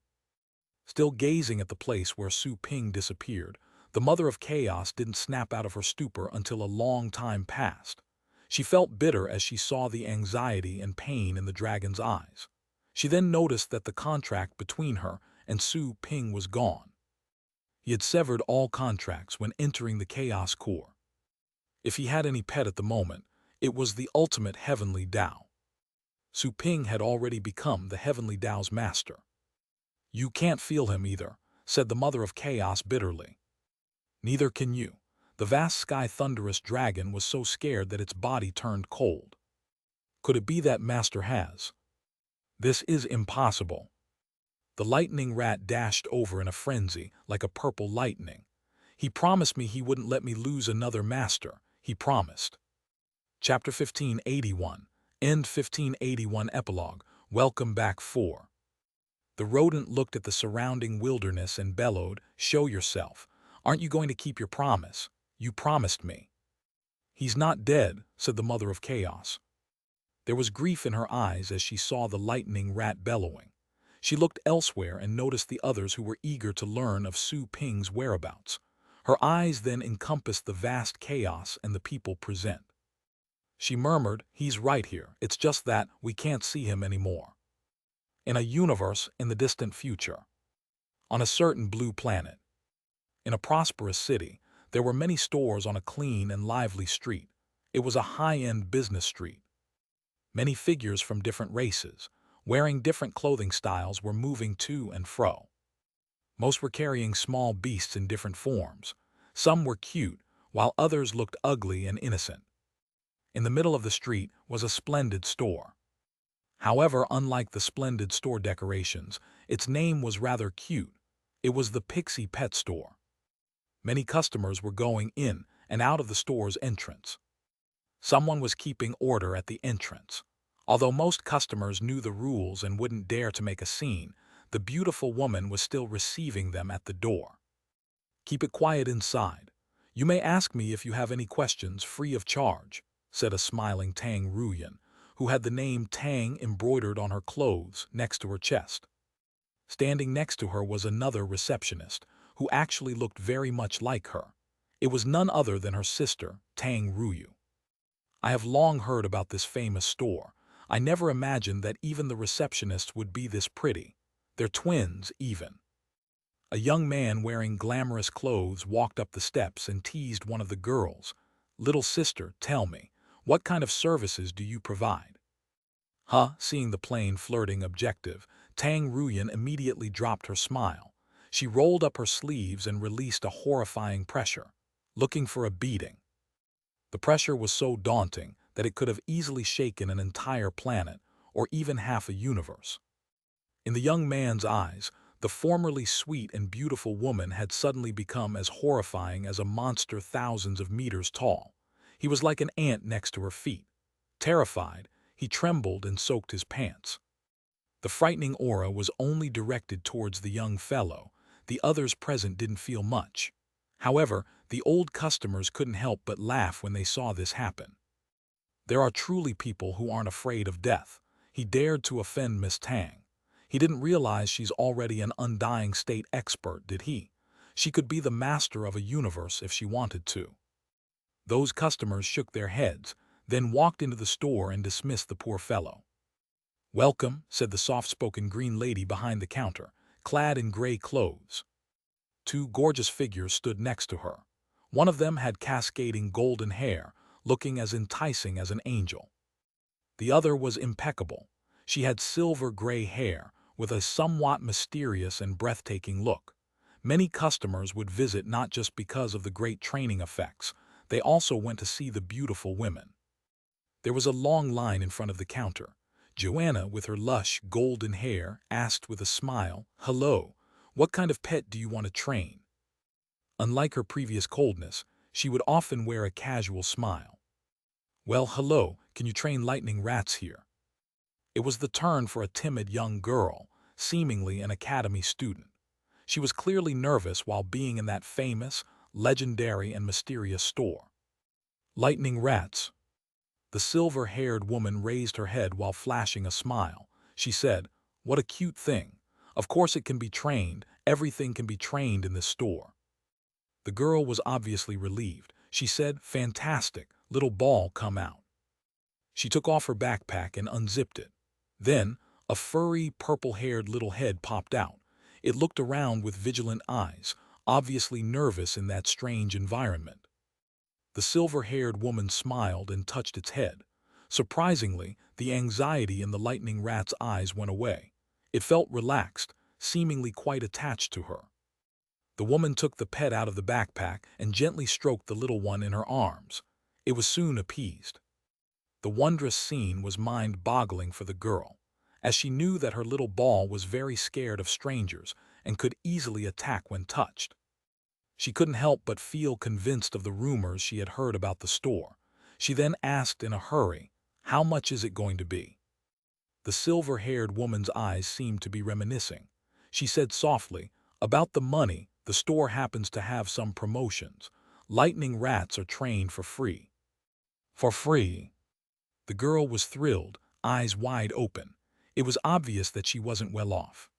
Still gazing at the place where Su Ping disappeared, the Mother of Chaos didn't snap out of her stupor until a long time passed. She felt bitter as she saw the anxiety and pain in the dragon's eyes. She then noticed that the contract between her and Su Ping was gone. He had severed all contracts when entering the Chaos Core. If he had any pet at the moment, it was the ultimate heavenly Tao. Su Ping had already become the heavenly Tao's master. "You can't feel him either," said the Mother of Chaos bitterly. "Neither can you." The vast sky thunderous dragon was so scared that its body turned cold. "Could it be that Master has?" "This is impossible." The lightning rat dashed over in a frenzy, like a purple lightning. "He promised me he wouldn't let me lose another master. He promised." Chapter 1581. End 1581 Epilogue. Welcome back 4. The rodent looked at the surrounding wilderness and bellowed, "Show yourself. Aren't you going to keep your promise? You promised me." "He's not dead," said the Mother of Chaos. There was grief in her eyes as she saw the lightning rat bellowing. She looked elsewhere and noticed the others who were eager to learn of Su Ping's whereabouts. Her eyes then encompassed the vast chaos and the people present. She murmured, "He's right here. It's just that we can't see him anymore." In a universe in the distant future. On a certain blue planet. In a prosperous city, there were many stores on a clean and lively street. It was a high-end business street. Many figures from different races, wearing different clothing styles, were moving to and fro. Most were carrying small beasts in different forms. Some were cute, while others looked ugly and innocent. In the middle of the street was a splendid store. However, unlike the splendid store decorations, its name was rather cute. It was the Pixie Pet Store. Many customers were going in and out of the store's entrance. Someone was keeping order at the entrance. Although most customers knew the rules and wouldn't dare to make a scene, the beautiful woman was still receiving them at the door. "Keep it quiet inside. You may ask me if you have any questions free of charge," said a smiling Tang Ruyan, who had the name Tang embroidered on her clothes next to her chest. Standing next to her was another receptionist, who actually looked very much like her. It was none other than her sister, Tang Ruyu. I have long heard about this famous store. I never imagined that even the receptionists would be this pretty. They're twins, even. A young man wearing glamorous clothes walked up the steps and teased one of the girls. "Little sister, tell me, what kind of services do you provide?" Huh? Seeing the plain, flirting objective, Tang Ruyan immediately dropped her smile. She rolled up her sleeves and released a horrifying pressure, looking for a beating. The pressure was so daunting that it could have easily shaken an entire planet or even half a universe. In the young man's eyes, the formerly sweet and beautiful woman had suddenly become as horrifying as a monster thousands of meters tall. He was like an ant next to her feet. Terrified, he trembled and soaked his pants. The frightening aura was only directed towards the young fellow. The others present didn't feel much. However, the old customers couldn't help but laugh when they saw this happen. There are truly people who aren't afraid of death. He dared to offend Miss Tang. He didn't realize she's already an undying state expert, did he? She could be the master of a universe if she wanted to. Those customers shook their heads, then walked into the store and dismissed the poor fellow. "Welcome," said the soft-spoken green lady behind the counter, clad in gray clothes. Two gorgeous figures stood next to her. One of them had cascading golden hair, looking as enticing as an angel. The other was impeccable. She had silver-gray hair, with a somewhat mysterious and breathtaking look. Many customers would visit not just because of the great training effects, they also went to see the beautiful women. There was a long line in front of the counter. Joanna, with her lush, golden hair, asked with a smile, "Hello, what kind of pet do you want to train?" Unlike her previous coldness, she would often wear a casual smile. "Well, hello, can you train lightning rats here?" It was the turn for a timid young girl, seemingly an academy student. She was clearly nervous while being in that famous, legendary, and mysterious store. "Lightning rats." The silver-haired woman raised her head while flashing a smile. She said, "What a cute thing. Of course it can be trained. Everything can be trained in this store." The girl was obviously relieved. She said, "Fantastic. Little ball, come out." She took off her backpack and unzipped it. Then, a furry, purple-haired little head popped out. It looked around with vigilant eyes, obviously nervous in that strange environment. The silver-haired woman smiled and touched its head. Surprisingly, the anxiety in the lightning rat's eyes went away. It felt relaxed, seemingly quite attached to her. The woman took the pet out of the backpack and gently stroked the little one in her arms. It was soon appeased. The wondrous scene was mind-boggling for the girl, as she knew that her little ball was very scared of strangers and could easily attack when touched. She couldn't help but feel convinced of the rumors she had heard about the store. She then asked in a hurry, "How much is it going to be?" The silver-haired woman's eyes seemed to be reminiscing. She said softly, "About the money, the store happens to have some promotions. Lightning rats are trained for free." "For free?" The girl was thrilled, eyes wide open. It was obvious that she wasn't well off.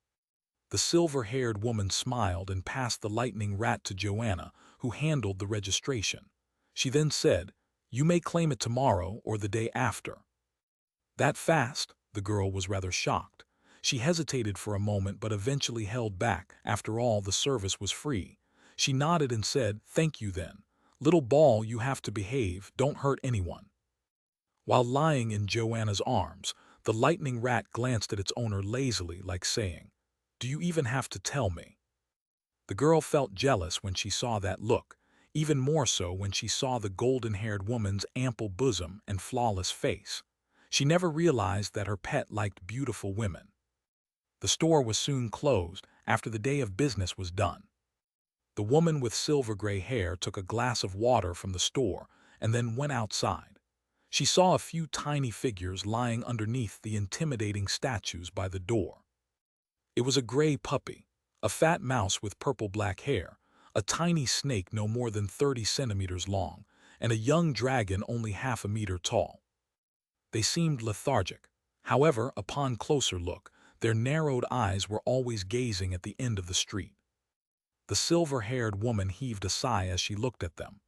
The silver-haired woman smiled and passed the lightning rat to Joanna, who handled the registration. She then said, "You may claim it tomorrow or the day after." "That fast?" The girl was rather shocked. She hesitated for a moment but eventually held back. After all, the service was free. She nodded and said, "Thank you then. Little ball, you have to behave, don't hurt anyone." While lying in Joanna's arms, the lightning rat glanced at its owner lazily, like saying, "Do you even have to tell me?" The girl felt jealous when she saw that look, even more so when she saw the golden-haired woman's ample bosom and flawless face. She never realized that her pet liked beautiful women. The store was soon closed after the day of business was done. The woman with silver-gray hair took a glass of water from the store and then went outside. She saw a few tiny figures lying underneath the intimidating statues by the door. It was a gray puppy, a fat mouse with purple-black hair, a tiny snake no more than 30 centimeters long, and a young dragon only half a meter tall. They seemed lethargic. However, upon closer look, their narrowed eyes were always gazing at the end of the street. The silver-haired woman heaved a sigh as she looked at them.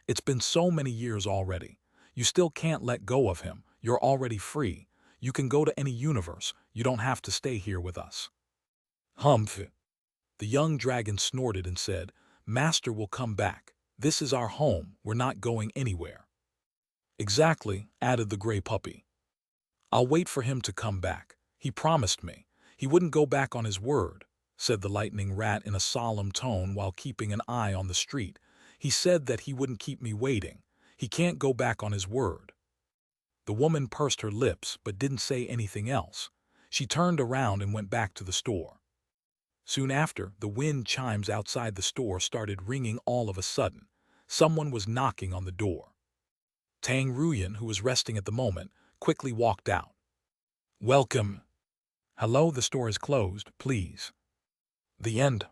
It's been so many years already. You still can't let go of him. You're already free. You can go to any universe. You don't have to stay here with us. Humph. The young dragon snorted and said, Master will come back. This is our home. We're not going anywhere. Exactly, added the gray puppy. I'll wait for him to come back. He promised me. He wouldn't go back on his word, said the lightning rat in a solemn tone while keeping an eye on the street. He said that he wouldn't keep me waiting. He can't go back on his word. The woman pursed her lips but didn't say anything else. She turned around and went back to the store. Soon after, the wind chimes outside the store started ringing all of a sudden. Someone was knocking on the door. Tang Ruyan, who was resting at the moment, quickly walked out. Welcome. Hello, the store is closed, please. The end.